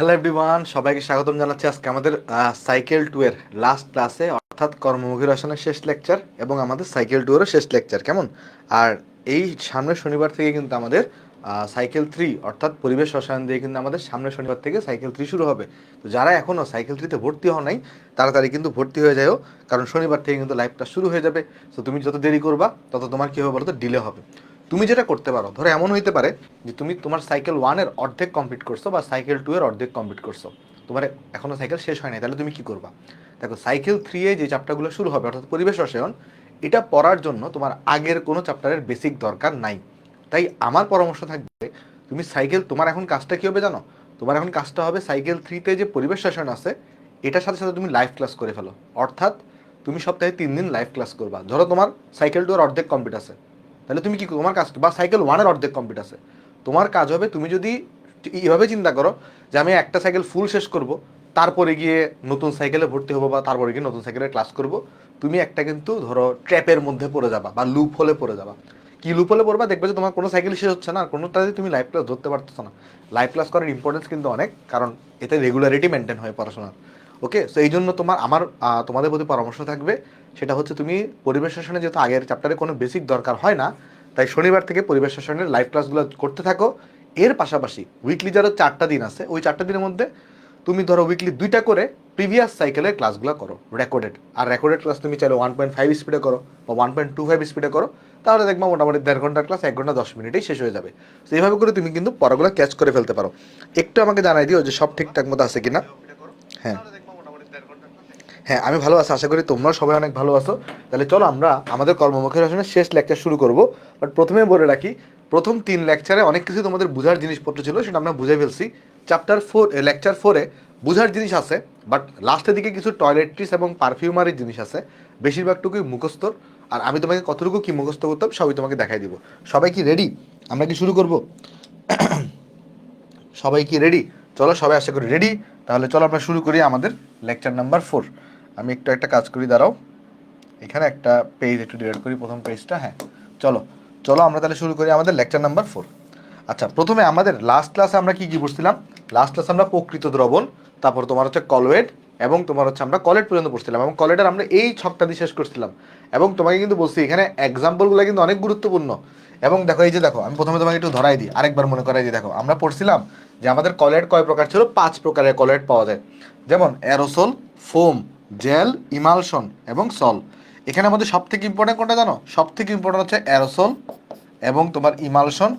Hello everyone, সবাইকে স্বাগতম জানাচ্ছি আজকে আমাদের সাইকেল টু এর লাস্ট ক্লাসে, অর্থাৎ কর্মমুখী রসায়নের শেষ লেকচার এবং আমাদের সাইকেল টু এরও শেষ লেকচার। কেমন? আর এই সামনের শনিবার থেকে কিন্তু আমাদের সাইকেল থ্রি অর্থাৎ পরিবেশ রসায়ন দিয়ে কিন্তু আমাদের সামনের শনিবার থেকে সাইকেল থ্রি শুরু হবে। তো যারা এখনও সাইকেল থ্রিতে ভর্তি হও নাই, তাড়াতাড়ি কিন্তু ভর্তি হয়ে যাও, কারণ শনিবার থেকে কিন্তু লাইভটা শুরু হয়ে যাবে। তো তুমি যত দেরি করবা তত তোমার কী হবে বলো তো, ডিলে হবে। তুমি যেটা করতে পারো, ধরো এমন হইতে পারে যে তুমি তোমার সাইকেল ওয়ানের অর্ধেক কমপ্লিট করছো বা সাইকেল টু এর অর্ধেক কমপ্লিট করছো, তোমার এখনো সাইকেল শেষ হয় নাই, তাহলে তুমি কি করবা? দেখো, সাইকেল থ্রি এ যে চ্যাপ্টারগুলো শুরু হবে অর্থাৎ পরিবেশ রসায়ন, এটা পড়ার জন্য তোমার আগের কোনো চ্যাপ্টারের বেসিক দরকার নাই। তাই আমার পরামর্শ থাকবে, তুমি সাইকেল, তোমার এখন কাজটা কী হবে জানো? তোমার এখন কাজটা হবে সাইকেল থ্রিতে যে পরিবেশ রসায়ন আছে এটার সাথে সাথে তুমি লাইভ ক্লাস করে ফেলো। অর্থাৎ তুমি সপ্তাহে 3 দিন লাইভ ক্লাস করবা। ধরো তোমার সাইকেল টু এর অর্ধেক কমপ্লিট আছে, তাহলে তুমি কি, তোমার কাজ, বা সাইকেল ওয়ানের অর্ধেক কমপ্লিট আছে, তোমার কাজ হবে তুমি যদি এইভাবে চিন্তা করো যে আমি একটা সাইকেল ফুল শেষ করব, তারপরে গিয়ে নতুন সাইকেলে ভর্তি হবো বা তারপরে গিয়ে নতুন সাইকেলে ক্লাস করব, তুমি একটা কিন্তু ধরো ট্র্যাপের মধ্যে পড়ে যাবা বা লুপ হলে পড়ে যাবা। কি লুপ হলে পড়বা? দেখবে যে তোমার কোনো সাইকেল শেষ হচ্ছে না, আর কোনোটাতে তুমি লাইভ ক্লাস ধরতে পারতেছো না। লাইভ ক্লাস করার ইম্পর্টেন্স কিন্তু অনেক, কারণ এতে রেগুলারিটি মেনটেন হয় পড়াশোনার। ওকে, সো এই জন্য আমার তোমাদের প্রতি পরামর্শ থাকবে, সেটা হচ্ছে তুমি পরিবেশ শাসনে যেহেতু আগের চ্যাপ্টারে কোনো বেসিক দরকার হয় না, তাই শনিবার থেকে পরিবেশ শাসনের লাইভ ক্লাসগুলো করতে থাকো। এর পাশাপাশি উইকলি যারা 4টা দিন আছে, ওই 4টা দিনের মধ্যে তুমি ধরো উইকলি 2টা করে প্রিভিয়াস সাইকেলের ক্লাসগুলো করো রেকর্ডেড। আর রেকর্ডেড ক্লাস তুমি চাইলে 1.5 স্পিডে করো বা 1.25 স্পিডে করো, তাহলে দেখবা মোটামুটি 1.5 ঘন্টার ক্লাস 1 ঘন্টা 10 মিনিটেই শেষ হয়ে যাবে। তো এইভাবে করে তুমি কিন্তু পড়াগুলো ক্যাচ করে ফেলতে পারো। একটু আমাকে জানাই দিও যে সব ঠিকঠাক মতো আছে কিনা। হ্যাঁ, হ্যাঁ, আমি ভালো আছি, আশা করি তোমরা সবাই অনেক ভালো আছো। তাহলে চলো আমরা আমাদের কর্মমুখী রসায়নের শেষ লেকচার শুরু করব। বাট প্রথমে বলে রাখি, প্রথম 3 লেকচারে অনেক কিছু তোমাদের বোঝার জিনিসপত্র ছিল, সেটা আমরা বুঝে ফেলছি। চ্যাপ্টার 4, লেকচার 4-এ বোঝার জিনিস আছে, বাট লাস্টের দিকে কিছু টয়লেট্রিস এবং পারফিউমারির জিনিস আছে, বেশিরভাগটুকুই মুখস্থর। আর আমি তোমাকে কতটুকু কি মুখস্থ করতাম সবই তোমাকে দেখাই দিব। সবাই কি রেডি? আমরা কি শুরু করব? সবাই কি রেডি? চলো, সবাই আশা করি রেডি। তাহলে চলো আমরা শুরু করি আমাদের লেকচার নাম্বার 4। আমি একটু একটা কাজ করি, দাঁড়াও, এখানে একটা পেজ একটু ডিলিট করি, প্রথম পেজটা। হ্যাঁ, চলো চলো আমরা তাহলে শুরু করি আমাদের লেকচার নাম্বার 4। আচ্ছা, প্রথমে আমাদের লাস্ট ক্লাসে আমরা কি কি পড়ছিলাম? লাস্ট ক্লাসে আমরা প্রকৃত দ্রবণ, তারপর তোমার হচ্ছে কলওয়েড, এবং তোমার হচ্ছে আমরা কলেট পর্যন্ত পড়ছিলাম, এবং কলেটের আমরা এই ছকটা দিয়ে শেষ করছিলাম। এবং তোমাকে কিন্তু বলছি এখানে এক্সাম্পলগুলো কিন্তু অনেক গুরুত্বপূর্ণ। এবং দেখো, এই যে দেখো, আমি প্রথমে তোমাকে একটু ধরাই দিই, আরেকবার মনে করাই দিই। দেখো, আমরা পড়ছিলাম যে আমাদের কলেট কয় প্রকার ছিল? 5 প্রকারের কলেট পাওয়া যায়, যেমন অ্যারোসোল, ফোম, জেল, ইমালশন এবং সল। এখানে আমাদের সব থেকে ইম্পর্টেন্ট কোনটা জানো? সব থেকে ইম্পর্টেন্ট হচ্ছে অ্যারোসোল এবং তোমার ইমালশন,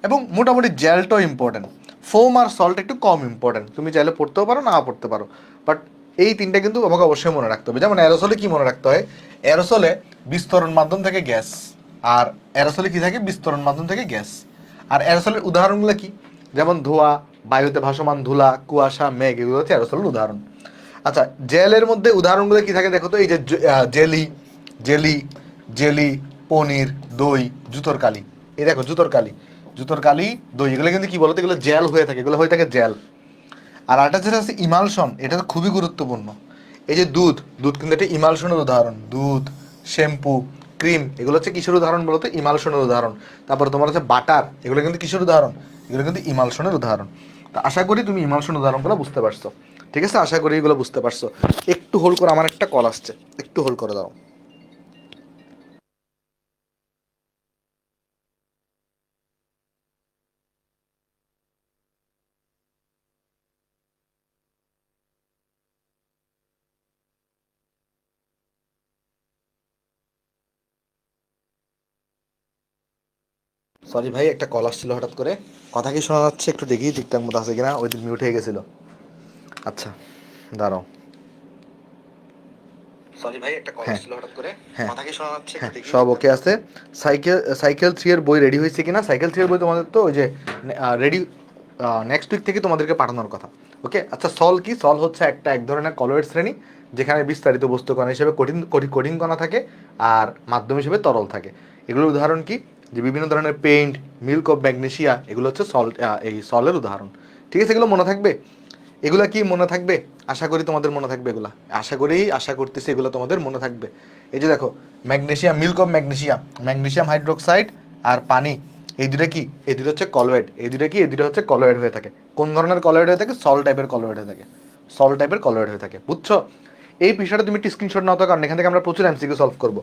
এবং মোটামুটি জেলটাও ইম্পর্টেন্ট। ফোম আর সল্ট একটু কম ইম্পর্টেন্ট, তুমি চাইলে পড়তেও পারো, না পড়তে পারো, বাট এই তিনটা কিন্তু আমাকে অবশ্যই মনে রাখতে হবে। যেমন অ্যারোসোলে কি মনে রাখতে হয়? অ্যারোসোলে বিস্তরণ মাধ্যম থেকে গ্যাস, আর অ্যারোসোলে কি থাকে? বিস্তরণ মাধ্যম থেকে গ্যাস। আর অ্যারোসোলের উদাহরণগুলো কি? যেমন ধোঁয়া, বায়ুতে ভাসমান ধুলা, কুয়াশা, মেঘ, এগুলো হচ্ছে অ্যারোসোলের উদাহরণ। আচ্ছা, জেলের মধ্যে উদাহরণগুলো কি থাকে দেখো তো? এই যে জেলি, জেলি, জেলি, পনির, দই, জুতোর কালি। এই দেখো, জুতোর কালি, জুতোর কালি, দই, এগুলো কিন্তু কি বলতো? এগুলো জেল হয়ে থাকে, এগুলো হয়ে থাকে জেল। আর আরেকটা যেটা আছে ইমালশন, এটা তো খুবই গুরুত্বপূর্ণ। এই যে দুধ, দুধ কিন্তু একটা ইমালশনের উদাহরণ। দুধ, শ্যাম্পু, ক্রিম, এগুলো হচ্ছে কিসের উদাহরণ বলতো? ইমালশনের উদাহরণ। তারপর তোমার হচ্ছে বাটার, এগুলো কিন্তু কিসের উদাহরণ? এগুলো কিন্তু ইমালশনের উদাহরণ। তা আশা করি তুমি ইমালশন উদাহরণগুলো বুঝতে পারছো। ঠিক আছে, আশা করি এগুলো বুঝতে পারছো। একটু হোল্ড করো, আমার একটা কল আসছে, একটু হোল্ড করে দাও। সরি ভাই, একটা কল আসছিল হঠাৎ করে। কথা কি শোনা যাচ্ছে? একটু দেখি ঠিকঠাক মতো আছে কিনা, ওই দিন মিউট হয়ে গেছিল। আচ্ছা, দাঁড়াও। সরি ভাই, একটা কল হ্যাঁ, আসছিল হঠাৎ করে। হ্যাঁ, কথা কি শোনা যাচ্ছে? একটু হ্যাঁ, দেখি সব ঠিকঠাক ওকে আছে। সাইকেল সাইকেল থ্রি এর বই রেডি হয়েছে কিনা? সাইকেল থ্রি এর বই তোমাদের তো ওই যে রেডি, নেক্সট উইক থেকে তোমাদেরকে পাঠানোর কথা। ওকে, আচ্ছা, সল কি? সল হচ্ছে এক ধরনের কলয়েড শ্রেণী, যেখানে বিস্তারিত বস্তু কণা হিসেবে কঠিন কণা থাকে, আর মাধ্যম হিসেবে তরল থাকে। এগুলোর উদাহরণ কি? যে বিভিন্ন ধরনের পেইন্ট, মিল্ক অফ ম্যাগনেসিয়া, এগুলো হচ্ছে সল্ট, এই সলের উদাহরণ। ঠিক আছে, এগুলো মনে থাকবে? এগুলা কি মনে থাকবে? আশা করি তোমাদের মনে থাকবে এগুলা, আশা করতেছি এগুলো তোমাদের মনে থাকবে। এই যে দেখো, magnesium, milk of magnesium, magnesium hydroxide আর পানি, এই দুটো কি, এই দুটো হচ্ছে কলয়েড, এই দুটো কি, এই দুটো হচ্ছে কলয়েড হয়ে থাকে। কোন ধরনের কলয়েড হয়ে থাকে? সল টাইপের কলয়েড হয়ে থাকে, সল টাইপের কলয়েড হয়ে থাকে, বুঝছো? এই পৃষ্ঠাটা তুমি একটু স্ক্রিনশট নাও তো, কারণ এখান থেকে আমরা প্রচুর এমসিকিউ সলভ করবো।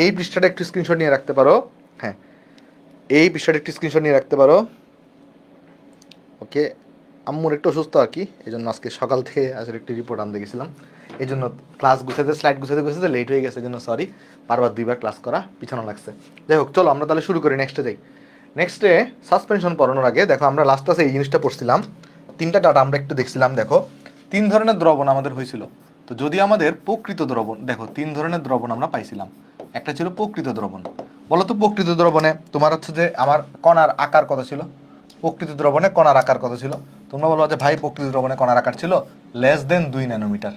এই পৃষ্ঠাটা একটু স্ক্রিনশট নিয়ে রাখতে পারো, হ্যাঁ এই পৃষ্ঠাটা একটু স্ক্রিনশট নিয়ে রাখতে পারো। ওকে, আম্মুর একটু অসুস্থ আর কি, এই জন্য আজকে সকাল থেকে আসলে একটি রিপোর্ট আনতে গেছিলাম, এই জন্য ক্লাস গুছাতে, স্লাইড গুছাতে গুছাতে লেট হয়ে গেছে, এই জন্য সরি, বারবার দুইবার ক্লাস করা পিছানো লাগছে। যাই হোক, চলো আমরা তাহলে শুরু করি, নেক্সটে যাই। নেক্সটে সাসপেনশন পড়ানোর আগে দেখো, আমরা লাস্ট ক্লাসে এই জিনিসটা পড়ছিলাম, তিনটা ডাটা আমরা একটু দেখছিলাম। দেখো, তিন ধরনের দ্রবণ আমাদের হয়েছিল। তো যদি আমাদের প্রকৃত দ্রবণ, দেখো তিন ধরনের দ্রবণ আমরা পাইছিলাম, একটা ছিল প্রকৃত দ্রবণ। বলো তো প্রকৃত দ্রবণে তোমার হচ্ছে যে আমার কণার আকার কত ছিল? প্রকৃত দ্রবণে কণার আকার কত ছিল? তোমরা বলো যে ভাই প্রকৃত দ্রবণে কণার আকার ছিল less than 2 nanometre,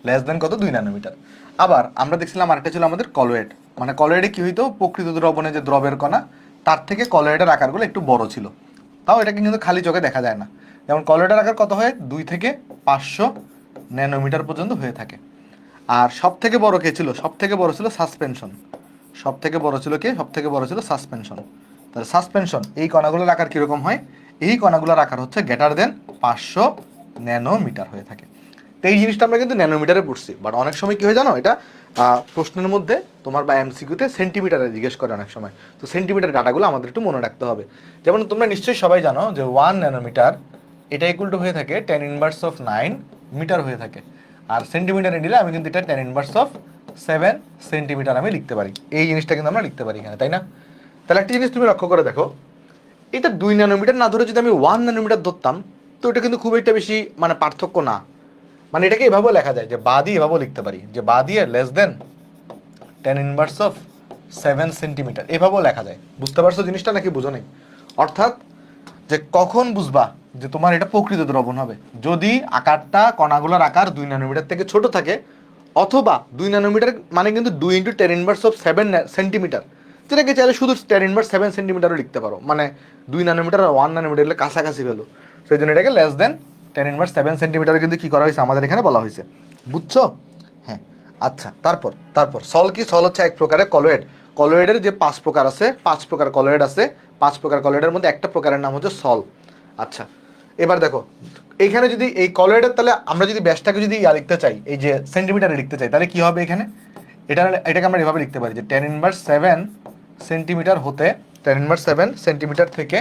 less than কত? 2 ন্যানোমিটার। আবার আমরা দেখছিলাম আরেকটা ছিল আমাদের কলয়েড, মানে কলয়েডে কি হইতো, প্রকৃত দ্রবণে যে দ্রবের কণা তার থেকে কলয়েডের আকারগুলো একটু বড় ছিল, তাও এটাকে কিন্তু খালি চোখে দেখা যায় না। যেমন কলয়েডের আকার কত হয়? 2 থেকে 500 ন্যানোমিটার পর্যন্ত হয়ে থাকে। আর সব থেকে বড় কে ছিল? সব থেকে বড় ছিল সাসপেনশন। সব থেকে বড় ছিল কে? সব থেকে বড় ছিল সাসপেনশন। তাহলে সাসপেনশন এই কণাগুলোর আকার কিরকম হয়? এই কণাগুলোর আকার হচ্ছে গ্রেটার দেন 500 ন্যানোমিটার হয়ে থাকে। তো এই জিনিসটা আমরা কিন্তু ন্যানোমিটারে পড়ছি, বাট অনেক সময় কি হয় জানো, এটা প্রশ্নের মধ্যে তোমার বা এমসিকিউতে সেন্টিমিটারে জিজ্ঞেস করে অনেক সময়। তো সেন্টিমিটার ডাটাগুলো আমাদের একটু মনে রাখতে হবে। যেমন তোমরা নিশ্চয়ই সবাই জানো যে 1 ন্যানোমিটার এটা ইকুয়াল টু হয়ে থাকে 10 ইনভার্স অফ 9 মিটার হয়ে থাকে। আর সেন্টিমিটারে নিলে আমি কিন্তু এটা 10 ইনভার্স অফ 7 সেন্টিমিটার আমি লিখতে পারি। এই জিনিসটা কিন্তু আমরা লিখতে পারি এখানে, তাই না? তাহলে একটা জিনিস তুমি লক্ষ্য করে দেখো, এটা 2 ন্যানোমিটার না ধরে যদি আমি 1 ন্যানোমিটার ধরতাম, তো এটা কিন্তু খুব একটা বেশি মানে পার্থক্য না। মানে এটাকে এভাবেও লেখা যায়, যে বা দিয়ে এভাবেও লিখতে পারি, যে বা দিয়ে less than 10 inverse of 7 centimetre, এভাবেও লেখা যায়। বুঝতে পারছো জিনিসটা নাকি বুঝো নাই? অর্থাৎ যে কখন বুঝবা যে তোমার এটা প্রকৃত দ্রবণ হবে? যদি আকারটা, কণাগুলোর আকার 2 ন্যানোমিটার থেকে ছোট থাকে, অথবা 2 ন্যানোমিটার মানে কিন্তু 2 ইন্টু 10 ইনভার্স অফ 7 সেন্টিমিটার, যেটাকে চাইলে শুধু 10 ইনভার্স 7 সেন্টিমিটারও লিখতে পারো, মানে 2 ন্যানোমিটার আর 1 ন্যানোমিটার হলে কাছাকাছি ভ্যালু, সেই জন্য এটাকে লেস দেন 10 ইনভার্স 7 সেন্টিমিটার কিন্তু কি করা হয়েছে আমাদের এখানে বলা হয়েছে। বুঝছো? হ্যাঁ। আচ্ছা, তারপর তারপর সল কি? সল হচ্ছে এক প্রকারের কলয়েড। কলয়েডের যে 5 প্রকার আছে, 5 প্রকার কলয়েড আছে, 5 প্রকার কলয়েডের মধ্যে একটা প্রকারের নাম হচ্ছে সল। আচ্ছা, এবার দেখো এইখানে যদি এই কলয়েডের, তাহলে আমরা যদি ব্যাসটাকে যদি লিখতে চাই, এই যে সেন্টিমিটারে লিখতে চাই, তাহলে কি হবে এখানে? এটাকে আমরা এভাবে লিখতে পারি যে 10 ইনভার্স 7 সেন্টিমিটার হতে, 10 ইনভার্স 7 সেন্টিমিটার থেকে,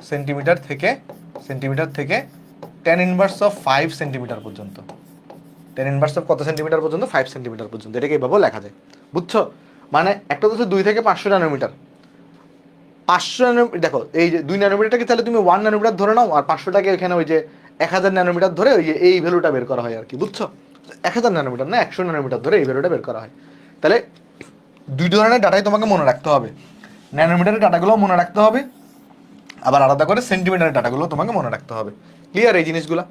সেন্টিমিটার থেকে, সেন্টিমিটার থেকে 10 ইনভার্স অফ 5 সেন্টিমিটার পর্যন্ত। 10 ইনভার্স অফ কত সেন্টিমিটার পর্যন্ত? 5 সেন্টিমিটার পর্যন্ত। এটাকে এইভাবেও লেখা যায়। বুঝছো? মানে একটা হচ্ছে 2 থেকে 500 ন্যানোমিটার, 500 ন্যানোমিটার, দেখো এই যে 2 ন্যানোমিটারটাকে তাহলে তুমি 1 ন্যানোমিটার ধরে নাও, আর 500টাকে এখানে ওই যে 1000 ন্যানোমিটার ধরে ওই যে এই ভ্যালুটা বের করা হয় আর কি। বুঝছো? 1000 ন্যানোমিটার না, 100 ন্যানোমিটার ধরে এই ভ্যালুটা বের করা হয়। তাহলে দুই ধরনের ডাটাই তোমাকে মনে রাখতে হবে, ন্যানোমিটারের ডাটাগুলোও মনে রাখতে হবে, আবার আলাদা করে সেন্টিমিটারের ডাটাগুলো তোমাকে মনে রাখতে হবে। ক্লিয়ার এই জিনিসগুলো?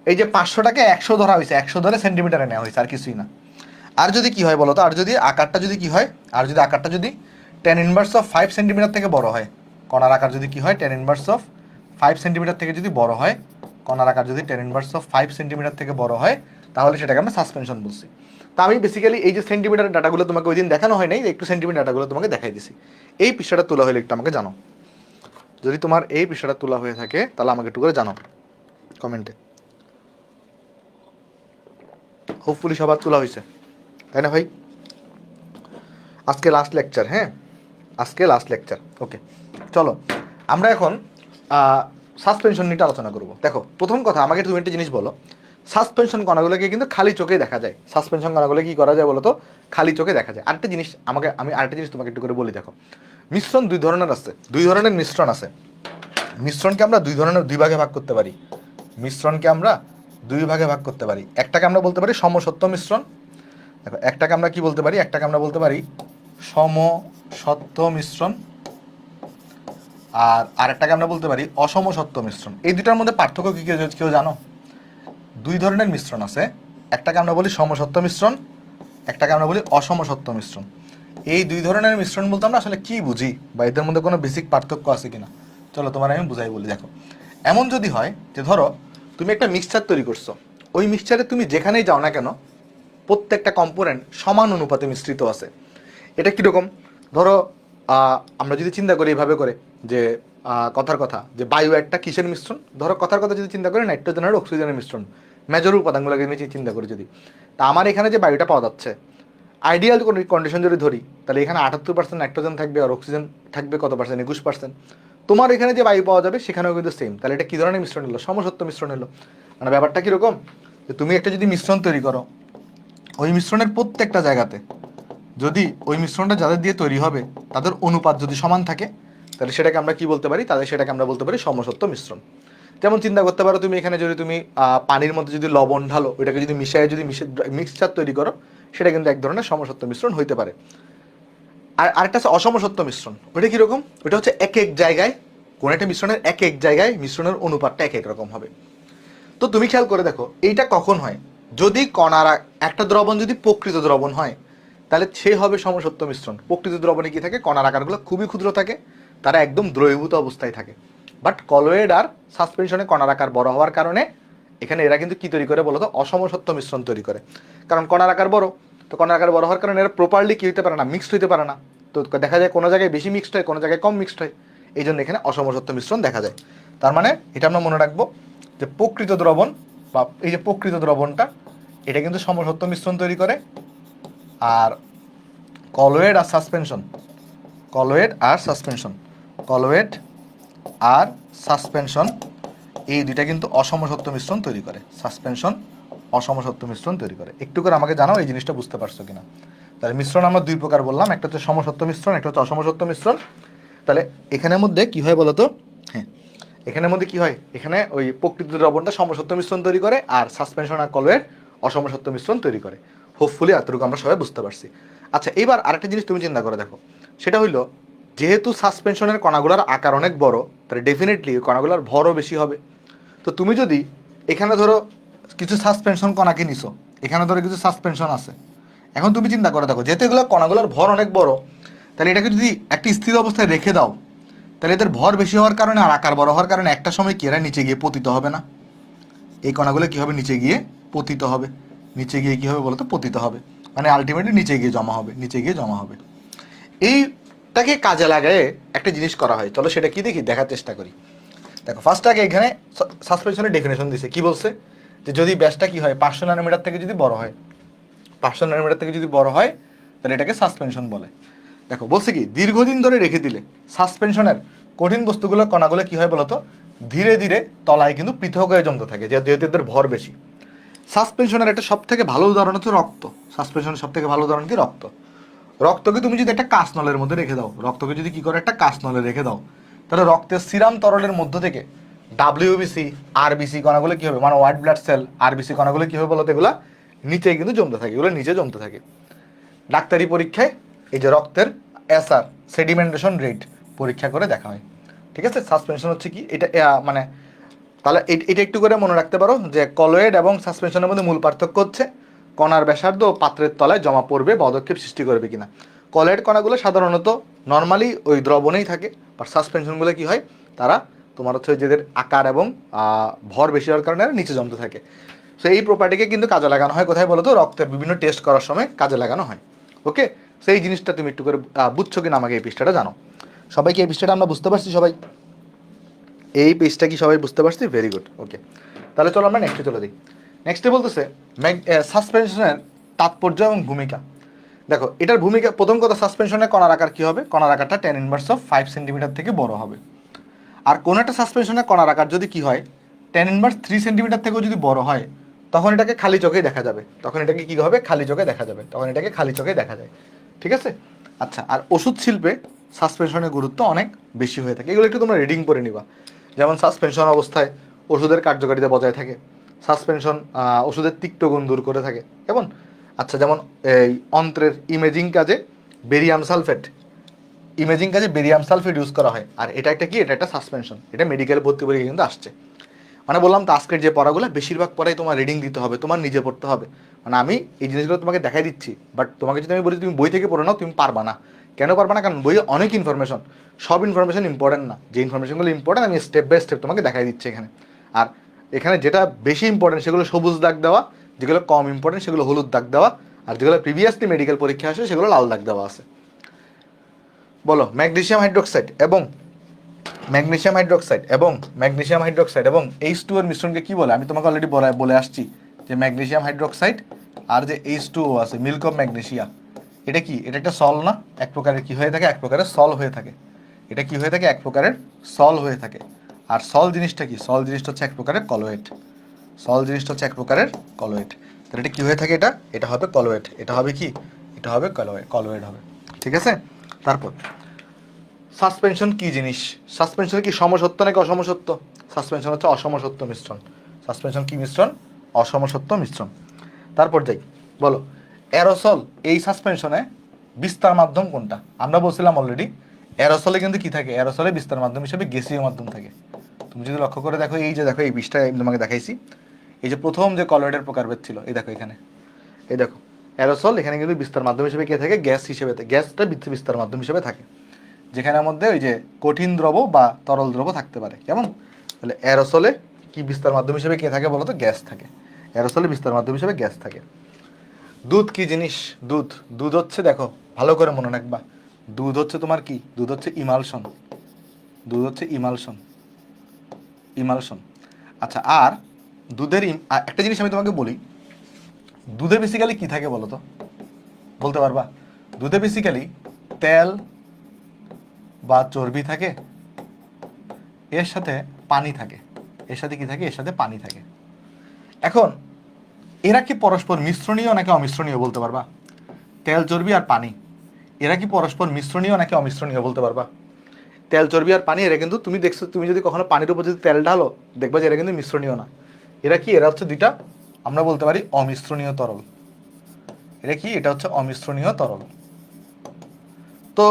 এই যে 500টাকে 100 ধরা হয়েছে, 100 ধরে সেন্টিমিটারে নেওয়া হয়েছে, আর কিছুই না। আর যদি কি হয় বলো তো, আর যদি আকারটা যদি কি হয়, আর যদি আকারটা যদি 10 ইনভার্স অফ 5 সেন্টিমিটার থেকে বড় হয়, কণার আকার যদি কি হয় 10 ইনভার্স অফ 5 সেন্টিমিটার থেকে যদি বড় হয়, কণার আকার যদি 10 ইনভার্স অফ 5 সেন্টিমিটার থেকে বড় হয়, তাহলে সেটাকে আমরা সাসপেনশন বলছি। তা আমি বেসিক্যালি এই যে সেন্টিমিটারের ডাটাগুলো তোমাকে ওই দিন দেখানো হয় নাই, একটু সেন্টিমিটার ডাটাগুলো তোমাকে দেখাই দিছি। এই পৃষ্ঠাটা তোলা হলে একটু আমাকে জানো, যদি তোমার এই পৃষ্ঠাটা তোলা হয়ে থাকে তাহলে আমাকে একটু করে জানো কমেন্টে। হোপফুলি সবার তোলা হয়েছে, তাই না ভাই? আজকে লাস্ট লেকচার, হ্যাঁ আজকে লাস্ট লেকচার। ওকে, চলো আমরা এখন সাসপেনশন নিয়ে আলোচনা করব। দেখো প্রথম কথা, আমাকে তুমি একটা জিনিস বলো, সাসপেনশন কণাগুলোকে কিন্তু খালি চোখে দেখা যায়। সাসপেনশন কণাগুলো কি করা যায় বলো তো? খালি চোখে দেখা যায়। আরেকটা জিনিস আমি আরেকটা জিনিস তোমাকে একটু করে বলি। দেখো, মিশ্রণ দুই ধরনের আছে, দুই ধরনের মিশ্রণ আছে। মিশ্রণকে আমরা দুই ভাগে ভাগ করতে পারি। মিশ্রণকে আমরা দুই ভাগে ভাগ করতে পারি। একটাকে আমরা বলতে পারি সমসত্ব মিশ্রণ। দেখো, একটাকে আমরা কি বলতে পারি? একটাকে আমরা বলতে পারি সমসত্ব মিশ্রণ, আর আরেকটাকে আমরা বলতে পারি অসমসত্ব মিশ্রণ। এই দুটার মধ্যে পার্থক্য কি কেউ জানো? দুই ধরনের মিশ্রণ আছে, একটাকে আমরা বলি সমসত্ব মিশ্রণ, একটাকে আমরা বলি অসমসত্ব মিশ্রণ। এই দুই ধরনের মিশ্রণ বলতে আমরা আসলে কি বুঝি, বা এদের মধ্যে কোনো বেসিক পার্থক্য আছে কিনা, চলো তোমার আমি বুঝাই বলি। দেখো, এমন যদি হয় যে ধরো তুমি একটা মিক্সচার তৈরি করছো, ওই মিক্সচারে তুমি যেখানেই যাও না কেন প্রত্যেকটা কম্পোনেন্ট সমান অনুপাতে মিশ্রিত আছে। এটা কীরকম? ধরো আমরা যদি চিন্তা করি এইভাবে করে যে কথার কথা যে বায়ু একটা কিসের মিশ্রণ, ধরো কথার কথা যদি চিন্তা করি নাইট্রোজেন আর অক্সিজেনের মিশ্রণ, মেজর উপাদানগুলোকে নিয়ে চিন্তা করি যদি, তা আমার এখানে যে বায়ুটা পাওয়া যাচ্ছে আইডিয়াল কন্ডিশন যদি ধরি, তাহলে এখানে 78% নাইট্রোজেন থাকবে আর অক্সিজেন থাকবে কত পার্সেন্ট, 21%। তোমার এখানে যে বায়ু পাওয়া যাবে সেখানেও কিন্তু সেম। তাহলে এটা কী ধরনের মিশ্রণ হলো? সমসত্ব মিশ্রণ হলো। মানে ব্যাপারটা কীরকম, যে তুমি একটা যদি মিশ্রণ তৈরি করো, ওই মিশ্রণের প্রত্যেকটা জায়গাতে যদি ওই মিশ্রণটা যাদের দিয়ে তৈরি হবে তাদের অনুপাত যদি সমান থাকে, তাহলে সেটাকে আমরা কি বলতে পারি, তাহলে সেটাকে আমরা বলতে পারি সমসত্ব মিশ্রণ। যেমন চিন্তা করতে পারো তুমি এখানে যদি তুমি পানির মধ্যে যদি লবণ ঢালো, ওইটাকে যদি মিশিয়ে যদি মিক্সচার তৈরি করো, সেটা কিন্তু এক ধরনের সমসত্ব মিশ্রণ হইতে পারে। আর আরেকটা আছে অসমসত্ব মিশ্রণ। ওইটা কীরকম? ওইটা হচ্ছে এক এক জায়গায় কোন একটা মিশ্রণের এক এক জায়গায় মিশ্রণের অনুপাতটা এক এক রকম হবে। তো তুমি খেয়াল করে দেখো এইটা কখন হয়, যদি কণার একটা দ্রবণ যদি প্রকৃত দ্রবণ হয় তাহলে সে হবে সমসত্ব মিশ্রণ। প্রকৃত দ্রবণে কি থাকে, কণার আকারগুলো খুবই ক্ষুদ্র থাকে, তারা একদম দ্রবীভূত অবস্থায় থাকে। বাট কলয়েড আর সাসপেনশনে কণার আকার বড় হওয়ার কারণে এখানে এরা কিন্তু কি তৈরি করে বলতো, অসমসত্ব মিশ্রণ তৈরি করে। কারণ কণার আকার বড়, তো কণার আকার বড় হওয়ার কারণে এরা প্রপারলি কি হতে পারে না, মিক্সড হইতে পারে না। তো দেখা যায় কোনো জায়গায় বেশি মিক্সড হয়, কোনো জায়গায় কম মিক্সড হয়, এই জন্য এখানে অসমসত্ব মিশ্রণ দেখা যায়। তার মানে এটা আমরা মনে রাখবো যে প্রকৃত দ্রবণ বা এই যে প্রকৃত দ্রবণটা এটা কিন্তু সমসত্ব মিশ্রণ তৈরি করে। আর কলয়েড আর সাসপেনশন, কলয়েড আর সাসপেনশন, কলয়েড আর সাসপেনশন এই দুইটা কিন্তু অসমসত্ব মিশ্রণ তৈরি করে। সাসপেনশন অসমসত্ব মিশ্রণ তৈরি করে। একটু করে আমাকে জানাও এই জিনিসটা বুঝতে পারছো কিনা। তাহলে মিশ্রণ আমরা দুই প্রকার বললাম, একটা হচ্ছে সমসত্ব মিশ্রণ, একটা হচ্ছে অসমসত্ব মিশ্রণ। তাহলে এখানের মধ্যে কি হয় বলতো, হ্যাঁ এখানের মধ্যে কি হয়, এখানে ওই প্রকৃত দ্রবণটা সমসত্ব মিশ্রণ তৈরি করে আর সাসপেনশন আর কলয়েড অসমসত্ব মিশ্রণ তৈরি করে। হোপফুলি এতটুকু আমরা সবাই বুঝতে পারছি। আচ্ছা এবার আরেকটা জিনিস তুমি চিন্তা করে দেখো, সেটা হইলো যেহেতু সাসপেনশনের কণাগুলোর আকার অনেক বড়, তাহলে ডেফিনেটলি কণাগুলোর ভরও বেশি হবে। তো তুমি যদি এখানে ধরো কিছু সাসপেনশন কণাকে নিছো, এখানে ধরো কিছু সাসপেনশন আছে, এখন তুমি চিন্তা করে দেখো যেহেতু এগুলো কণাগুলোর ভর অনেক বড়, তাহলে এটাকে যদি একটি স্থির অবস্থায় রেখে দাও, তাহলে এদের ভর বেশি হওয়ার কারণে আর আকার বড় হওয়ার কারণে একটা সময় কি এরা নিচে গিয়ে পতিত হবে না? এই কণাগুলো কি হবে, নিচে গিয়ে পতিত হবে। নিচে গিয়ে কি হবে বলতো, পতিত হবে। মানে আলটিমেটলি নিচে গিয়ে জমা হবে, নিচে গিয়ে জমা হবে। এইটাকে কাজে লাগায় একটা জিনিস করা হয়, চলো সেটা কি দেখি, দেখার চেষ্টা করি। দেখো ফার্স্ট আগে এখানে সাসপেনশনের ডেফিনেশন দিছে, কি বলছে, যে যদি ব্যাসটা কি হয় 500 ন্যানোমিটার থেকে যদি বড় হয়, 500 ন্যানোমিটার থেকে যদি বড় হয় তাহলে এটাকে সাসপেনশন বলে। দেখো বলছে কি, দীর্ঘদিন ধরে রেখে দিলে সাসপেনশনের কঠিন বস্তুগুলো কণাগুলো কি হয় বলতো, ধীরে ধীরে তলায় কিন্তু পৃথক হয়ে জমতে থাকে, যেহেতু এদের ভর বেশি। সাসপেনশনের একটা সব থেকে ভালো উদাহরণ হচ্ছে রক্ত। সাসপেনশনের সব থেকে ভালো উদাহরণ কি, রক্ত। রক্তকে তুমি যদি একটা কাঁচ নলের মধ্যে রেখে দাও, রক্তকে যদি কি করে একটা কাঁচ নলে রেখে দাও, তাহলে রক্তের সিরাম তরলের মধ্য থেকে ডাব্লিউবিসি আরবিসি কণাগুলো কি হবে, মানে হোয়াইট ব্লাড সেল আরবিসি কণাগুলো কি হবে বলতো, এগুলো নিচে কিন্তু জমতে থাকে, এগুলো নিচে জমতে থাকে। ডাক্তারি পরীক্ষায় এই যে রক্তের এসআর সেডিমেন্টেশন রেট পরীক্ষা করে দেখা হয়। ঠিক আছে, সাসপেনশন হচ্ছে কি এটা মানে, তাহলে এটা একটু করে মনে রাখতে পারো যে কলয়েড এবং সাসপেনশনের মধ্যে মূল পার্থক্য হচ্ছে কণার ব্যাসার্ধ ও পাত্রের তলায় জমা পড়বে বা পদক্ষেপ সৃষ্টি করবে কিনা। কলয়েড কণাগুলো সাধারণত নর্মালি ওই দ্রবণেই থাকে, আর সাসপেনশনগুলো কি হয়, তারা তোমার হচ্ছে যেদের আকার এবং ভর বেশি হওয়ার কারণে নিচে জমতে থাকে। সো এই প্রপার্টিকে কিন্তু কাজে লাগানো হয় কোথায় বলো তো, রক্তের বিভিন্ন টেস্ট করার সময় কাজে লাগানো হয়। ওকে, সেই জিনিসটা তুমি একটু করে বুঝছো কিনা আমাকে এই পৃষ্ঠাটা জানো। সবাইকে এই পৃষ্ঠাটা আমরা বুঝতে পারছি সবাই? এই পেজটা কি সবাই বুঝতে পারছি? ভেরি গুড, ওকে। তাহলে চলো আমরা নেক্সটে চলে দিই। নেক্সটে বলতেছে সাসপেনশনের তাৎপর্য এবং ভূমিকা। দেখো এটার ভূমিকা, প্রথম কথা সাসপেনশনের কণার আকার কি হবে, কণার আকারটা 10⁻5 সেন্টিমিটার থেকে বড় হবে। আর কোনো একটা সাসপেনশনের কণার আকার যদি কি হয় 10⁻3 সেন্টিমিটার থেকেও যদি বড় হয়, তখন এটাকে খালি চোখেই দেখা যাবে, তখন এটাকে কি হবে, খালি চোখে দেখা যাবে, তখন এটাকে খালি চোখে দেখা যায়। ঠিক আছে, আচ্ছা। আর ওষুধ শিল্পে সাসপেনশনের গুরুত্ব অনেক বেশি হয়ে থাকে, এগুলো একটু তোমরা রিডিং করে নিবা। যেমন সাসপেনশন অবস্থায় ওষুধের কার্যকারিতা বজায় থাকে, সাসপেনশন ওষুধের তিক্তগুণ দূর করে থাকে, কেমন? আচ্ছা, যেমন এই অন্ত্রের ইমেজিং কাজে বেরিয়াম সালফেট, ইমেজিং কাজে বেরিয়াম সালফেট ইউজ করা হয়। আর এটা একটা কি, এটা একটা সাসপেনশন, এটা মেডিকেল ভর্তি পরীক্ষা কিন্তু আসছে। মানে বললাম তো আজকের যে পড়াগুলো বেশিরভাগ পড়াই তোমার রিডিং দিতে হবে, তোমার নিজে পড়তে হবে। মানে আমি এই জিনিসগুলো তোমাকে দেখাই দিচ্ছি, বাট তোমাকে যদি আমি বলি তুমি বই থেকে পড়ে নাও, তুমি পারবা না। কেন পারবা না? কারণ বইয়ে অনেক ইনফরমেশন, সব ইনফরমেশন ইম্পর্টেন্ট না। যে ইনফরমেশনগুলো ইম্পর্টেন্ট আমি স্টেপ বাই স্টেপ তোমাকে দেখাই দিচ্ছি এখানে। আর এখানে যেটা বেশি ইম্পর্টেন্ট সেগুলো সবুজ দাগ দেওয়া, যেগুলো কম ইম্পর্টেন্ট সেগুলো হলুদ দাগ দেওয়া, আর যেগুলো প্রিভিয়াসলি মেডিকেল পরীক্ষা আসে সেগুলো লাল দাগ দেওয়া আছে। বলো ম্যাগনেসিয়াম হাইড্রোক্সাইড এবং ম্যাগনেসিয়াম হাইড্রোক্সাইড এবং ম্যাগনেসিয়াম হাইড্রোক্সাইড এবং H2O এর মিশ্রণকে কি বলে? আমি তোমাকে অলরেডি বলে আসছি যে ম্যাগনেসিয়াম হাইড্রোক্সাইড আর যে H2O আছে, মিল্ক অফ ম্যাগনেসিয়া, এটা কি? এটা একটা সল না? এক প্রকারের কি হয়ে থাকে? এক প্রকারের সল হয়ে থাকে। এটা কি হয়ে থাকে? এক প্রকারের সল হয়ে থাকে। আর সল জিনিসটা কি? সল জিনিসটা হচ্ছে এক প্রকারের কলোয়েড। সল জিনিসটা হচ্ছে এক প্রকারের কলোয়েড। তাহলে এটা কি হয়ে থাকে? এটা হবে কলোয়েড। এটা হবে কি? এটা হবে কলোয়েড হবে। ঠিক আছে? তারপর সাসপেনশন কি জিনিস? সাসপেনশন কি সমসত্ব নাকি অসমসত্ব? সাসপেনশন হচ্ছে অসমসত্ব মিশ্রণ। সাসপেনশন কি মিশ্রণ? অসমসত্ব মিশ্রণ। তারপর যাই, বলো অ্যারোসল এই সাসপেনশনে বিস্তার মাধ্যম কোনটা? আমরা বলছিলাম অলরেডি অ্যারোসলে কিন্তু কি থাকে? অ্যারোসলে বিস্তার মাধ্যম হিসেবে গ্যাসীয় মাধ্যম থাকে। তুমি যদি লক্ষ্য করে দেখো, এই যে দেখো এই বিষটা আমি তোমাকে দেখাইছি, এই যে প্রথম যে কলয়েডের প্রকারভেদ ছিল, এই দেখো এখানে, এই দেখো অ্যারোসল, এখানে কিন্তু বিস্তার মাধ্যম হিসেবে কে থাকে? গ্যাস হিসেবে, গ্যাসটা বিস্তার মাধ্যম হিসেবে থাকে, যেখানের মধ্যে ওই যে কঠিন দ্রব বা তরল দ্রব থাকতে পারে। কেমন? তাহলে অ্যারোসলে কি বিস্তার মাধ্যম হিসেবে কে থাকে বলো তো? গ্যাস থাকে। অ্যারোসলে বিস্তার মাধ্যম হিসেবে গ্যাস থাকে। দুধ কি জিনিস? দুধ, দুধ হচ্ছে, দেখো ভালো করে মনে রাখবা, দুধ হচ্ছে তোমার কি? দুধ হচ্ছে ইমালশন। দুধ হচ্ছে ইমালশন। ইমালশন। আচ্ছা, আর দুধের একটা জিনিস আমি তোমাকে বলি, দুধে বেসিক্যালি কি থাকে বলো তো? বলতে পারবা? দুধে বেসিক্যালি তেল বা চর্বি থাকে, এর সাথে পানি থাকে। এর সাথে কি থাকে? এর সাথে পানি থাকে। এখন এরা কি পরস্পর মিশ্রণীয় নাকি অমিশ্রণীয় বলতে পারবা? তেল চর্বি আর পানি, এরা কি পরস্পর মিশ্রণীয় নাকি অমিশ্রণীয় বলতে পারবা? তেল চর্বি আর পানি, এরা কিন্তু তুমি দেখছো, তুমি যদি কখনো পানির উপর যদি তেল ঢালো, দেখবা যে এরা কিন্তু মিশ্রণীয় না। এরা কি? এরা হচ্ছে দুইটা, আমরা বলতে পারি অমিশ্রণীয় তরল। এটা কি? এটা হচ্ছে অমিশ্রণীয় তরল। তো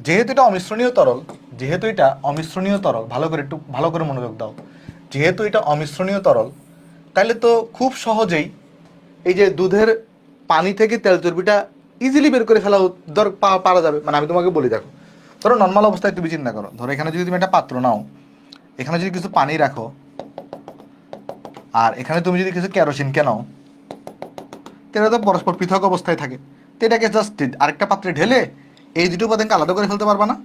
যেহেতু এটা অমিশ্রণীয় তরল, যেহেতু এটা অমিশ্রণীয় তরল, ভালো করে মনোযোগ দাও, যেহেতু এটা অমিশ্রণীয় তরল, তাহলে তো খুব সহজেই এই যে দুধের পানি থেকে তেল চর্বিটা ইজিলি বের করে ফেলা পারা যাবে। মানে আমি তোমাকে বলি, দেখো ধরো নর্মাল অবস্থায় তুমি চিন্তা করো, ধরো এখানে যদি তুমি একটা পাত্র নাও, এখানে যদি কিছু পানি রাখো, আর এখানে তুমি যদি কিছু কেরোসিনকে নাও, তাহলে তো পরস্পর পৃথক অবস্থায় থাকে। তো এটাকে জাস্ট আরেকটা পাত্রে ঢেলে এই দুটো উপাদানকে আলাদা করে ফেলতে পারবা না?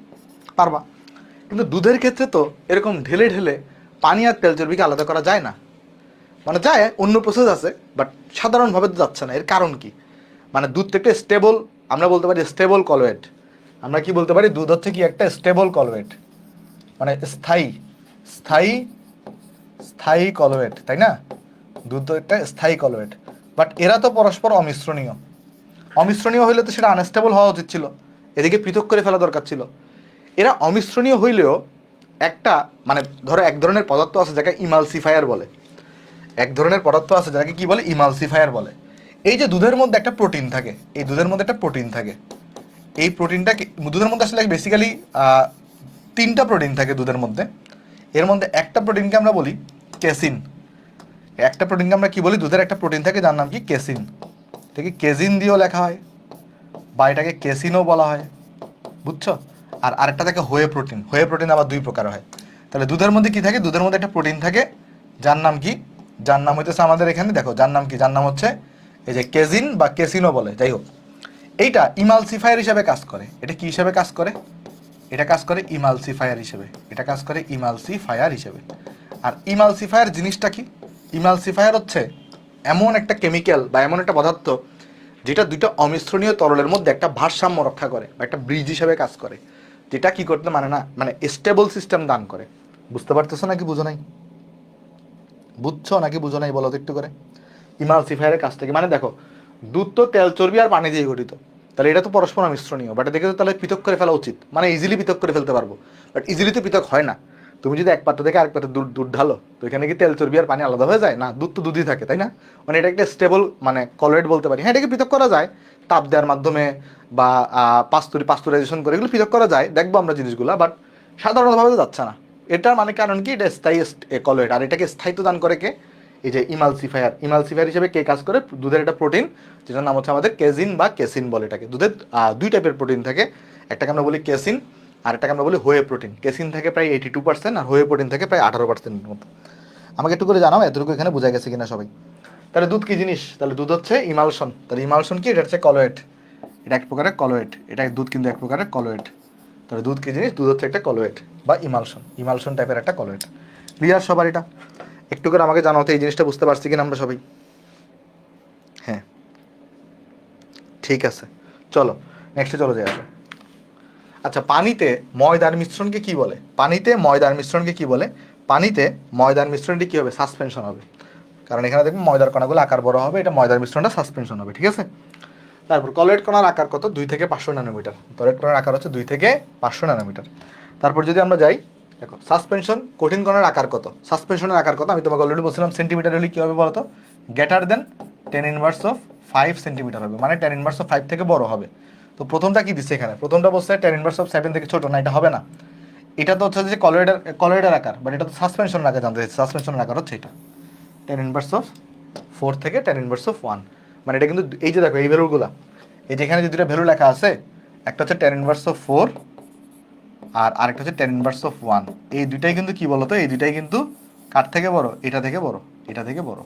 পারবা। কিন্তু দুধের ক্ষেত্রে তো এরকম ঢেলে ঢেলে পানি আর তেল চর্বিকে আলাদা করা যায় না। মানে যায়, অন্য প্রসেস আছে, বাট সাধারণভাবে তো যাচ্ছে না। এর কারণ কি? মানে দুধ থেকে স্টেবল, আমরা বলতে পারি স্টেবল কলওয়েট। আমরা কি বলতে পারি? দুধ হচ্ছে কি? একটা স্টেবল কলওয়েট, মানে স্থায়ী স্থায়ী স্থায়ী কলওয়েট, তাই না? দুধ তো একটা স্থায়ী কলওয়েট। বাট এরা তো পরস্পর অমিশ্রণীয়। অমিশ্রণীয় হইলে তো সেটা আনস্টেবল হওয়া উচিত ছিল, এদিকে পৃথক করে ফেলা দরকার ছিল। এরা অমিশ্রণীয় হইলেও একটা, মানে ধরো এক ধরনের পদার্থ আছে যাকে ইমালসিফায়ার বলে। এক ধরনের পদার্থ আছে যাকে কি বলে? ইমালসিফায়ার বলে। এই যে দুধের মধ্যে একটা প্রোটিন থাকে, এই দুধের মধ্যে একটা প্রোটিন থাকে, এই প্রোটিনটা দুধের মধ্যে আসলে বেসিক্যালি তিনটা প্রোটিন থাকে দুধের মধ্যে। এর মধ্যে একটা প্রোটিনকে আমরা বলি কেসিন। একটা প্রোটিনকে আমরা কি বলি? দুধের একটা প্রোটিন থাকে যার নাম কি? কেসিন। এটাকে কেজিন দিয়েও লেখা হয়, বা এটাকে কেসিনও বলা হয়, বুঝছো? আর আরেকটা থাকে হোয়ে প্রোটিন। হোয়ে প্রোটিন আবার দুই প্রকার হয়। তাহলে দুধের মধ্যে কি থাকে? দুধের মধ্যে একটা প্রোটিন থাকে যার নাম কি? যার নাম হইতেছে, আমাদের এখানে দেখো যার নাম কি? যার নাম হচ্ছে এই যে কেজিন বা কেসিনও বলে, যাই হোক। এইটা ইমালসিফায়ার হিসেবে কাজ করে। এটা কি হিসেবে কাজ করে? এটা কাজ করে ইমালসিফায়ার হিসেবে। এটা কাজ করে ইমালসিফায়ার হিসেবে। আর ইমালসিফায়ার জিনিসটা কি? ইমালসিফায়ার হচ্ছে এমন একটা কেমিক্যাল বা এমন একটা পদার্থ যেটা দুইটা অমিশ্রণীয় তরলের মধ্যে একটা ভারসাম্য রক্ষা করে বা একটা ব্রিজ হিসেবে কাজ করে। যেটা কি করতে মানে না, মানে স্টেবল সিস্টেম দান করে। বুঝতে পারতেছো নাকি বুঝো নাই? বুঝছো নাকি বুঝো নাই বলো তো একটু করে। ইমালসিফায়ারের কাছ থেকে, মানে দেখো দুধ তো তেল চর্বি আর পানি দিয়ে গঠিত, তাহলে এটা তো পরস্পর মিশ্রণীয়, বাট দেখে তো তাহলে পৃথক করে ফেলা উচিত, মানে ইজিলি পৃথক করে ফেলতে পারবো। বাট ইজিলি তো পৃথক হয় না। তুমি যদি এক পাত্র থেকে আরেক পাত্রে দুধ দুধ ঢালো, তো এখানে কি তেল চর্বি আর পানি আলাদা হয়ে যায়? না, দুধ তো দুধই থাকে, তাই না? মানে এটা একটা স্টেবল, মানে কলয়েড বলতে পারি। হ্যাঁ, এটাকে পৃথক করা যায় তাপ দেওয়ার মাধ্যমে বা পাস্তুরাইজেশন করে, এগুলো পৃথক করা যায়, দেখবো আমরা জিনিসগুলো, বাট সাধারণভাবে তো যাচ্ছে না। এটার মানে কারণ কি? এটা স্থায়ী কলয়েড, আর এটাকে স্থায়িত্ব দান করে কে? এই যে ইমালসিফায়ার। ইমালসিফায়ার হিসেবে কে কাজ করে? দুধের একটা প্রোটিন যেটার নাম হচ্ছে আমাদের কেজিন বা কেসিন বলে এটাকে। দুধের দুই টাইপের প্রোটিন থাকে, একটাকে আমরা বলি কেসিন, আর একটাকে আমরা বলি হোয়ে প্রোটিন। কেসিন থাকে প্রায় 82%, আর হোয়ে প্রোটিন থাকে প্রায় 18% মতো। আমাকে একটু করে জানাও এতটুকু এখানে বোঝা গেছে কিনা সবাই। তাহলে দুধ কি জিনিস? তাহলে দুধ হচ্ছে ইমালশন। তাহলে ইমালশন কি? এটা হচ্ছে কলয়েড। এটা এক প্রকারের কলয়েড। এটা দুধ কিন্তু এক প্রকারের কলয়েড। তাহলে দুধ কি জিনিস? দুধ হচ্ছে একটা কলোয়েড বা ইমালশন টাইপের একটা কলোয়েড। ক্লিয়ার সবার? এটা একটু করে আমাকে জানাও তো এই জিনিসটা বুঝতে পারছি কিনা আমরা সবাই? হ্যাঁ, ঠিক আছে, চলো নেক্সটে চলো যাই আসো। আচ্ছা, পানিতে ময়দার মিশ্রণকে কি বলে? পানিতে ময়দার মিশ্রণকে কি বলে? পানিতে ময়দার মিশ্রণটি কি হবে? সাসপেনশন হবে। কারণ এখানে দেখবেন ময়দার কণাগুলো আকার বড় হবে, এটা ময়দার মিশ্রণটা সাসপেনশন হবে, ঠিক আছে? তারপর কলয়েড কণার আকার কত? 2 থেকে 500 ন্যানোমিটার। কলয়েড কণার আকার হচ্ছে 2 থেকে 500 ন্যানোমিটার। তারপর যদি আমরা যাই, দেখো সাসপেনশন, কঠিন কণার আকার কত? সাসপেনশনের আকার কত? আমি তোমাকে অলরেডি বলছিলাম সেন্টিমিটার হলে কি হবে বলো তো? Greater than 10 inverse of 5 centimetre হবে, মানে 10 ইনভার্স অফ 5 থেকে বড় হবে। তো প্রথমটা কি দিচ্ছে এখানে? প্রথমটা বলছে 10 ইনভার্স অফ 7 থেকে ছোট, না এটা হবে না। এটা তো হচ্ছে যে কলয়েডের আকার, বাট এটা তো সাসপেনশনের আকার জানতে চাইছে। সাসপেনশনের আকার হচ্ছে এটা 10 ইনভার্স অফ 4 থেকে 10 ইনভার্স অফ 1। মানে এটা কিন্তু এই যে দেখো এই ভ্যালুগুলা, এই যেখানে যে দুটো ভ্যালু লেখা আছে, একটা হচ্ছে 10 ইনভার্স অফ 4 আর আরেকটা হচ্ছে 10 ইনভার্স অফ 1। এই দুইটাই কিন্তু কি বলতো? এই দুইটাই কিন্তু কার থেকে বড়? এটা থেকে বড়, এটা থেকে বড়।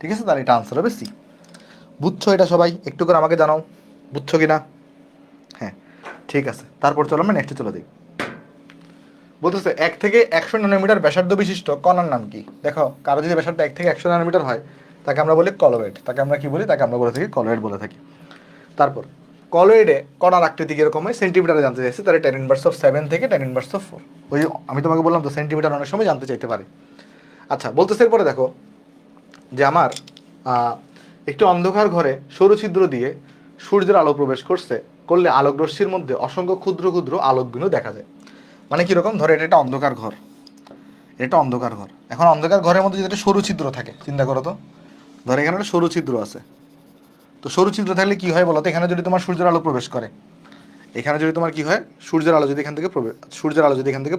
ঠিক আছে, তাহলে এটা আনসার হবে সি। বুঝছো এটা সবাই? একটু করে আমাকে জানাও বুঝছো কি না? হ্যাঁ, ঠিক আছে। তারপর চলো আমরা নেক্সটে চলে যাই। বলতেছে 1 থেকে 100 ন্যানোমিটার ব্যাসার্ধ বিশিষ্ট কণার নাম কি? দেখো, কারো যদি ব্যাসার্ধ 1 থেকে 100 ন্যানোমিটার হয়, তাকে আমরা বলি কলয়েড। তাকে আমরা কি বলি? তাকে আমরা বলে থাকি কলয়েড বলে থাকি। তারপর কলয়েডে কণার আকৃতি কিরকম হয় সেন্টিমিটারে জানতে চাইছে, তাহলে 10 ইনভার্স অফ 7 থেকে 10 ইনভার্স অফ 4। ওই আমি তোমাকে বললাম তো সেন্টিমিটার অনেক সময় জানতে চাইতে পারে। আচ্ছা, বলতেছে এরপরে দেখো যে আমার একটি অন্ধকার ঘরে সরু ছিদ্র দিয়ে সূর্যের আলো প্রবেশ করলে আলোক রশ্মির মধ্যে অসংখ্য ক্ষুদ্র ক্ষুদ্র আলোক বিন্দু দেখা যায়। মানে কিরকম? ধরো এটা একটা অন্ধকার ঘর, এটা অন্ধকার ঘর। এখন অন্ধকার ঘরের মধ্যে যদি একটা সরু ছিদ্র থাকে, চিন্তা করো তো, ধরো এখানে একটা সরু ছিদ্র আছে। তো সরু ছিদ্র থাকলে কি হয় বলো তো? এখানে যদি তোমার সূর্যের আলো প্রবেশ করে, এখানে যদি তোমার কি হয়, সূর্যের আলো যদি এখান থেকে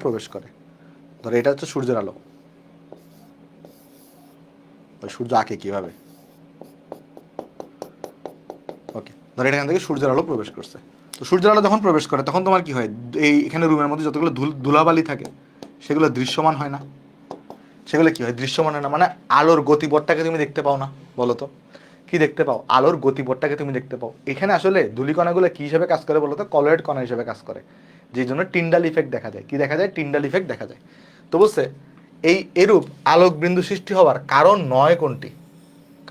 প্রবেশ করে, ধরো এটা হচ্ছে সূর্যের আলো, সূর্য আঁকে কিভাবে, ওকে, ধরো এটা এখান থেকে সূর্যের আলো প্রবেশ করছে। তো সূর্যের আলো যখন প্রবেশ করে তখন তোমার কি হয়? এই এখানে রুমের মধ্যে যতগুলো ধুলাবালি থাকে সেগুলো দৃশ্যমান হয় না। সেগুলো কি হয়? দৃশ্যমান হয় না, মানে আলোর গতিপথটাকে তুমি দেখতে পাও না। বলো তো কি দেখতে পাও? আলোর গতিপথটাকে তুমি দেখতে পাও। এখানে আসলে ধূলিকণাগুলো কি হিসেবে কাজ করে বলো তো? কলয়েড কণা হিসেবে কাজ করে, যেই জন্য টিন্ডাল ইফেক্ট দেখা যায়। কি দেখা যায়? টিন্ডাল ইফেক্ট দেখা যায়। তো বলছে এই এরূপ আলোক বিন্দু সৃষ্টি হওয়ার কারণ নয় কোনটি?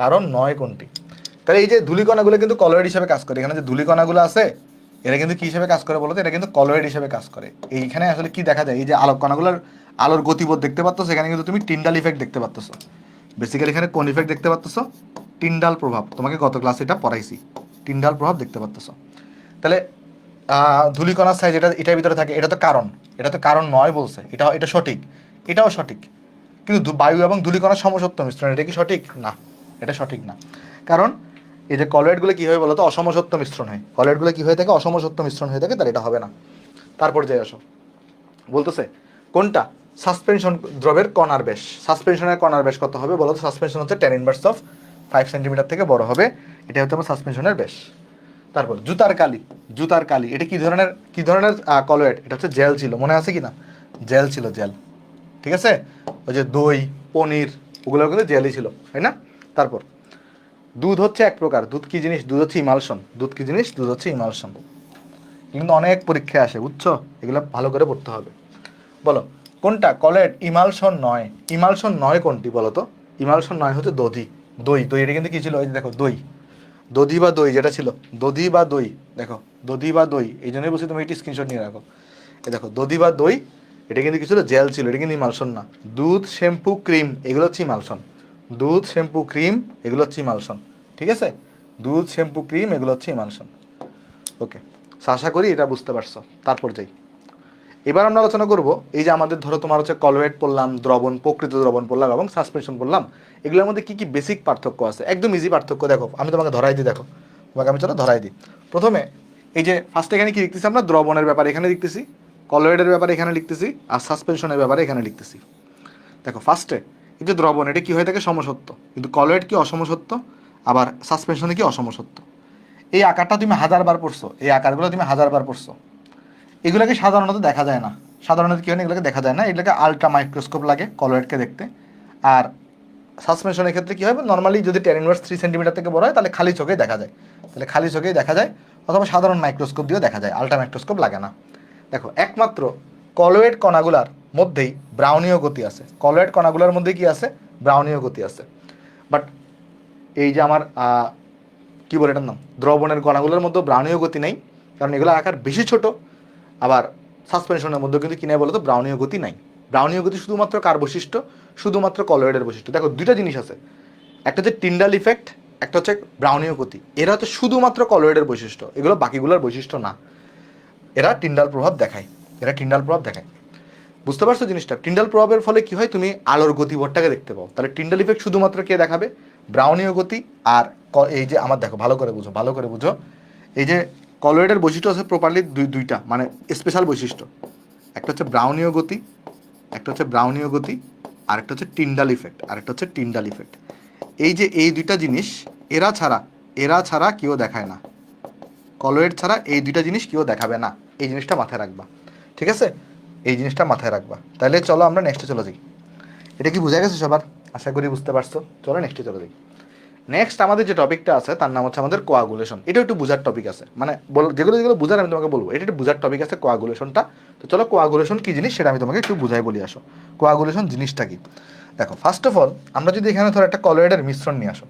কারণ নয় কোনটি? তাহলে এই যে ধূলিকণাগুলো কিন্তু কলয়েড হিসেবে কাজ করে। এখানে যে ধূলিকণাগুলো আছে এরা কিন্তু কি হিসেবে কাজ করে বলতো? এটা কিন্তু কলয়েড হিসেবে কাজ করে। এইখানে আসলে কি দেখা যায়? এই যে আলোক কণাগুলোর আলোর গতিপথ দেখতে পাচ্ছ, সেখানে কিন্তু তুমি টিন্ডাল ইফেক্ট দেখতে পাচ্ছ। বেসিক্যালি এখানে কোন ইফেক্ট দেখতে পাচ্ছ? টিন্ডাল প্রভাব। তোমাকে গত ক্লাসে এটা পড়াইছি, টিন্ডাল প্রভাব দেখতে পাচ্ছ। তাহলে ধূলিকণার সাইজ এটা এটার ভিতরে থাকে, এটা তো কারণ, এটা তো কারণ নয় বলছে। এটা এটা সঠিক, এটাও সঠিক, কিন্তু বায়ু এবং ধূলিকণার সমসত্ব মিশ্রণ, এটা কি সঠিক? না, এটা সঠিক না। কারণ এই যে কলয়েডগুলো কি হয় বলতো? অসমসত্ব মিশ্রণ হয়। কলয়েডগুলো কি হয়ে থাকে? অসমসত্ব মিশ্রণ হয়ে থাকে, তাহলে এটা হবে না। তারপর যাই আসো, বলতেছে কোনটা সাসপেনশন দ্রবের কণার ব্যাস? সাসপেনশনের কণার ব্যাস কত হবে বলো তো? সাসপেনশন হচ্ছে 10 ইনভার্স অফ 5 সেন্টিমিটার থেকে বড় হবে, এটা হচ্ছে আমার সাসপেনশনের ব্যাস। তারপর জুতার কালি, জুতার কালি এটা কি ধরনের কলয়েড? এটা হচ্ছে জেল ছিল, মনে আছে কি না? জেল ছিল, জেল। ঠিক আছে, ওই যে দই, পনির, ওগুলো কিন্তু জেলই ছিল, তাই না? তারপর দুধ হচ্ছে এক প্রকার, দুধ কি জিনিস? দুধ হচ্ছে ইমালশন। দুধ কি জিনিস? দুধ হচ্ছে ইমালশন। কিন্তু অনেক পরীক্ষায় আসে, বুঝছো? এগুলো ভালো করে পড়তে হবে। বলো কোনটা কলয়েড ইমালশন নয়? ইমালশন নয় কোনটি বলো তো? ইমালশন নয় হচ্ছে দধি, দই। দই এটা কিন্তু কি ছিল? এই যে দেখো দই, দধি বা দই যেটা ছিল, দধি বা দই, দেখো দধি বা দই, এই জন্যই বলছি তুমি একটি স্ক্রিনশট নিয়ে রাখো। এই দেখো দধি বা দই, এটা কিন্তু কি ছিল? জেল ছিল, এটা কিন্তু ইমালশন না। দুধ, শ্যাম্পু, ক্রিম এগুলো হচ্ছে ইমালশন। দুধ, শ্যাম্পু, ক্রিম এগুলো হচ্ছে ইমালশন। ঠিক আছে, দুধ, শ্যাম্পু, ক্রিম এগুলো হচ্ছে ইমালশন। ওকে, আশা করি এটা বুঝতে পারছো। তারপর যাই, এবার আমরা আলোচনা করব এই যে আমাদের ধরো তোমার হচ্ছে কলয়েড পড়লাম, দ্রবণ, প্রকৃত দ্রবণ পড়লাম এবং সাসপেনশন পড়লাম, এগুলোর মধ্যে কি কি বেসিক পার্থক্য আছে। একদম ইজি পার্থক্য দেখো, আমি তোমাকে ধরাই দিই। দেখো তোমাকে আমি চলো ধরাই দিই। প্রথমে এই যে ফার্স্টে এখানে কি লিখতেছি আমরা? দ্রবণের ব্যাপারে এখানে লিখতেছি, কলয়েডের ব্যাপারে এখানে লিখতেছি, আর সাসপেনশনের ব্যাপারে এখানে লিখতেছি। দেখো ফার্স্টে এই যে দ্রবণ, এটা কি হয়ে থাকে? সমসত্ব। কিন্তু কলয়েড কি? অসমসত্ব। আবার সাসপেনশনে কি? অসমসত্ব। এই আকারটা তুমি 1000 বার পড়ছো, এই আকারগুলো তুমি 1000 বার পড়ছো। এগুলোকে সাধারণত দেখা যায় না। সাধারণত কি হয়? এগুলোকে দেখা যায় না, এগুলোকে আলট্রা মাইক্রোস্কোপ লাগে কলয়েডকে দেখতে। আর সাসপেনশনের ক্ষেত্রে কি হয়? নর্মালি যদি 10 ইনভার্স 3 সেন্টিমিটার থেকে বড় হয় তাহলে খালি চোখেই দেখা যায়, তাহলে খালি চোখেই দেখা যায়, অথবা সাধারণ মাইক্রোস্কোপ দিয়েও দেখা যায়, আলট্রা মাইক্রোস্কোপ লাগে না। দেখো একমাত্র কলয়েড কণাগুলার মধ্যেই ব্রাউনীয় গতি আছে, কলয়েড কণাগুলার মধ্যে কি আছে, ব্রাউনীয় গতি আছে। বাট এই যে আমার কি বলে এটার নাম, দ্রবণের কণাগুলোর মধ্যে ব্রাউনীয় গতি নেই, কারণ এগুলো আকার বেশি ছোট। আবার সাসপেনশনের মধ্যে কিন্তু কিনে বলো তো ব্রাউনীয় গতি নাই। ব্রাউনীয় গতি শুধুমাত্র কার বৈশিষ্ট্য, শুধুমাত্র কলয়েডের বৈশিষ্ট্য। দেখো দুইটা জিনিস আছে, একটা হচ্ছে টিন্ডাল ইফেক্ট, একটা হচ্ছে ব্রাউনীয় গতি। এরা হচ্ছে শুধুমাত্র কলয়েডের বৈশিষ্ট্য, এগুলো বাকিগুলোর বৈশিষ্ট্য না। এরা টিন্ডাল প্রভাব দেখায়, এরা টিন্ডাল প্রভাব দেখায়। বুঝতে পারছো জিনিসটা? টিন্ডাল প্রভাবের ফলে কি হয়, তুমি আলোর গতিপথটাকে দেখতে পাও। তাহলে টিন্ডাল ইফেক্ট শুধুমাত্র কে দেখাবে, ব্রাউনীয় গতি। আর এই যে আমার দেখো ভালো করে বুঝো, ভালো করে বুঝো, এই যে কলয়েডের বৈশিষ্ট্য আছে প্রপারলি দুইটা, মানে স্পেশাল বৈশিষ্ট্য। একটা হচ্ছে ব্রাউনীয় গতি, একটা হচ্ছে ব্রাউনীয় গতি, আর একটা হচ্ছে টিন্ডাল ইফেক্ট, আর একটা হচ্ছে টিন্ডাল ইফেক্ট। এই যে এই দুইটা জিনিস, এরা ছাড়া কেউ দেখায় না, কলয়েড ছাড়া এই দুইটা জিনিস কেউ দেখাবে না। এই জিনিসটা মাথায় রাখবা, ঠিক আছে? এই জিনিসটা মাথায় রাখবা। তাহলে চলো আমরা নেক্সটে চলে যাই। এটা কি বোঝা গেছে সবার? আশা করি বুঝতে পারছো। চলো নেক্সটে চলে যাই। নেক্সট আমাদের যে টপিকটা আছে তার নাম হচ্ছে আমাদের কোয়াগুলেশন। এটা একটু বোঝার টপিক আছে, মানে যেগুলো যেগুলো বোঝার আমি তোমাকে বলবো, এটা একটু বোঝার টপিক আছে কোয়াগুলেশনটা। তো চলো কোয়াগুলেশন কি জিনিস সেটা আমি তোমাকে একটু বুঝাই বলি। আসো কোয়াগুলেশন জিনিসটা কি। দেখো ফার্স্ট অফ অল আমরা যদি এখানে ধরো একটা কলয়েডের মিশ্রণ নিয়ে আসো,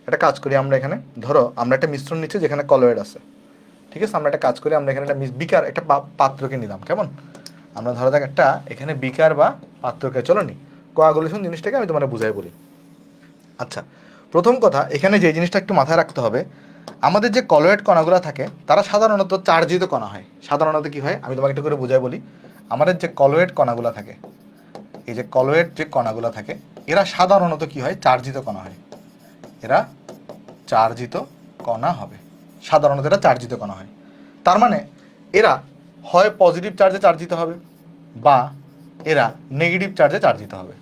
একটা কাজ করি আমরা এখানে, ধরো আমরা একটা মিশ্রণ নিচ্ছি যেখানে কলয়েড আছে, ঠিক আছে? আমরা একটা কাজ করি, আমরা এখানে একটা বিকার, একটা পাত্রকে নিলাম, কেমন? আমরা ধরো দেখ একটা এখানে বিকার বা পাত্রকে, চলো নি কোয়াগুলেশন জিনিসটাকে আমি তোমার বুঝাই বলি। আচ্ছা, প্রথম কথা এখানে যে জিনিসটা একটু মাথায় রাখতে হবে, আমাদের যে কলয়েড কণাগুলো থাকে তারা সাধারণত চার্জিত কণা হয়। সাধারণত কি হয় আমি তোমাকে একটু করে বুঝাই বলি। আমাদের যে কলয়েড কণাগুলো থাকে, এই যে কলয়েড যে কণাগুলো থাকে, এরা সাধারণত কি হয়, চার্জিত কণা হয়। এরা চার্জিত কণা হবে, সাধারণত এরা চার্জিত কণা হয়। তার মানে এরা হয় পজিটিভ চার্জে চার্জিত হবে বা এরা নেগেটিভ চার্জে চার্জিত হবে।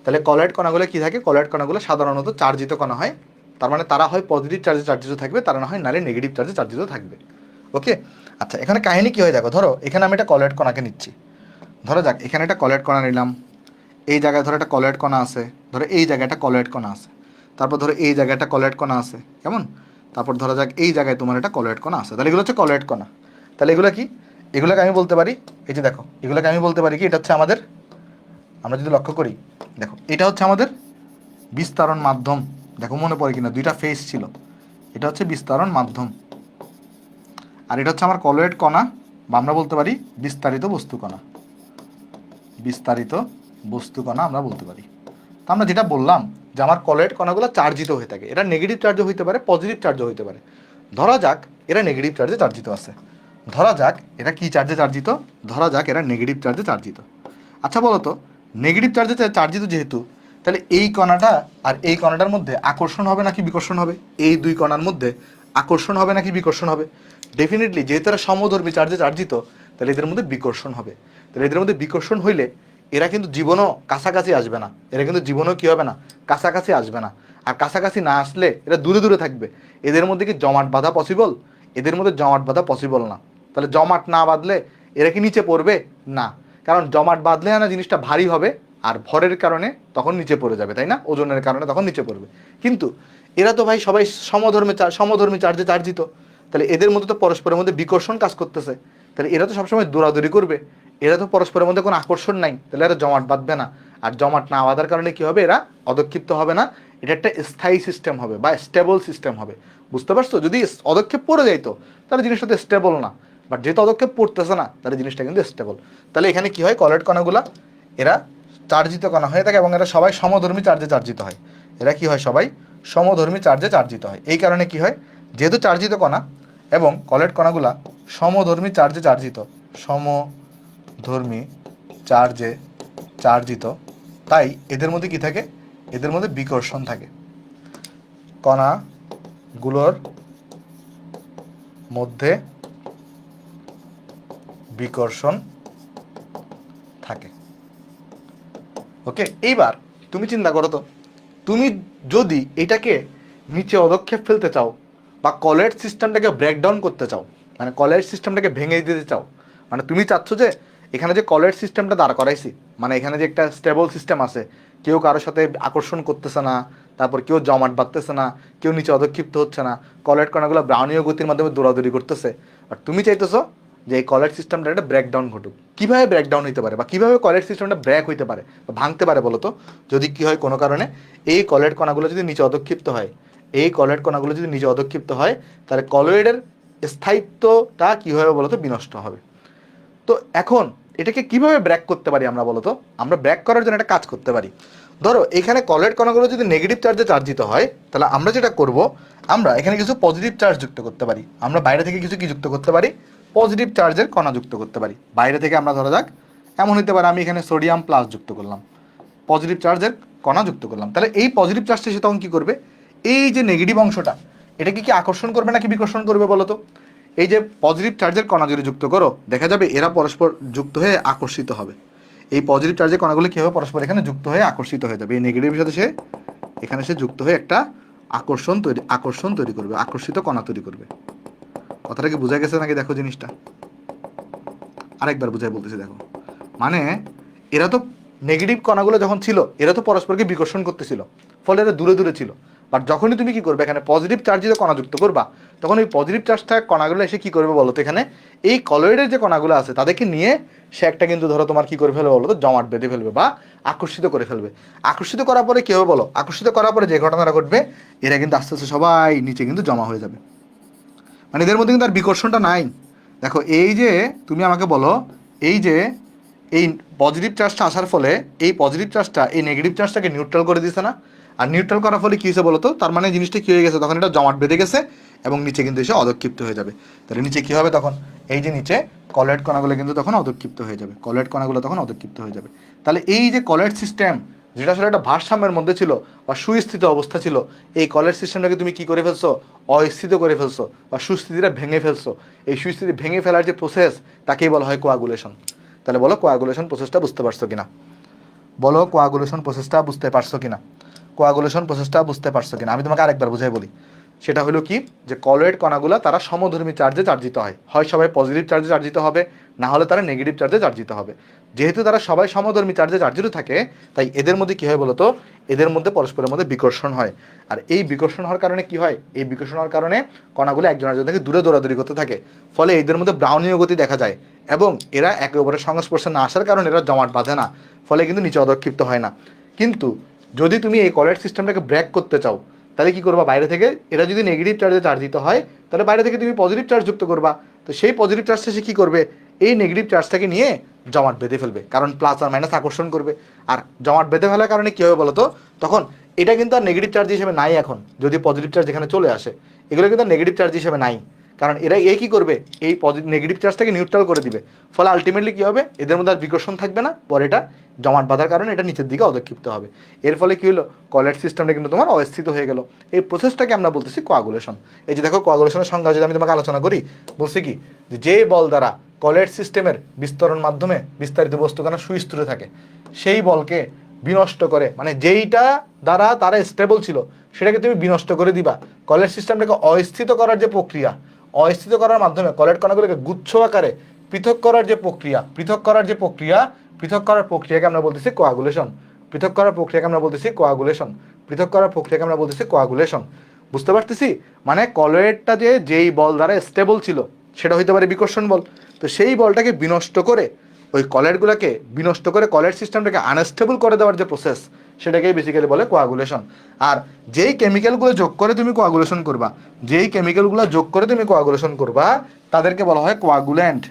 তাহলে কলয়েড কণাগুলো কি থাকে, কলয়েড কণাগুলো সাধারণত চার্জিত কণা হয়। তার মানে তারা হয় পজিটিভ চার্জে চার্জিত থাকবে, তারা না হয় নালে নেগেটিভ চার্জে চার্জিত থাকবে। ওকে, আচ্ছা এখানে কাহিনী কি হয় দেখো, ধরো এখানে আমি একটা কলয়েড কণাকে নিচ্ছি, ধরো যাক এখানে একটা কলয়েড কণা নিলাম, এই জায়গায় ধরো একটা কলয়েড কণা আছে, ধরো এই জায়গায় একটা কলয়েড কণা আছে, তারপর ধরো এই জায়গায় একটা কলয়েড কণা আছে, কেমন? তারপর ধরো যাক এই জায়গায় তোমার একটা কলয়েড কণা আছে। তাহলে এগুলো হচ্ছে কলয়েড কণা। তাহলে এগুলো কি, এগুলোকে আমি বলতে পারি, এই যে দেখো এগুলোকে আমি বলতে পারি কি, এটা হচ্ছে আমাদের, আমরা যদি লক্ষ্য করি দেখো এটা হচ্ছে আমাদের বিস্তারণ মাধ্যম। দেখো মনে পড়ে কিনা, দুইটা ফেস ছিল, এটা হচ্ছে বিস্তারণ মাধ্যম, আর এটা হচ্ছে আমার কলয়েড কণা, বা আমরা বলতে পারি বিস্তারিত বস্তু কণা। বিস্তারিত বস্তু কণা আমরা বলতে পারি। তো আমরা যেটা বললাম যে আমার কলয়েড কণাগুলো চার্জিত হয়ে থাকে, এটা নেগেটিভ চার্জও হইতে পারে, পজিটিভ চার্জও হইতে পারে। ধরা যাক এরা নেগেটিভ চার্জে চার্জিত আছে, ধরা যাক এরা কি চার্জে চার্জিত, ধরা যাক এরা নেগেটিভ চার্জে চার্জিত। আচ্ছা বলো তো, নেগেটিভ চার্জে চার্জিত যেহেতু, তাহলে এই কণাটা আর এই কণাটার মধ্যে আকর্ষণ হবে নাকি বিকর্ষণ হবে? এই দুই কণার মধ্যে আকর্ষণ হবে নাকি বিকর্ষণ হবে? ডেফিনেটলি, যেহেতু এরা সমধর্মী চার্জে চার্জিত, তাহলে এদের মধ্যে বিকর্ষণ হবে। তাহলে এদের মধ্যে বিকর্ষণ হইলে এরা কিন্তু জীবনও কাছাকাছি আসবে না, এরা কিন্তু জীবনও কি হবে না, কাছাকাছি আসবে না। আর কাছাকাছি না আসলে এরা দূরে দূরে থাকবে। এদের মধ্যে কি জমাট বাঁধা পসিবল? এদের মধ্যে জমাট বাঁধা পসিবল না। তাহলে জমাট না বাঁধলে এরা কি নিচে পড়বে? না, কারণ জমাট বাঁধলে না জিনিসটা ভারী হবে, আর ভরের কারণে তখন নিচে পড়ে যাবে, তাই না? ওজনের কারণে তখন নিচে পড়বে। কিন্তু এরা তো ভাই সবাই সমধর্মী চার্জে চার্জিত, তাহলে এদের মধ্যে তো পরস্পরের মধ্যে বিকর্ষণ কাজ করতেছে। তাহলে এরা তো সবসময় দৌড়াদৌড়ি করবে, এরা তো পরস্পরের মধ্যে কোনো আকর্ষণ নাই, তাহলে এরা জমাট বাঁধবে না। আর জমাট না বাঁধার কারণে কি হবে, এরা অদক্ষিপ্ত হবে না। এটা একটা স্থায়ী সিস্টেম হবে বা স্টেবল সিস্টেম হবে। বুঝতে পারছো? যদি অদক্ষেপ পড়ে যাইতো তাহলে জিনিসটা তো স্টেবল না, বাট যেহেতু অদক্ষেপ পড়তেছে না তাহলে জিনিসটা কিন্তু স্টেবল। তাহলে এখানে কি হয়, কলয়েড কণাগুলা এরা চার্জিত কণা হয়ে থাকে এবং এরা সবাই সমধর্মী চার্জে চার্জিত হয়। এরা কি হয়, সবাই সমধর্মী চার্জে চার্জিত হয়। এই কারণে কি হয়, যেহেতু চার্জিত কণা এবং কলয়েড কণাগুলা সমধর্মী চার্জে চার্জিত, সমধর্মী চার্জে চার্জিত, তাই এদের মধ্যে কি থাকে, এদের মধ্যে বিকর্ষণ থাকে। কণাগুলোর মধ্যে বিকর্ষণ থাকে। ওকে, এইবার তুমি চিন্তা করো তো, তুমি যদি এটাকে নিচে অদক্ষেপ ফেলতে চাও বা কলয়েড সিস্টেমটাকে ব্রেকডাউন করতে চাও, মানে কলয়েড সিস্টেমটাকে ভেঙে দিতে চাও, মানে তুমি চাচ্ছ যে এখানে যে কলয়েড সিস্টেমটা দাঁড় করাইছি, মানে এখানে যে একটা স্টেবল সিস্টেম আছে, কেউ কারোর সাথে আকর্ষণ করতেছে না, তারপর কেউ জমাট বাঁধতেছে না, কেউ নিচে অদক্ষিপ্ত হচ্ছে না, কলয়েড কণাগুলো ব্রাউনীয় গতির মাধ্যমে দৌড়াদৌড়ি করতেছে, আর তুমি চাইতেছো যে এই কলেট সিস্টেমটা একটা ব্রেকডাউন ঘটুক। কীভাবে ব্রেকডাউন হতে পারে বা কীভাবে কলেট সিস্টেমটা ব্রেক হইতে পারে বা ভাঙতে পারে বলো তো? যদি কী হয় কোনো কারণে এই কলেট কণাগুলো যদি নিচে অধক্ষিপ্ত হয়, এই কলেট কণাগুলো যদি নিচে অধক্ষিপ্ত হয়, তাহলে কলয়েডের স্থায়িত্বটা কী হবে বলো তো? বিনষ্ট হবে। তো এখন এটাকে কিভাবে ব্রেক করতে পারি আমরা বলো তো? আমরা ব্রেক করার জন্য একটা কাজ করতে পারি। ধরো এখানে কলয়েড কণাগুলো যদি নেগেটিভ চার্জে চার্জিত হয়, তাহলে আমরা যেটা করব, আমরা এখানে কিছু পজিটিভ চার্জ যুক্ত করতে পারি। আমরা বাইরে থেকে কিছু কি যুক্ত করতে পারি? পজিটিভ চার্জের কণা যুক্ত করতে পারি। বাইরে থেকে আমরা ধরা যাক এমন হতে পারে আমি এখানে সোডিয়াম প্লাস যুক্ত করলাম, পজিটিভ চার্জের কণা যুক্ত করলাম। তাহলে এই পজিটিভ চার্জটা সে তখন কী করবে? এই যে নেগেটিভ অংশটা, এটাকে কি আকর্ষণ করবে নাকি বিকর্ষণ করবে বলো তো? এই যে পজিটিভ চার্জের কণা যদি যুক্ত করো, দেখা যাবে এরা পরস্পর যুক্ত হয়ে আকর্ষিত হবে। এই পজিটিভ চার্জের কণাগুলো কী হবে? পরস্পর এখানে যুক্ত হয়ে আকর্ষিত হয়ে যাবে। এই নেগেটিভের সাথে সে এখানে সে যুক্ত হয়ে একটা আকর্ষণ তৈরি করবে, আকর্ষিত কণা তৈরি করবে। কথাটা কি বোঝা গেছে নাকি দেখো জিনিসটা? আরেকবার বুঝাই বলতেছি দেখো। মানে এরা তো নেগেটিভ কণাগুলো যখন ছিল, এরা তো পরস্পরকে বিকর্ষণ করতেছিল, ফলে এরা দূরে দূরে ছিল। বাট যখনই তুমি কি করবে, এখানে পজিটিভ চার্জিত কণা যুক্ত করবা, তখন ওই পজিটিভ চার্জটা কণাগুলো এসে কি করবে বলো তো? এখানে এই কলয়েডের যে কণাগুলো আছে তাদেরকে নিয়ে সে একটা কিন্তু ধরো তোমার কি করে ফেলবে বলো তো? জমাট বেঁধে ফেলবে বা আকর্ষিত করে ফেলবে। আকর্ষিত করার পরে কী হবে বলো? আকর্ষিত করার পরে যে ঘটনাটা ঘটবে, এরা কিন্তু আস্তে আস্তে সবাই নিচে কিন্তু জমা হয়ে যাবে। মানে এদের মধ্যে কিন্তু আর বিকর্ষণটা নাই। দেখো এই যে তুমি আমাকে বলো, এই যে এই পজিটিভ চার্জটা আসার ফলে এই পজিটিভ চার্জটা এই নেগেটিভ চার্জটাকে নিউট্রাল করে দিয়েছে না? আর নিউট্রাল করার ফলে কী হয়েছে বলো তো? তার মানে জিনিসটা কী হয়ে গেছে, তখন এটা জমাট বেঁধে গেছে এবং নিচে কিন্তু এসে অধক্ষিপ্ত হয়ে যাবে। তাহলে নিচে কী হবে তখন? এই যে নিচে কলয়েড কণাগুলো কিন্তু তখন অধক্ষিপ্ত হয়ে যাবে, কলয়েড কণাগুলো তখন অধক্ষিপ্ত হয়ে যাবে। তাহলে এই যে কলয়েড সিস্টেম, যেটা আসলে একটা ভারসাম্যের মধ্যে ছিল বা সুস্থিত অবস্থা ছিল, এই কলয়েড সিস্টেমটাকে তুমি কি করে ফেলছো? অস্থিত করে ফেলছো বা সুস্থিতিটা ভেঙে ফেলছো। এই সুস্থিতি ভেঙে ফেলার যে প্রসেস, তাকেই বলা হয় কোয়াগুলেশন। তাহলে বলো কোয়াগুলেশন প্রসেসটা বুঝতে পারছো কিনা? বলো কোয়াগুলেশন প্রসেসটা বুঝতে পারছো কিনা? কোয়াগুলেশন প্রসেসটা বুঝতে পারছো কিনা? আমি তোমাকে আরেকবার বুঝাই বলি। সেটা হলো কি, যে কলয়েড কণাগুলো তারা সমধর্মী চার্জে চার্জিত হয়, হয় সবাই পজিটিভ চার্জে চার্জিত হবে, না হলে তারা নেগেটিভ চার্জে চার্জিত হবে। যেহেতু তারা সবাই সমধর্মী চার্জে চার্জিত থাকে, তাই এদের মধ্যে কী হয় বলতো? এদের মধ্যে পরস্পরের মধ্যে বিকর্ষণ হয়। আর এই বিকর্ষণ হওয়ার কারণে কি হয়? এই বিকর্ষণ হওয়ার কারণে কণাগুলো একজন আরেকজন থেকে দূরে দৌড়াদৌড়ি করতে থাকে, ফলে এদের মধ্যে ব্রাউনীয় গতি দেখা যায় এবং এরা একে অপরের সংস্পর্শে না আসার কারণে এরা জমাট বাঁধে না, ফলে কিন্তু নিচে অধক্ষিপ্ত হয় না। কিন্তু যদি তুমি এই কলয়েড সিস্টেমটাকে ব্রেক করতে চাও, তাহলে কি করবা? বাইরে থেকে এরা যদি নেগেটিভ চার্জে চার্জিত হয়, তাহলে বাইরে থেকে তুমি পজিটিভ চার্জ যুক্ত করবা। তো সেই পজিটিভ চার্জটা সে কী করবে? এই নেগেটিভ চার্জটাকে নিয়ে জমাট বেঁধে ফেলবে, কারণ প্লাস আর মাইনাস আকর্ষণ করবে। আর জমাট বেঁধে ফেলার কারণে কী হবে বলো তো? তখন এটা কিন্তু আর নেগেটিভ চার্জ হিসেবে নাই এখন, যদি পজিটিভ চার্জ এখানে চলে আসে। এগুলো কিন্তু আর নেগেটিভ চার্জ হিসেবে নাই, কারণ এরা কী করবে? এই নেগেটিভ চার্জটাকে নিউট্রাল করে দিবে। ফলে আলটিমেটলি কী হবে? এদের মধ্যে আর বিকর্ষণ থাকবে না, পরে এটা জমাট বাঁধার কারণে এটা নিচের দিকে অধক্ষিপ্ত হবে। এর ফলে কী হলো? কলয়েড সিস্টেমটা কিন্তু তোমার অস্থিত হয়ে গেল। এই প্রসেসটাকে আমরা বলতেছি কোয়াগুলেশন। এই যে দেখো, কোয়াগুলেশনের সংজ্ঞা যদি আমি তোমাকে আলোচনা করি, বলছি কি, যে বল দ্বারা কলয়েড সিস্টেমের বিস্তরণ মাধ্যমে বিস্তারিত বস্তু কেন সুস্থির থাকে, সেই বলকে বিনষ্ট করে, মানে যেইটা দ্বারা তারা স্টেবল ছিল সেটাকে তুমি বিনষ্ট করে দিবা। কলয়েড সিস্টেমটাকে অস্থিত করার যে প্রক্রিয়া, অস্থিত করার মাধ্যমে কলয়েড কণাগুলোকে গুচ্ছ আকারে পৃথক করার যে প্রক্রিয়া, পৃথক করার প্রক্রিয়াকে আমরা বলতেছি কোয়াগুলেশন। পৃথক করার প্রক্রিয়াকে আমরা বলতেছি কোয়াগুলেশন। পৃথক করার প্রক্রিয়াকে আমরা বলতেছি কোয়াগুলেশন। বুঝতে পারতেছি? মানে কলয়েডটা যে যেই বল দ্বারা স্টেবল ছিল, সেটা হইতে পারে বিকর্ষণ বল। তো সেই বলটাকে বিনষ্ট করে, ওই কলয়েডগুলোকে বিনষ্ট করে কলয়েড সিস্টেমটাকে আনস্টেবল করে দেওয়ার যে প্রসেস, সেটাকেই বেসিক্যালি বলে কোয়াগুলেশন। আর যেই কেমিক্যালগুলো যোগ করে তুমি কোয়াগুলেশন করবা, তাদেরকে বলা হয় কোয়াগুল্যান্ট।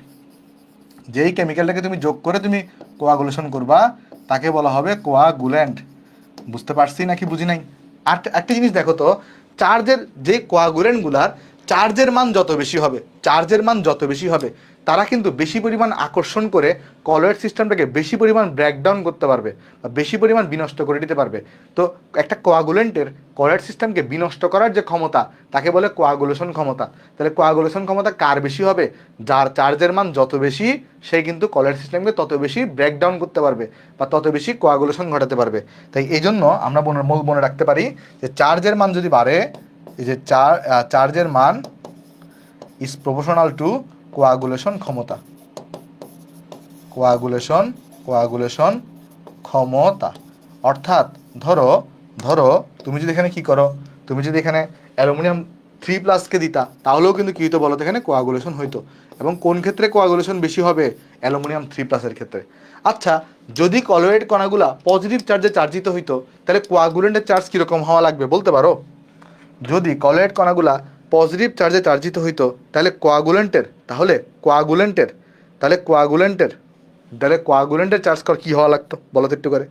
যেই কেমিক্যালটাকে তুমি যোগ করে তুমি কোয়াগুলেশন করবা, তাকে বলা হবে কোয়াগুল্যান্ট। বুঝতে পারছি নাকি বুঝি নাই? আর একটা জিনিস দেখো তো, চার্জের যে কোয়াগুল্যান্টগুলার চার্জের মান যত বেশি হবে, তারা কিন্তু বেশি পরিমাণ আকর্ষণ করে কলয়েড সিস্টেমটাকে বেশি পরিমাণ ব্রেকডাউন করতে পারবে বা বেশি পরিমাণ বিনষ্ট করে দিতে পারবে। তো একটা কোয়াগুলেন্টের কলয়েড সিস্টেমকে বিনষ্ট করার যে ক্ষমতা, তাকে বলে কোয়াগুলেশন ক্ষমতা। তাহলে কোয়াগুলেশন ক্ষমতা কার বেশি হবে? যার চার্জের মান যত বেশি, সে কিন্তু কলয়েড সিস্টেমকে তত বেশি ব্রেকডাউন করতে পারবে বা তত বেশি কোয়াগুলেশন ঘটাতে পারবে। তাই এই জন্য আমরা মনে রাখতে পারি যে চার্জের মান যদি বাড়ে, এই যে চার্জের মান ইজ প্রপোর্শনাল টু কোয়াগুলেশন ক্ষমতা। কোয়াগুলেশন ক্ষমতা অর্থাৎ ধরো তুমি যদি এখানে কি করো, তুমি যদি এখানে অ্যালুমিনিয়াম 3+ দিতা তাহলেও কিন্তু কি হতো বলো তো, এখানে কোয়াগুলেশন হইতো। এবং কোন ক্ষেত্রে কোয়াগুলেশন বেশি হবে? অ্যালুমিনিয়াম 3+-এর ক্ষেত্রে। আচ্ছা, যদি কলয়েড কণাগুলা পজিটিভ চার্জে চার্জিত হইতো তাহলে কোয়াগুলেন্টের চার্জ কীরকম হওয়া লাগবে বলতে পারো? যদি কলয়েড কণাগুলা পজিটিভ চার্জে চার্জিত হইতো তাহলে কোয়াগুলেন্টের চার্জ কী হওয়া লাগতো বলো তো একটু করে?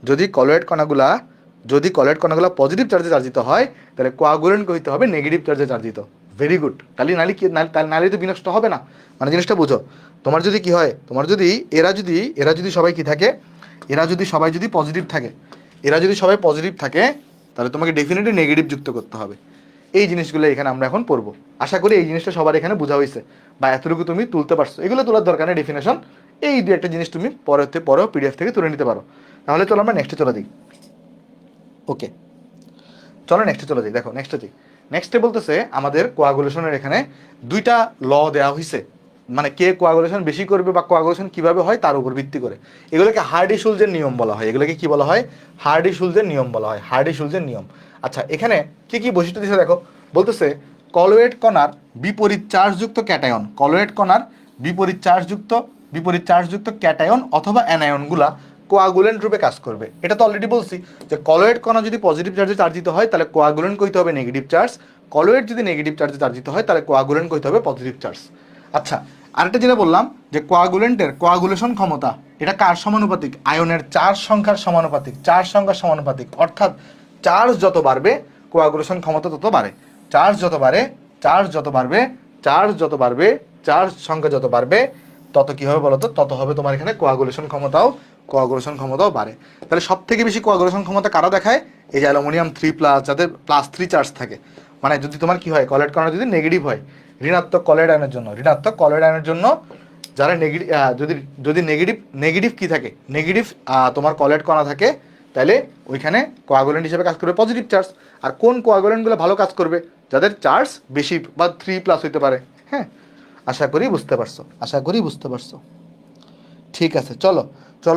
যদি কলয়েড কণাগুলা পজিটিভ চার্জে চার্জিত হয় তাহলে কোয়াগুলেন্ট হইতে হবে নেগেটিভ চার্জে চার্জিত। Very good. তাহলে নালি তো বিনষ্ট হবে না। মানে জিনিসটা বুঝো, তোমার যদি কি হয়, তোমার যদি এরা যদি সবাই কি থাকে, এরা যদি সবাই পজিটিভ থাকে তাহলে তোমাকে ডেফিনেটলি নেগেটিভ যুক্ত করতে হবে। এই জিনিসগুলো এখানে আমরা এখন পড়বো। আশা করি এই জিনিসটা সবার এখানে বোঝা হয়েছে বা এতটুকু তুমি তুলতে পারছো। এগুলো তোলার দরকার নেই ডেফিনেশন, এই দু একটা জিনিস তুমি পরেও পিডিএফ থেকে তুলে নিতে পারো। তাহলে চলো আমরা নেক্সটে চলে যাই। ওকে, চলো নেক্সটে চলে যাই। দেখো নেক্সটে বলতেছে আমাদের কোয়াগুলেশনের এখানে দুইটা ল দেওয়া হয়েছে, মানে কে কোয়াগুলেশন বেশি করবে বা কোয়াগুলেশন কিভাবে হয় তার উপর ভিত্তি করে। এগুলোকে হার্ডি-শুলজের নিয়ম বলা হয়। এগুলোকে কি বলা হয়? হার্ডি-শুলজের নিয়ম বলা হয়। হার্ডি-শুলজের নিয়ম। আচ্ছা, এখানে কি কি বৈশিষ্ট্য দিচ্ছে দেখো। বলতেছে কলয়েড কণার বিপরীত চার্জযুক্ত ক্যাটায়ন, বিপরীত চার্জযুক্ত ক্যাটায়ন অথবা অ্যানায়নগুলা কোয়াগুলেন্ট রূপে কাজ করবে। এটা তো অলরেডি বলছি যে কলয়েড কণা যদি পজিটিভ চার্জে চার্জিত হয় তাহলে কোয়াগুলেন্ট কইতে হবে নেগেটিভ চার্জ, কলয়েড যদি নেগেটিভ চার্জে চার্জিত হয় তাহলে কোয়াগুলেন্ট কইতে হবে পজিটিভ চার্জ। আচ্ছা, আরেকটা যেটা বললাম যে কোয়াগুলেন্টের কোয়াগুলেশন ক্ষমতা এটা কার সমানুপাতিক? আয়নের চার্জ সংখ্যার সমানুপাতিক। অর্থাৎ চার্জ যত বাড়বে কোয়াগুলেশন ক্ষমতা তত বাড়ে। চার্জ সংখ্যা যত বাড়বে তত কি হবে বলতো, তত হবে তোমার এখানে কোয়াগুলেশন ক্ষমতাও বাড়ে। তাহলে সব থেকে বেশি কোয়াগুলেশন ক্ষমতা কারা দেখায়? এই যে অ্যালুমিনিয়াম 3+, যাদের +3 চার্জ থাকে। মানে যদি তোমার কি হয়, কলয়েড কণা যদি নেগেটিভ হয়, ঋণাত্মক কলয়েড আয়নের জন্য যারা নেগেটিভ, যদি নেগেটিভ কি থাকে, নেগেটিভ তোমার কলয়েড কণা থাকে, তাহলে ওইখানে কোয়াগুলেন্ট হিসেবে কাজ করবে পজিটিভ চার্জ। আর কোন কোয়াগুলেন্টগুলো ভালো কাজ করবে? যাদের চার্জ বেশি বা 3+ হইতে পারে। হ্যাঁ, আশা করি বুঝতে পারছো। ঠিক আছে, চলো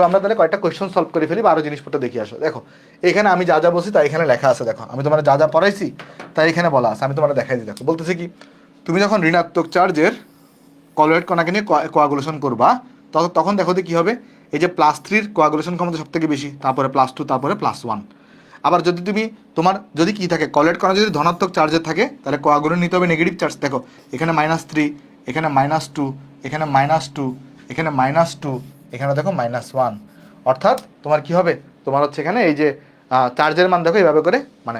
আমরা তাহলে কয়েকটা কোয়েশ্চন সলভ করে ফেলি বা আরো জিনিসপত্র দেখি। আসো দেখো, এখানে আমি যা বলছি তাই এখানে লেখা আছে। দেখো, আমি তোমার যা পড়াইছি তাই এখানে বলা আছে। আমি তোমার দেখাই দিই। দেখো, বলতেছে কি, তুমি যখন ঋণাত্মক চার্জের কলয়েড কণাকে নিয়ে কোয়াগুলেশন করবা তখন দেখো কি হবে, এই যে +3 কোয়াগুলেশন ক্ষমতা সব থেকে বেশি, তারপরে +2, তারপরে +1। আবার যদি কি থাকে, কলয়েড কণা যদি ধনাত্মক চার্জের থাকে তাহলে কোয়াগুলেন্ট নিতে হবে নেগেটিভ চার্জ। দেখো, এখানে -3, এখানে -2, এখানে -2, এখানে -2, এখানে দেখো -1। অর্থাৎ তোমার কি হবে, তোমার হচ্ছে এখানে এই যে চার্জের মান দেখো এইভাবে করে, মানে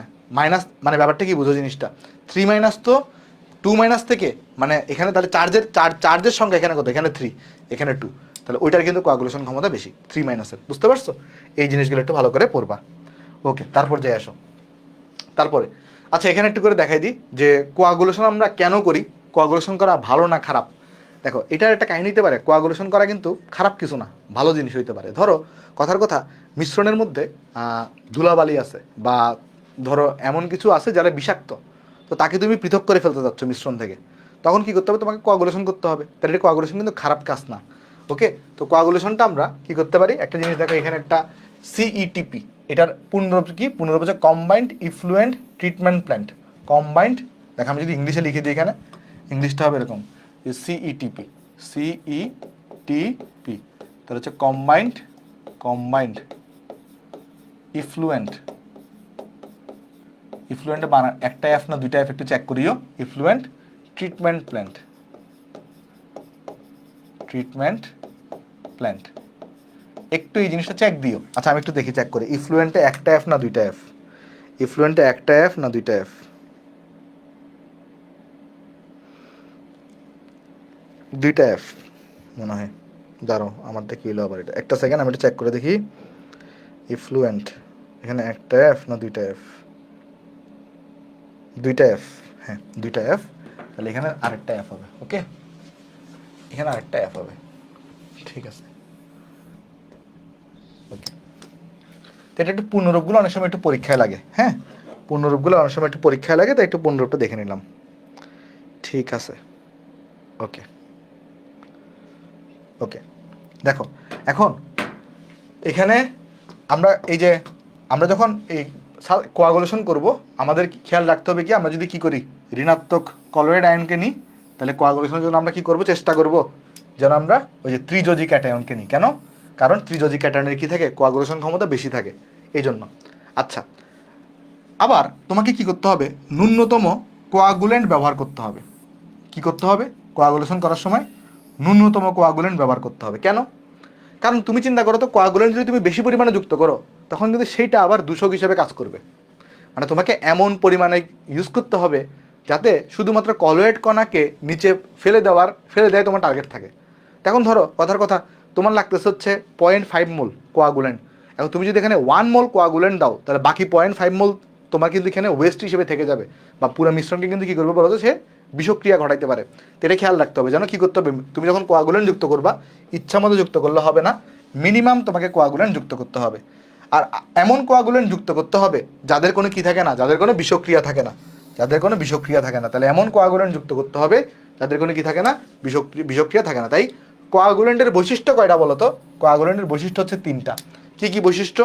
ব্যাপারটা কি বুঝো জিনিসটা। 3- তো 2- থেকে, মানে এখানে তাহলে চার্জের সংখ্যা এখানে কত? এখানে 3, এখানে 2, তাহলে ওইটার কিন্তু কোয়াগুলেশন ক্ষমতা বেশি 3-এর। বুঝতে পারছো? এই জিনিসগুলো একটু ভালো করে পড়বা। ওকে, তারপর যাই আসো। তারপরে আচ্ছা, এখানে একটু করে দেখাই দিই যে কোয়াগুলেশন আমরা কেন করি, কোয়াগুলেশন করা ভালো না খারাপ। দেখো, এটার একটা কাহিনী হতে পারে, কোয়াগুলেশন করা কিন্তু খারাপ কিছু না, ভালো জিনিস হইতে পারে। ধরো, কথার কথা, মিশ্রণের মধ্যে ধুলাবালি আছে বা ধরো এমন কিছু আছে যারা বিষাক্ত, তো তাকে তুমি পৃথক করে ফেলতে চাচ্ছ মিশ্রণ থেকে, তখন কি করতে হবে? তোমাকে কোয়াগুলেশন করতে হবে। তাহলে এটা কোয়াগুলেশন কিন্তু খারাপ কাজ না। ওকে, তো কোয়াগুলেশনটা আমরা কি করতে পারি? একটা জিনিস দেখো, এখানে একটা সিইটিপি, এটার পূর্ণরূপ কি? পূর্ণরূপ হচ্ছে combined effluent treatment plant. Combined, দেখো আমি যদি ইংলিশে লিখে দিই, এখানে ইংলিশটা হবে এরকম, সিইটিপি, তাহলে হচ্ছে কম্বাইন্ড ইফ্লুয়েন্ট বানান, একটা এফ না দুইটা এফ একটু চেক করিও। ইফ্লুয়েন্ট ট্রিটমেন্ট প্ল্যান্ট, একটু এই জিনিসটা চেক দিও। আচ্ছা, আমি একটু দেখি, চেক করি ইফ্লুয়েন্টে একটা এফ না দুইটা এফ। দুইটা এফ মনে হয়। দাঁড়াও, আমার দেখি হলো আবার, এটা একটা সেকেন্ড, আমি একটু চেক করে দেখি। ইফ্লুয়েন্ট, এখানে একটা এফ না দুইটা এফ? দুইটা এফ। হ্যাঁ, দুইটা এফ। তাহলে এখানে আরেকটা এফ হবে। ওকে, এখানে আরেকটা এফ হবে। ঠিক আছে, ওকে। তো এটা একটু পূর্ণরূপগুলো অনেক সময় একটু পরীক্ষায় লাগে। হ্যাঁ, পূর্ণরূপগুলো অনেক সময় একটু পরীক্ষায় লাগে, তাই একটু পূর্ণরূপটা দেখে নিলাম। ঠিক আছে, ওকে। দেখো, এখন এখানে আমরা যখন এই কোয়াগুলেশন করব, আমাদের খেয়াল রাখতে হবে কি, আমরা যদি কি করি, ঋণাত্মক কলোয়েড আয়নকে নিই, তাহলে কোয়াগুলেশনের জন্য আমরা কি করব, চেষ্টা করব যেন আমরা ওই যে ত্রিযোজী ক্যাটায়নকে নিই। কেন? কারণ ত্রিযোজী ক্যাটায়নের কি থাকে, কোয়াগুলেশন ক্ষমতা বেশি থাকে, এই জন্য। আচ্ছা, আবার তোমাকে কি করতে হবে, ন্যূনতম কোয়াগুলেন্ট ব্যবহার করতে হবে। কি করতে হবে? কোয়াগুলেশন করার সময় ন্যূনতম কোয়াগুলেন্ট ব্যবহার করতে হবে। কেন? কারণ তুমি চিন্তা করো তো, কোয়াগুলেন্ট যদি তুমি বেশি পরিমাণে যুক্ত করো, তখন কিন্তু সেইটা আবার দূষক হিসেবে কাজ করবে। মানে তোমাকে এমন পরিমাণে ইউজ করতে হবে যাতে শুধুমাত্র কলোয়েড কণাকে নিচে ফেলে দেয় তোমার টার্গেট থাকে। এখন ধরো কথার কথা, তোমার লাগতেছে হচ্ছে 0.5 মোল কোয়াগুলেন্ট। এখন তুমি যদি এখানে 1 মোল কোয়াগুলেন্ট দাও, তাহলে বাকি 0.5 মোল তোমার কিন্তু এখানে ওয়েস্ট হিসেবে থেকে যাবে, বা পুরো মিশ্রণকে কিন্তু কী করবে বলো তো, সে বিষক্রিয়া ঘটাইতে পারে। তো এটা খেয়াল রাখতে হবে, যেন কী করতে হবে, তুমি যখন কোয়াগুলেন্ট যুক্ত করবা, ইচ্ছা মতো যুক্ত করলে হবে না, মিনিমাম তোমাকে কোয়াগুলেন্ট যুক্ত করতে হবে। আর এমন কোয়াগুলেন্ট যুক্ত করতে হবে যাদের কোনো কি থাকে না, যাদের কোনো বিষক্রিয়া থাকে না, যাদের কোনো বিষক্রিয়া থাকে না। তাহলে এমন কোয়াগুলেন্ট যুক্ত করতে হবে যাদের কোনো কি থাকে না, বিষক্রিয়া থাকে না। তাই কোয়াগুলেন্টের বৈশিষ্ট্য কয়টা বলো তো? কোয়াগুলেন্টের বৈশিষ্ট্য হচ্ছে 3টা। কি কি বৈশিষ্ট্য?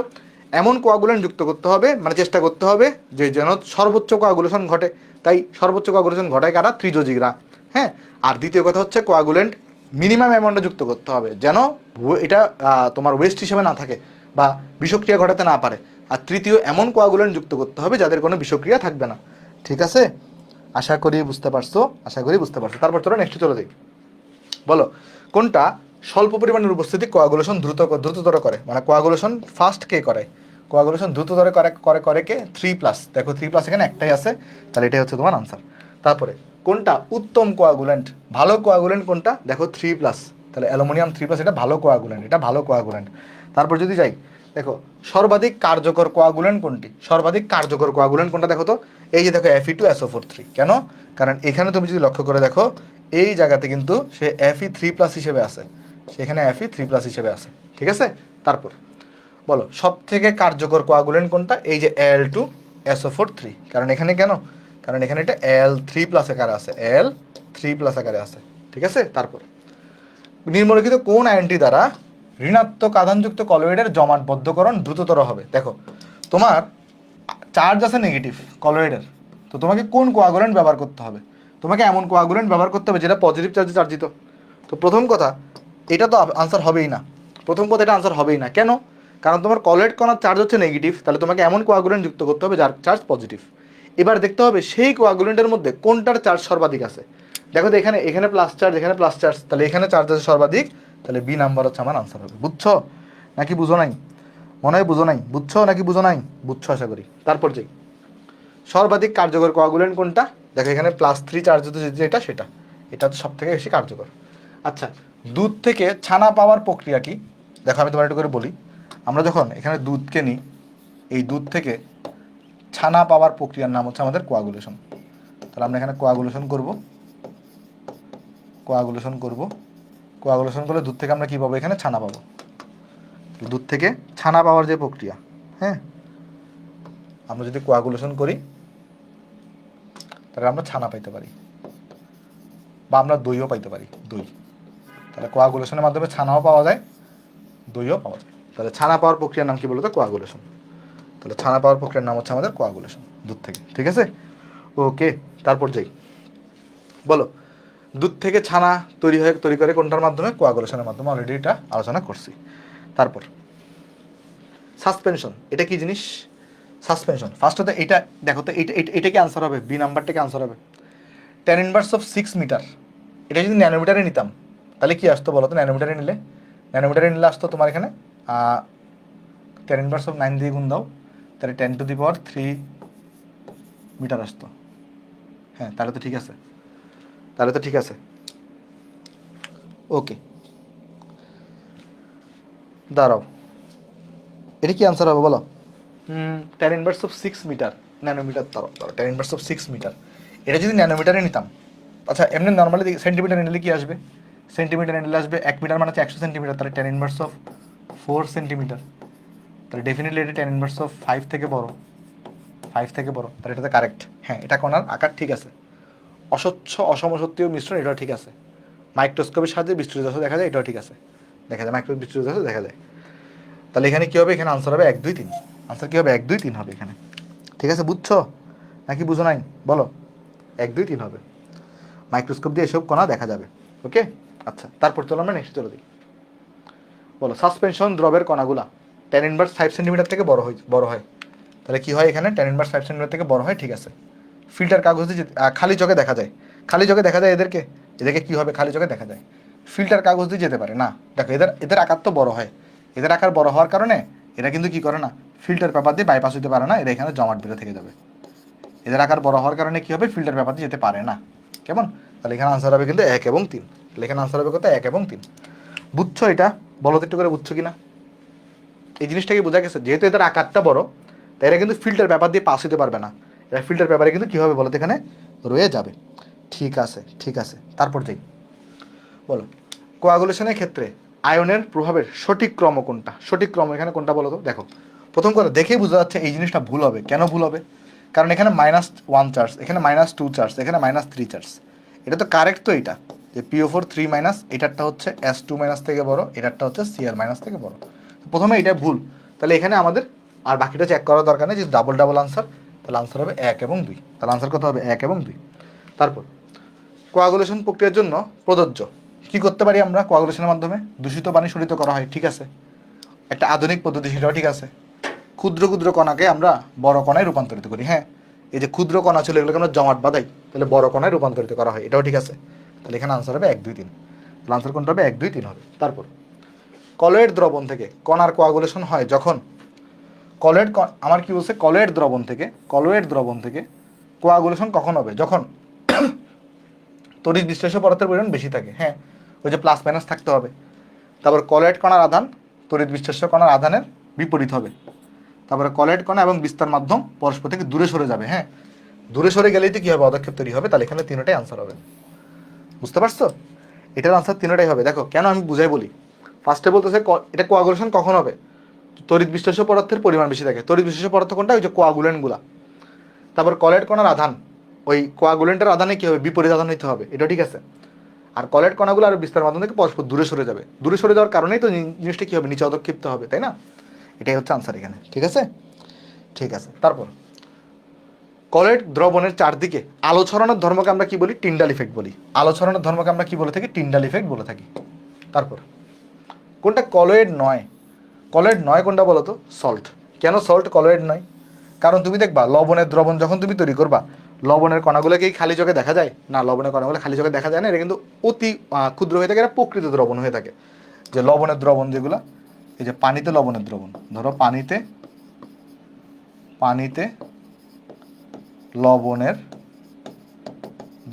এমন কোয়াগুলেন্ট যুক্ত করতে হবে, মানে চেষ্টা করতে হবে যে যেন সর্বোচ্চ কোয়াগুলেশন ঘটে। তাই সর্বোচ্চ কোয়াগুলেশন ঘটায় কারা? ত্রিযোজীরা। হ্যাঁ। আর দ্বিতীয় কথা হচ্ছে কোয়াগুলেন্ট মিনিমাম অ্যামাউন্টে যুক্ত করতে হবে, যেন এটা তোমার ওয়েস্ট হিসেবে না থাকে বা বিষক্রিয়া ঘটাতে না পারে। আর তৃতীয়, এমন কোয়াগুলেন্ট যুক্ত করতে হবে যাদের কোনো বিষক্রিয়া থাকবে না। ঠিক আছে? আশা করি বুঝতে পারছো, আশা করি বুঝতে পারছো। তারপর চলো নেক্সট চলে যাই। বলো, কোনটা স্বল্প পরিমাণের উপস্থিতি কোয়াগুলেশন দ্রুততর করে? মানে কোয়াগুলেশন ফাস্ট কে করে? কোয়াগুলেশন দ্রুততর করে কে? 3+। দেখো 3+ এখানে একটাই আছে, তাহলে এটাই হচ্ছে তোমার আনসার। তারপরে কোনটা উত্তম কোয়াগুলেন্ট, ভালো কোয়াগুলেন্ট কোনটা? দেখো 3+, তাহলে অ্যালুমিনিয়াম 3+, এটা ভালো কোয়াগুলেন্ট, এটা ভালো কোয়াগুলেন্ট। তারপর যদি যাই, দেখো সর্বাধিক কার্যকর কোয়াগুলেন্ট কোনটি? সর্বাধিক কার্যকর কোয়াগুলেন্ট কোনটা দেখো তো? এই যে দেখো Fe2SO4 3। কেন? কারণ এখানে তুমি যদি লক্ষ্য করে দেখো, এই জায়গাতে কিন্তু সে Fe3+ হিসেবে আছে, সেখানে Fe3+ হিসেবে আছে। ঠিক আছে? তারপর বলো, সব থেকে কার্যকর কোয়াগুলেন্ট কোনটা? এই যে Al2SO4 3। কারণ এখানে কেন? কারণ এখানে এটা Al3+ আকারে আছে, Al3+ আকারে আছে। ঠিক আছে? তারপর নিম্নলিখিত কোন আয়নটি দ্বারা ঋণাত্মক আধানযুক্ত কলোয়েডের জমাটবদ্ধকরণ দ্রুততর হবে? দেখো, তোমার চার্জ আছে নেগেটিভ কলোয়েডের, তো তোমাকে কোন কোয়াগুলেন্ট ব্যবহার করতে হবে? তোমাকে এমন কোয়াগুলেন্ট ব্যবহার করতে হবে যেটা পজিটিভ চার্জে চার্জিত। তো প্রথম কথা, এটা তো আনসার হবেই না। প্রথম কথা, এটা আনসার হবেই না। কেন? কারণ তোমার কলোয়েড কণার চার্জ হচ্ছে নেগেটিভ, তাহলে তোমাকে এমন কোয়াগুলেন্ট যুক্ত করতে হবে যার চার্জ পজিটিভ। এবার দেখতে হবে সেই কোয়াগুলেন্টের মধ্যে কোনটার চার্জ সর্বাধিক আছে। দেখো তো, এখানে এখানে প্লাস চার্জ, এখানে প্লাস চার্জ, তাহলে এখানে চার্জ আছে সর্বাধিক, তাহলে বি নাম্বার হচ্ছে আমার আনসার হবে। বুঝছো নাকি বুঝো নাই? মনে হয় বুঝো নাই। বুঝছো নাকি বুঝো নাই? বুঝছো আশা করি। তারপর যাই, সর্বাধিক কার্যকর কোয়াগুলেন্ট কোনটা? দেখো এখানে +3 চার্জ হতে যেটা, সেটা এটা হচ্ছে সব থেকে বেশি কার্যকর। আচ্ছা, দুধ থেকে ছানা পাওয়ার প্রক্রিয়া কি? দেখো আমি তোমার একটু করে বলি। আমরা যখন এখানে দুধকে নিই, এই দুধ থেকে ছানা পাওয়ার প্রক্রিয়ার নাম হচ্ছে আমাদের কোয়াগুলেশন। তাহলে আমরা এখানে কোয়াগুলেশন করব, কোয়াগুলেশন করব। কোয়াগুলেশন করলে দুধ থেকে আমরা কী পাবো? এখানে ছানা পাবো। দুধ থেকে ছানা পাওয়ার যে প্রক্রিয়া, হ্যাঁ, আমরা যদি কোয়াগুলেশন করি তাহলে আমরা ছানা পাইতে পারি, বা আমরা দইও পাইতে পারি, দই। তাহলে কোয়াগুলেশনের মাধ্যমে ছানাও পাওয়া যায়, দইও পাওয়া যায়। তাহলে ছানা পাওয়ার প্রক্রিয়ার নাম কি বলতো? কোয়াগুলেশন। তাহলে ছানা পাওয়ার প্রক্রিয়ার নাম হচ্ছে আমাদের কোয়াগুলেশন, দুধ থেকে। ঠিক আছে? ওকে। তারপর যাই, বলো, দুধ থেকে ছানা তৈরি করে কোনটার মাধ্যমে? কোয়াগুলেশনের মাধ্যমে। অলরেডি এটা আলোচনা করছি। তারপর সাসপেনশন, এটা কি জিনিস? সাসপেনশন ফার্স্ট হতে এটা দেখো তো, এটা কি আনসার হবে? বি নাম্বারটা কি আনসার হবে? 10⁻⁶ এটা যদি ন্যানোমিটারে নিতাম তাহলে কি আসতো বলো তো? ন্যানোমিটারে নিলে আসতো তোমার এখানে 10⁻⁹ দিয়ে গুণ দাও, তাহলে 10⁻³ মিটার আসতো। হ্যাঁ, তাহলে তো ঠিক আছে, তাহলে তো ঠিক আছে। ওকে, দাঁড়াও, এটা কি আনসার হবে বলো? 10⁻⁶ মিটার, ন্যানোমিটার। দাঁড়াও, 10⁻⁶ মিটার, এটা যদি ন্যানোমিটারে নিতাম, আচ্ছা এমনি নর্মালি সেন্টিমিটারে নিলে কি আসবে? সেন্টিমিটারে নিলে আসবে 1 মিটার মানে হচ্ছে 100 সেন্টিমিটার, তাহলে 10⁻⁴ সেন্টিমিটার। তাহলে ডেফিনেটলি এটা 10⁻⁵ থেকে বড়, 5 থেকে বড়, তাহলে এটাতে কারেক্ট। হ্যাঁ, এটা কণার আকার ঠিক আছে। অস্বচ্ছ অসমসত্ত্বীয় মিশ্রণ, এটাও ঠিক আছে। মাইক্রোস্কোপের সাহায্যে বিস্তৃত দেখা যায়, এটাও ঠিক আছে, দেখা যায় মাইক্রোস্কোপ বিস্তৃত দেখা যায়। তাহলে এখানে কী হবে? এখানে আনসার হবে 1 2 3। আনসার কী হবে? 1 2 3 হবে এখানে। ঠিক আছে? বুঝছো নাকি বুঝো নাই বলো? 1 2 3 হবে। মাইক্রোস্কোপ দিয়ে এসব কণা দেখা যাবে। ওকে, আচ্ছা তারপর চলো আমরা নেক্সট চলে দিই। বলো সাসপেনশন দ্রবের কণাগুলা tan ইনভার্স 5 সেন্টিমিটার থেকে বড় হয়। তাহলে কি হয় এখানে tan ইনভার্স 5 সেন্টিমিটার থেকে বড় হয়, ঠিক আছে। ফিল্টার কাগজ দিয়ে খালি চোখে দেখা যায়, খালি চোখে দেখা যায় এদেরকে, এদেরকে কি হবে খালি চোখে দেখা যায়, ফিল্টার কাগজ দিয়ে যেতে পারে না। দেখো এদের আকার তো বড় হয়, এদের আকার বড় হওয়ার কারণে এরা কিন্তু কি করে না, ফিল্টার পেপার দিয়ে বাইপাস হতে পারে না, এরা এখানে জমাট বেঁধে থেকে যাবে। এদের আকার বড় হওয়ার কারণে কি হবে, ফিল্টার পেপার দিয়ে যেতে পারে না। কেমন? তাহলে এখানে আনসার হবে কিন্তু 1 এবং 3। তাহলে এখানে আনসার হবে কত, 1 এবং 3। বুঝছো এটা? বলো তো একটু করে বুঝছো কিনা? এই জিনিসটাকে বোঝা গেছে, যেহেতু এদের আকারটা বড় তাই এরা কিন্তু ফিল্টার পেপার দিয়ে পাস হতে পারবে না, এরা ফিল্টার পেপারে কিন্তু কী হবে বলো তো এখানে রয়ে যাবে। ঠিক আছে ঠিক আছে, তারপর যাই। বলো কোয়াগুলেশনের ক্ষেত্রে আয়নের প্রভাবের সঠিক ক্রম কোনটা? সঠিক ক্রম এখানে কোনটা বলো তো? দেখো প্রথম কথা দেখেই বোঝা যাচ্ছে এই জিনিসটা ভুল হবে। কেন ভুল হবে? কারণ এখানে -1 চার্জ, এখানে -2 চার্জ, এখানে -3 চার্জ। এটা তো কারেক্ট তো, এটা যে PO4 3 এটারটা হচ্ছে S2- থেকে বড়, এটারটা হচ্ছে Cl- থেকে বড়। প্রথমে এটা ভুল, তাহলে এখানে আমাদের আর বাকিটা চেক করার দরকার নেই, যে ডাবল ডাবল আনসার। তাহলে আনসার হবে 1 এবং 2। তাহলে আনসার কত হবে? 1 এবং 2। তারপর কোয়াগুলেশন প্রক্রিয়ার জন্য প্রযোজ্য কি করতে পারি আমরা? কোয়াগুলেশনের মাধ্যমে দূষিত পানি শোধিত করা হয়, ঠিক আছে, একটা আধুনিক পদ্ধতি, সেটাও ঠিক আছে। ক্ষুদ্র ক্ষুদ্র কণাকে আমরা বড় কণায় রূপান্তরিত করি, হ্যাঁ, এই যে ক্ষুদ্র কণা ছিল এগুলোকে আমরা জমাট বাঁধাই, তাহলে বড় কণায় রূপান্তরিত করা হয়, এটাও ঠিক আছে। তাহলে এখানে আনসার হবে 1 2 3। তাহলে আনসার কোনটা হবে? 1 2 3 হবে। তারপর কলয়েড দ্রবণ থেকে কণার কোয়াগুলেশন হয় যখন আমার কি বলছে, কলয়েড দ্রবণ থেকে কোয়াগুলেশন কখন হবে? যখন তড়িৎ বিশ্লেষ্য পদার্থের পরিমাণ বেশি থাকে, হ্যাঁ, ওই যে প্লাস মাইনাস থাকতে হবে। তারপর কলয়েড কণার আধান তড়িৎ বিশ্লেষ্য কণার আধানের বিপরীত হবে। তারপরে কলয়েড কণা এবং বিস্তার মাধ্যম পরস্পর থেকে দূরে সরে যাবে, হ্যাঁ, দূরে সরে গেলেই তো কি হবে, পদক্ষেপ তৈরি হবে। তাহলে এখানে তিনটাই আনসার হবে। বুঝতে পারছো? এটার আনসার তিনটাই হবে। দেখো কেন আমি বুঝাই বলি। ফার্স্টে বলতেছে এটা কোয়াগুলেশন কখন হবে? তড়িৎ বিশ্লেষ্য পদার্থের পরিমাণ বেশি থাকে। তড়িৎ বিশ্লেষ্য পদার্থ কোনটা? ওই যে কোয়াগুলেন্টগুলা। তারপর কলয়েড কণার আধান, ওই কোয়াগুলেন্টের আধানে কি হবে? বিপরীত আধান নিতে হবে, এটা ঠিক আছে। আর কলয়েড কণাগুলো আর বিস্তার মাধ্যম থেকে পরস্পর দূরে সরে যাবে, দূরে সরে যাওয়ার কারণেই তো জিনিসটা কি হবে, নিচে অধক্ষিপ্ত হবে, তাই না? এটাই হচ্ছে আনসার এখানে, ঠিক আছে। ঠিক আছে, তারপর কলয়েড দ্রবণের চারদিকে আলো ছড়ানোর ধর্মকে আমরা কি বলি? টিন্ডাল ইফেক্ট বলি। আলো ছড়ানোর ধর্মকে আমরা কি বলে থাকি? টিন্ডাল ইফেক্ট বলে থাকি। তারপর কোনটা কলয়েড নয়? কলয়েড নয় কোনটা বলো তো? সল্ট। কেন সল্ট কলয়েড নয়? কারণ তুমি দেখবা লবণের দ্রবণ যখন তুমি তৈরি করবা, লবণের কণাগুলোকে খালি চোখে দেখা যায় না, লবণের কণাগুলো খালি চোখে দেখা যায় না, এটা কিন্তু অতি ক্ষুদ্র হয়ে থাকে, এটা প্রকৃত দ্রবণ হয়ে থাকে। যে লবণের দ্রবণ যেগুলো, এই যে পানিতে লবণের দ্রবণ, ধরো পানিতে লবণের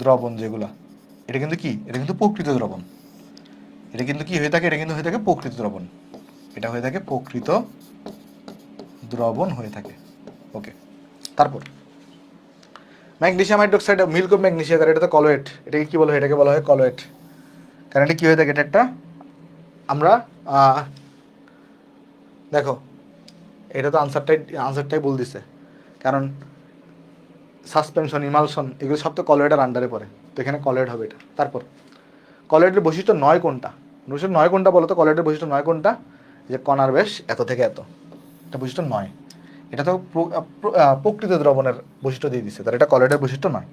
দ্রবণ যেগুলো, এটা কিন্তু কি, এটা কিন্তু প্রকৃত দ্রবণ। এটা কিন্তু কি হয়ে থাকে? এটা কিন্তু হয়ে থাকে প্রকৃত দ্রবণ। এটা হয়ে থাকে প্রকৃত দ্রবণ হয়ে থাকে। ওকে, তারপর magnesium hydroxide, milk of magnesia, এটা তো কলয়েড। এটাকে কি বলা হয়? এটাকে বলা হয় কলয়েড। কারণ এটা কি হয়ে থাকে, এটা একটা আমরা দেখো এটা তো আনসারটাই বল দিছে, কারণ সাসপেনশন, ইমালশন এগুলো সব তো কলয়েডের আন্ডারে পড়ে, তো এখানে কলয়েড হবে এটা। তারপর কলয়েডের বৈশিষ্ট্য 9 কোনটা? বৈশিষ্ট্য 9 কোনটা বলো তো? কলয়েডের বৈশিষ্ট্য 9 কোনটা? যে কণার ব্যাস এত থেকে এত, এটা বৈশিষ্ট্য 9। এটা তো প্রকৃত দ্রবণের বৈশিষ্ট্য দিয়ে দিচ্ছে, তাহলে এটা কলয়েডের বৈশিষ্ট্য 9,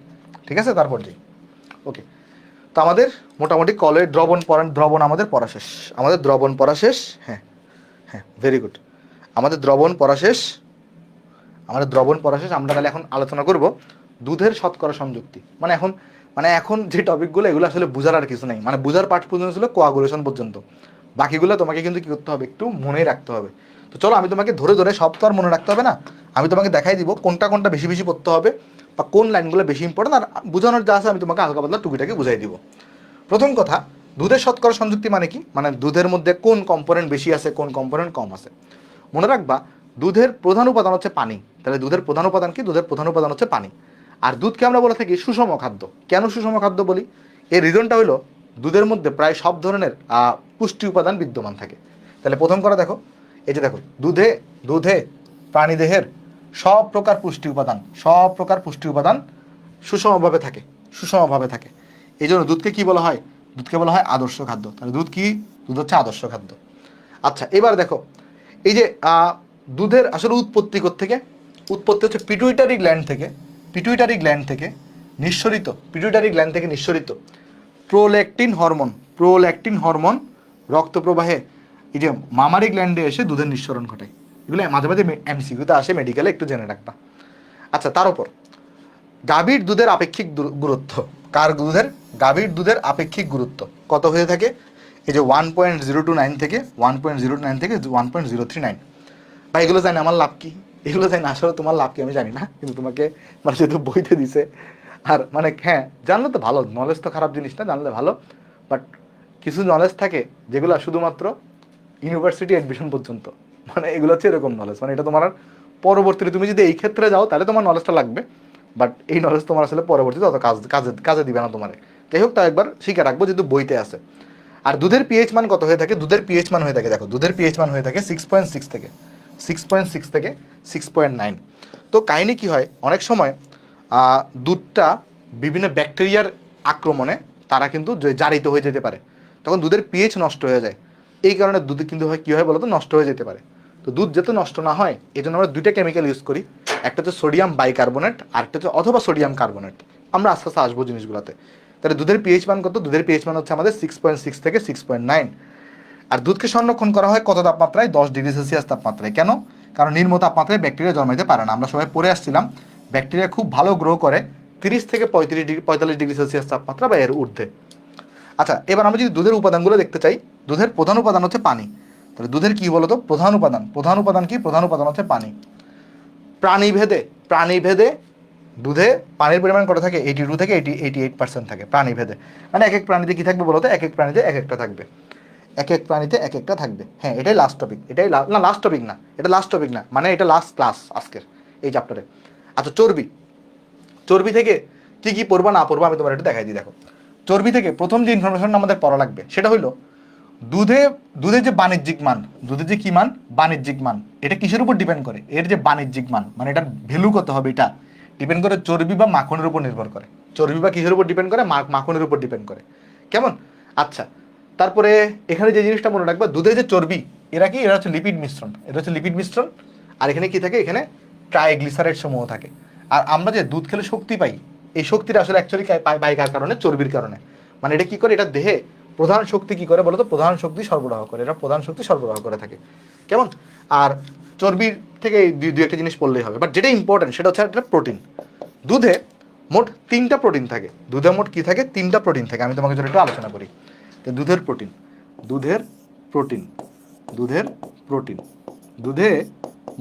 ঠিক আছে। তারপর যাই। ওকে, তো আমাদের মোটামুটি কলয়েড দ্রবণ আমাদের পড়া শেষ। আমাদের দ্রবণ পড়া শেষ, হ্যাঁ হ্যাঁ, ভেরি গুড। আমাদের দ্রবণ পড়া শেষ। আমরা তাহলে এখন আলোচনা করব দুধের শতকরা সংযুক্তি। এখন যে টপিকগুলো, এগুলো আসলে বোঝার আর কিছু নেই, মানে বোঝার পাঠ পর্যন্ত ছিল কোয়াগুলেশন পর্যন্ত, বাকিগুলো তোমাকে কিন্তু কি করতে হবে, একটু মনে রাখতে হবে। তো চলো আমি তোমাকে ধরে ধরে, সব তো আর মনে রাখতে হবে না, আমি তোমাকে দেখাই দিব কোনটা কোনটা বেশি বেশি পড়তে হবে, বা কোন লাইনগুলো বেশি ইম্পর্টেন্ট, আর বোঝানোর যা আছে আমি তোমাকে হালকা পাতলা টুকিটাকে বুঝাই দিব। প্রথম কথা, দুধের শতকরা সংযুক্তি মানে কি? মানে দুধের মধ্যে কোন কম্পোনেন্ট বেশি আছে, কোন কম্পোনেন্ট কম আছে। মনে রাখবা দুধের প্রধান উপাদান হচ্ছে পানি। তাহলে দুধের প্রধান উপাদান কি? দুধের প্রধান উপাদান হচ্ছে পানি। আর দুধকে আমরা বলে থাকি সুষম খাদ্য। কেন সুষম খাদ্য বলি? এর রিজনটা হলো দুধের মধ্যে প্রায় সব ধরনের পুষ্টি উপাদান বিদ্যমান থাকে। তাহলে প্রথম করে দেখো, এই যে দেখো, দুধে প্রাণীদেহের সব প্রকার পুষ্টি উপাদান সুষমভাবে থাকে। এই জন্য দুধকে কি বলা হয়? দুধকে বলা হয় আদর্শ খাদ্য। তাহলে দুধ হচ্ছে আদর্শ খাদ্য। আচ্ছা, এবার দেখো, এই যে দুধের আসলে উৎপত্তি কোত্থেকে? উৎপত্তি হচ্ছে পিটুইটারি গ্ল্যান্ড থেকে। নিঃসরিত, পিটুইটারি গ্ল্যান্ড থেকে নিঃসরিত প্রোল্যাকটিন হরমোন রক্ত প্রবাহে এই যে মামারি গ্ল্যান্ডে এসে দুধের নিঃসরণ ঘটায়। এগুলো মাঝে মাঝে এমসিকিউতে আসে, মেডিকেলে একটু জেনে রাখবা। আচ্ছা, তার উপর গাভীর দুধের আপেক্ষিক গুরুত্ব, কার দুধের? গাভীর দুধের আপেক্ষিক গুরুত্ব কত হয়ে থাকে? এই যে 1.029 থেকে 1.029 থেকে 1.039। বা এগুলো জানি আমার লাভ কি? এগুলো জানি আসলে তোমার লাভ কি আমি জানি না, কিন্তু তোমাকে মানে যেহেতু বইতে দিছে, আর মানে হ্যাঁ জানলে তো ভালো, নলেজ তো খারাপ জিনিস না, জানলে ভালো। বাট কিছু নলেজ থাকে যেগুলো শুধুমাত্র ইউনিভার্সিটি অ্যাডমিশন পর্যন্ত, মানে এগুলো হচ্ছে এরকম নলেজ, মানে এটা তোমার পরবর্তীতে তুমি যদি এই ক্ষেত্রে যাও তাহলে তোমার নলেজটা লাগবে, বাট এই নলেজ তোমার আসলে পরবর্তীতে অত কাজে দিবে না তোমার। যাই হোক, তা একবার শিখে রাখবো যেহেতু বইতে আছে। আর দুধের পিএইচ মান কত হয়ে থাকে? দুধের পিএইচ মান হয়ে থাকে, দেখো দুধের পিএইচ মান হয়ে থাকে 6.6 থেকে 6.9। তো কাহিনী কি হয়, অনেক সময় দুধটা বিভিন্ন ব্যাকটেরিয়ার আক্রমণে তারা কিন্তু জারিত হয়ে যেতে পারে, তখন দুধের পিএইচ নষ্ট হয়ে যায়। এই কারণে দুধ কিন্তু হয় কী হয় বলো তো, নষ্ট হয়ে যেতে পারে। তো দুধ যাতে নষ্ট না হয় এই জন্য আমরা দুইটা কেমিক্যাল ইউজ করি, একটা হচ্ছে সোডিয়াম বাইকার্বনেট আর একটা হচ্ছে অথবা সোডিয়াম কার্বনেট। আমরা আস্তে আস্তে আসবো জিনিসগুলোতে। তাহলে দুধের পিএইচ মান কত? দুধের পিএইচ মান হচ্ছে আমাদের 6.6 থেকে 6.9। আর দুধকে সংরক্ষণ করা হয় কত তাপমাত্রায়? 10 ডিগ্রি সেলসিয়াস তাপমাত্রায়। কেন? কারণ নিম্ন তাপমাত্রায় ব্যাকটেরিয়া জন্মাইতে পারে না। আমরা সবাই পড়ে আসছিলাম ব্যাকটেরিয়া খুব ভালো গ্রো করে 30 থেকে 45 ডিগ্রি সেলসিয়াস তাপমাত্রা বা এর ঊর্ধ্বে। আচ্ছা, এবার আমরা যদি দুধের উপাদানগুলো দেখতে চাই, দুধের প্রধান উপাদান হচ্ছে পানি। তাহলে দুধের কি বলতো প্রধান উপাদান? প্রধান উপাদান কি? প্রধান উপাদান হচ্ছে পানি। প্রাণীভেদে দুধে পানির পরিমাণ কত থাকে? 82 থেকে 88% থাকে প্রাণীভেদে। মানে এক এক প্রাণীতে কি থাকবে বলতো? এক এক প্রাণীতে এক একটা থাকবে, এক এক প্রাণীতে এক একটা থাকবে। হ্যাঁ, এটাই লাস্ট টপিক, এটাই না লাস্ট টপিক না, এটা লাস্ট টপিক না, মানে এটা লাস্ট ক্লাস আজকের এই চ্যাপ্টারে। আচ্ছা, চর্বি থেকে কি কি পড়বা না পড়বা আমি তোমার একটু দেখাই দিই। দেখো, চর্বি থেকে প্রথম যে ইনফরমেশন আমাদের পড়া লাগবে সেটা হলো দুধের যে বাণিজ্যিক মান, দুধের যে কি মান? বাণিজ্যিক মান। এটা কিসের উপর ডিপেন্ড করে? এর যে বাণিজ্যিক মান, মানে এটার ভ্যালু কত হবে, এটা ডিপেন্ড করে চর্বি বা মাখনের উপর নির্ভর করে। চর্বি বা কিসের উপর ডিপেন্ড করে? মাখনের উপর ডিপেন্ড করে। কেমন? আচ্ছা, তারপরে এখানে যে জিনিসটা মনে রাখবা, দুধের যে চর্বি, এরা কি? এরা হচ্ছে লিপিড মিশ্রণ, এটা হচ্ছে লিপিড মিশ্রণ। আর এখানে কি থাকে? এখানে ট্রাইগ্লিসারাইড সমূহ থাকে। আর আমরা যে দুধ খেলে শক্তি পাই, এই শক্তিটা আসলে অ্যাকচুয়ালি পাই কার কারণে? চর্বির কারণে। মানে এটা কি করে? এটা দেহে প্রধান শক্তি কি করে বলতো? প্রধান শক্তি সরবরাহ করে, এটা প্রধান শক্তি সরবরাহ করে থাকে। কেমন? আর চর্বির থেকে দুই একটা জিনিস পড়লেই হবে, বাট যেটা ইম্পর্টেন্ট সেটা হচ্ছে একটা প্রোটিন। দুধে মোট 3টা প্রোটিন থাকে। দুধে মোট কি থাকে? 3টা প্রোটিন থাকে। আমি তোমাকে যদি একটু আলোচনা করি, তো দুধের প্রোটিন দুধে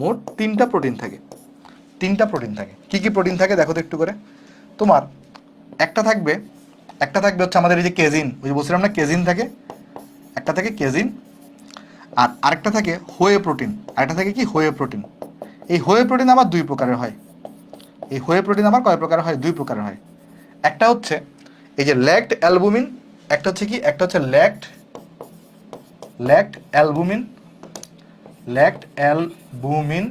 মোট 3টা প্রোটিন থাকে। 3টা প্রোটিন থাকে। কি কি প্রোটিন থাকে দেখো তো একটু করে। তোমার একটা থাকবে হচ্ছে আমাদের এই যে কেজিন, ওই যে বলছিলাম না কেজিন থাকে, একটা থাকে কেজিন। আর আরেকটা থাকে হোয়ে প্রোটিন, আরেকটা থাকে কি? হোয়ে প্রোটিন। এই হোয়ে প্রোটিন আবার দুই প্রকারের হয়। এই হোয়ে প্রোটিন আবার কয় প্রকারের হয়? দুই প্রকারের হয়। একটা হচ্ছে এই যে ল্যাক্ট অ্যালবুমিন, একটা হচ্ছে কি? একটা হচ্ছে ল্যাক্ট অ্যালবুমিন,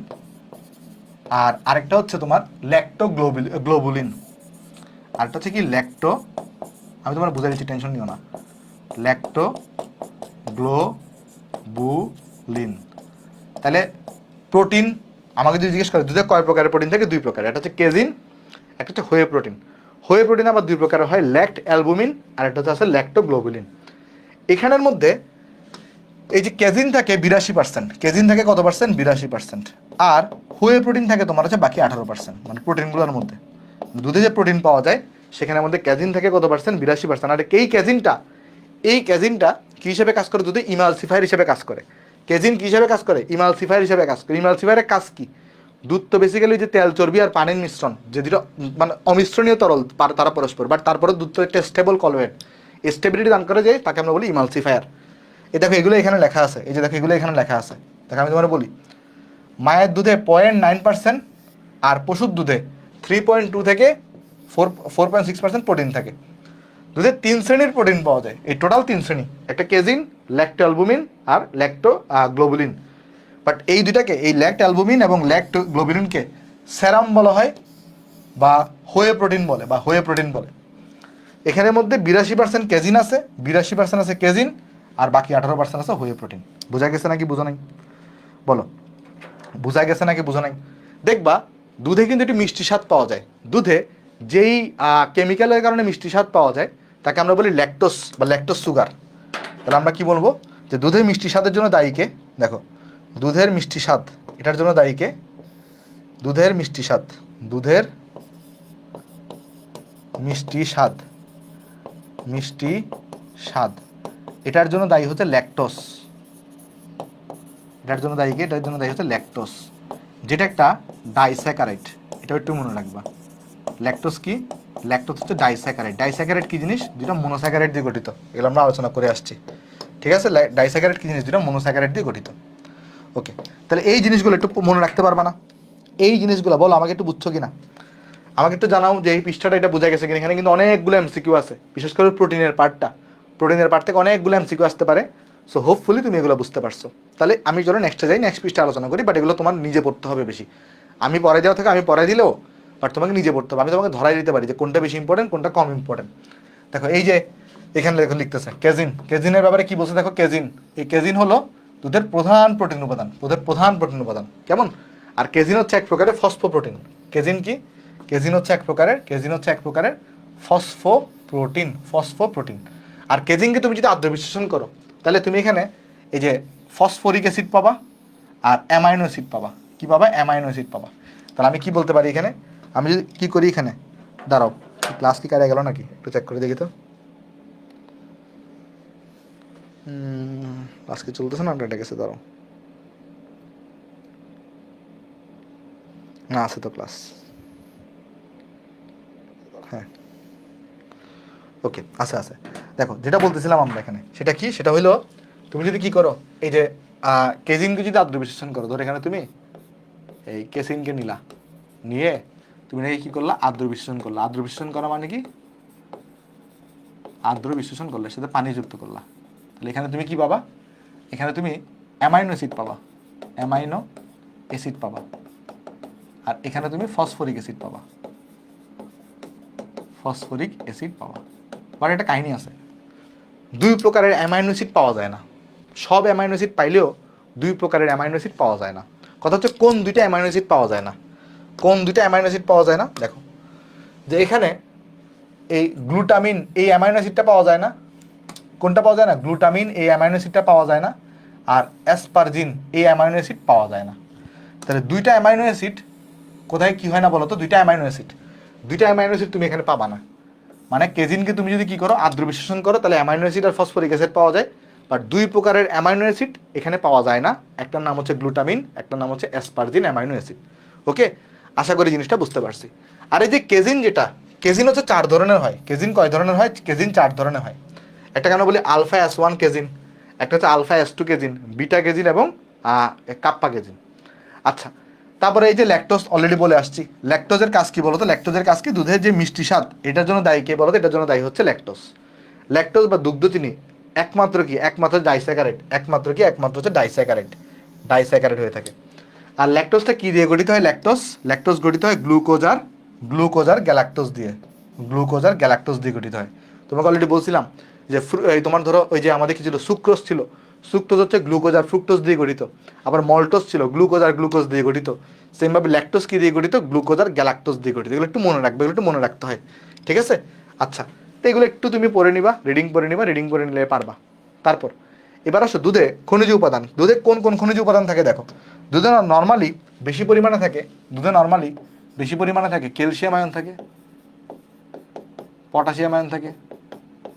আর আরেকটা হচ্ছে তোমার ল্যাক্টোগ্লোবুলিন। আরেকটা হচ্ছে কি? আমি তোমার বুঝাই দিচ্ছি, টেনশন নিও না। ল্যাক্টোগ্লোবুলিন। তাহলে প্রোটিন আমাকে যদি জিজ্ঞেস করে দুধে কয় প্রকারের প্রোটিন থাকে? দুই প্রকার। একটা হচ্ছে কেজিন, একটা হচ্ছে হোয়ে প্রোটিন। হোয়ে প্রোটিন আবার দুই প্রকারের হয়, ল্যাক্ট অ্যালবুমিন আর একটা হচ্ছে ল্যাক্টোগ্লোবুলিন। এখানের মধ্যে এই যে কেজিন থাকে 82%, কেজিন থাকে কত পার্সেন্ট? 82%। আর হোয়ে প্রোটিন থাকে তোমার হচ্ছে বাকি 18%। মানে প্রোটিনগুলোর মধ্যে দুধে যে প্রোটিন পাওয়া যায় সেখানের মধ্যে কেজিন থাকে কত পার্সেন্ট? 82%। আর এই কেজিনটা কি হিসেবে কাজ করে? দুধে ইমালসিফায়ার হিসেবে কাজ করে। কেজিন কি হিসেবে কাজ করে? ইমালসিফায়ার হিসেবে কাজ করে। ইমালসিফায়ারের কাজ কি? দুধ তো বেসিক্যালি যে তেল, চর্বি আর পানির মিশ্রণ, যে দুটো মানে অমিশ্রণীয় তরল তারা পরস্পর, বাট তারপরে দুধ তো একটা স্টেবল কলওয়েট, স্টেবিলিটি দান করে যায়, তাকে আমরা বলি ইমালসিফায়ার। এই দেখো এগুলো এখানে লেখা আছে, এই যে দেখো এগুলো এখানে লেখা আছে। দেখো আমি তোমার বলি, মায়ের দুধে 0.9% আর পশুর দুধে 3.2 থেকে 4.6% প্রোটিন থাকে। দুধে 3 শ্রেণীর প্রোটিন পাওয়া যায়, এই টোটাল 3 শ্রেণী, একটা কেজিন, ল্যাক্টোঅ্যালবুমিন আর ল্যাক্টোগ্লোবুলিন। বাট এই দুটাকে, এই ল্যাক্টোঅ্যালবুমিন এবং ল্যাক্টোগ্লোবুলিনকে সেরাম বলা হয় বা হোয়ে প্রোটিন বলে। এখানের মধ্যে 82% কেজিন আছে, 82% আছে কেজিন, আর বাকি 18% আছে হোয়ে প্রোটিন। বোঝা গেছে নাকি বোঝা নাই? বলো, বোঝা গেছে নাকি বোঝা নাই? দেখবা দুধে কিন্তু একটু মিষ্টি স্বাদ পাওয়া যায়। দুধে যেই কেমিক্যালের কারণে মিষ্টি স্বাদ পাওয়া যায় তাকে আমরা বলি ল্যাকটোস বা ল্যাকটোস সুগার। তাহলে আমরা কি বলবো যে দুধের মিষ্টি স্বাদের জন্য দায়ী কে? দেখো, দুধের মিষ্টি স্বাদ এটার জন্য দায়ী কে? দুধের মিষ্টি স্বাদ, দুধের মিষ্টি স্বাদ, মিষ্টি স্বাদ এটার জন্য দায়ী হচ্ছে ল্যাকটোস। এটার জন্য দায়ী কে? এটার জন্য দায়ী হচ্ছে ল্যাকটোস, যেটা একটা ডাইস্যাকারাইড। এটা একটু মনে রাখবা। ল্যাকটোস কি? ল্যাকটোস হচ্ছে ডাইস্যাকারাইড। ডাইস্যাকারাইড কি জিনিস? যেটা মনোস্যাকারাইড দিয়ে গঠিত। এগুলো আমরা আলোচনা করে আসছি, ঠিক আছে? ডাইস্যাকারাইড কি জিনিস? যেটা মনোস্যাকারাইড দিয়ে গঠিত। ওকে, তাহলে এই জিনিসগুলো একটু মনে রাখতে পারবা না? এই জিনিসগুলো বলো আমাকে, একটু বুঝছো কিনা আমাকে একটু জানাও যে এই পৃষ্ঠাটা এটা বোঝা গেছে কিনা। এখানে কিন্তু অনেকগুলো এমসিকিউ আছে, বিশেষ করে প্রোটিনের পার্টটা। প্রোটিনের পার্ট থেকে অনেকগুলো এমসিকিউ আসতে পারে। সো হোপফুলি তুমি এগুলো বুঝতে পারছো। তাহলে আমি চলো নেক্সটে যাই, নেক্সট পৃষ্ঠা আলোচনা করি। বাট এগুলো তোমার নিজে পড়তে হবে বেশি। আমি পরে যাওয়া থেকে আমি পরে দিলেও বাট তোমাকে নিজে পড়তে হবে। আমি তোমাকে ধরাই দিতে পারি যে কোনটা বেশি ইম্পর্টেন্ট, কোনটা কম ইম্পর্টেন্ট। দেখো এই যে এখানে দেখো লিখতেছে কেজিন। কেজিনের ব্যাপারে কি বলছে দেখো, কেজিন, এই কেজিন হলো দুধের প্রধান প্রোটিন উপাদান, দুধের প্রধান প্রোটিন উপাদান। কেমন? আর কেজিন হচ্ছে এক প্রকারের ফসফোপ্রোটিন। কেজিন কি? কেজিন হচ্ছে এক প্রকারের ফসফোপ্রোটিন, ফসফোপ্রোটিন। আর কেজিনকে তুমি যদি আদ্র বিশ্লেষণ করো তাহলে তুমি এখানে এই যে ফসফরিক অ্যাসিড পাবা আর অ্যামাইনো অ্যাসিড পাবা। কি পাবা? অ্যামাইনো অ্যাসিড পাবা। তাহলে আমি কি বলতে পারি এখানে? আমি যদি কি করি এখানে, দাঁড়াও, ক্লাস কি কারে গেল নাকি একটু চেক করে দেখি তো। আজকে চলতেছে না, আপনার গেছে, দাঁড়াও, না আছে তো ক্লাস। হ্যাঁ, ওকে, আছে আছে। দেখো যেটা বলতেছিলাম আমরা এখানে, সেটা কি? সেটা হইলো তুমি যদি কি করো, এই যে কেজিনকে যদি আদ্র বিশ্লেষণ করো, ধর এখানে তুমি এই কেসিনকে নিলা, নিয়ে তুমি নাকি কি করলা? আদ্র বিশ্লেষণ করলা। আদ্র বিশ্লেষণ করা মানে কি? আদ্র বিশ্লেষণ করলে সাথে পানি যুক্ত করলা। তাহলে এখানে তুমি কি পাবা? এখানে তুমি অ্যামাইনো অ্যাসিড পাবা, অ্যামাইনো অ্যাসিড পাবা। আর এখানে তুমি ফসফরিক অ্যাসিড পাবা, ফসফরিক অ্যাসিড পাবা। বাট একটা কাহিনী আছে, দুই প্রকারের অ্যামাইনো অ্যাসিড পাওয়া যায় না। সব অ্যামাইনো অ্যাসিড পাইলেও দুই প্রকারের অ্যামাইনো অ্যাসিড পাওয়া যায় না। কথা হচ্ছে কোন দুইটা অ্যামাইনো অ্যাসিড পাওয়া যায় না? কোন দুইটা অ্যামাইনো অ্যাসিড পাওয়া যায় না? দেখো যে এখানে এই গ্লুটামিন এই অ্যামাইনো অ্যাসিডটা পাওয়া যায় না। কোনটা পাওয়া যায় না? গ্লুটামিন এই অ্যামাইনো অ্যাসিডটা পাওয়া যায় না। আর অ্যাসপারজিন এই অ্যামাইনো অ্যাসিড পাওয়া যায় না। তাহলে দুইটা অ্যামাইনো অ্যাসিড কোথায় কি হয় না বলো তো? দুইটা অ্যামাইনো অ্যাসিড তুমি এখানে পাবা না। মানে কেজিনকে তুমি যদি কি করো? আদ্র বিশ্লেষণ করো, তাহলে অ্যামাইনো অ্যাসিড আর ফসফরিক অ্যাসিড পাওয়া যায়। বাট দুই প্রকারের অ্যামাইনো অ্যাসিড এখানে পাওয়া যায় না। একটার নাম হচ্ছে গ্লুটামিন, একটার নাম হচ্ছে অ্যাসপারজিন অ্যামাইনো অ্যাসিড। ওকে, আশা করি জিনিসটা বুঝতে পারছি। আর এই যে কেজিন, যেটা কেজিন হচ্ছে 4 ধরনের হয়। কেজিন কয় ধরনের হয়? কেজিন 4 ধরনের হয়। একটা কেন বলি আলফা S1 কেজিন, একটা হচ্ছে alpha S2 casein, beta casein এবং কাপ্পা কেজিন। আচ্ছা, তারপরে এই যে ল্যাকটোজ অলরেডি বলে আসছি। ল্যাকটোজের কাজ কি বলতো? ল্যাকটোজের কাজ কি? দুধের যে মিষ্টি স্বাদ এটার জন্য দায়ী কে বলতো? এটার জন্য দায়ী হচ্ছে ল্যাকটোজ। ল্যাকটোজ বা দুগ্ধ চিনি একমাত্র কি? একমাত্র ডাইস্যাকারাইড। একমাত্র কি? একমাত্র হচ্ছে ডাইস্যাকারাইড। ডাইস্যাকারাইড হয়ে থাকে। আর ল্যাকটোজটা কি দিয়ে গঠিত হয়? ল্যাকটোজ গঠিত হয় গ্লুকোজ আর গ্যালাক্টোজ দিয়ে। গ্লুকোজ আর গ্যালাক্টোজ দিয়ে গঠিত হয়। তোমাকে অলরেডি বলছিলাম যে তোমার ধরো ওই যে আমাদের কি ছিল? সুক্রোজ ছিল। সুক্রোজ হচ্ছে গ্লুকোজ আর ফ্রুক্টোজ দিয়ে গঠিত। আবার মল্টোজ ছিল, গ্লুকোজ আর গ্লুকোজ দিয়ে গঠিত। সেমভাবে ল্যাকটোজ কি দিয়ে গঠিত? গ্লুকোজ আর গ্যালাক্টোজ দিয়ে গঠিত। এগুলো একটু মনে রাখবে, এগুলো একটু মনে রাখতে হয়, ঠিক আছে? আচ্ছা, তো এগুলো একটু তুমি পড়ে নিবা, রিডিং করে নিলে পারবা। তারপর এবার আসো দুধে খনিজ উপাদান। দুধে কোন কোন খনিজ উপাদান থাকে দেখো। দুধে নর্মালি বেশি পরিমাণে থাকে, ক্যালসিয়াম আয়ন থাকে, পটাশিয়াম আয়ন থাকে,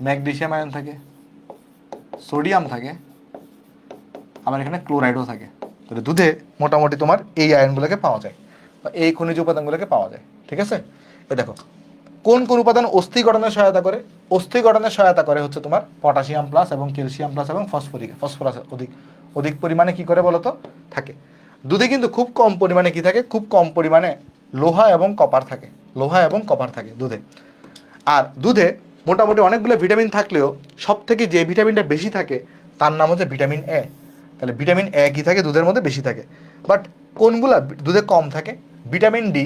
ম্যাগনেসিয়াম আয়ন থাকে, সোডিয়াম থাকে, আবার এখানে ক্লোরাইডও থাকে। তাহলে দুধে মোটামুটি তোমার এই আয়নগুলোকে পাওয়া যায় বা এই খনিজ উপাদানগুলোকে পাওয়া যায়, ঠিক আছে? এই দেখো কোন কোন উপাদান অস্থি গঠনে সহায়তা করে? অস্থি গঠনে সহায়তা করে হচ্ছে তোমার পটাশিয়াম প্লাস এবং ক্যালসিয়াম প্লাস এবং ফসফরাস অধিক পরিমাণে কি করে বলতো? থাকে। দুধে কিন্তু খুব কম পরিমাণে কি থাকে? খুব কম পরিমাণে লোহা এবং কপার থাকে দুধে। আর দুধে মোটামুটি অনেকগুলো ভিটামিন থাকলেও সব থেকে যে ভিটামিনটা বেশি থাকে তার নাম হচ্ছে ভিটামিন এ। তাহলে ভিটামিন এ কি থাকে? দুধের মধ্যে বেশি থাকে। বাট কোনগুলা দুধে কম থাকে? ভিটামিন ডি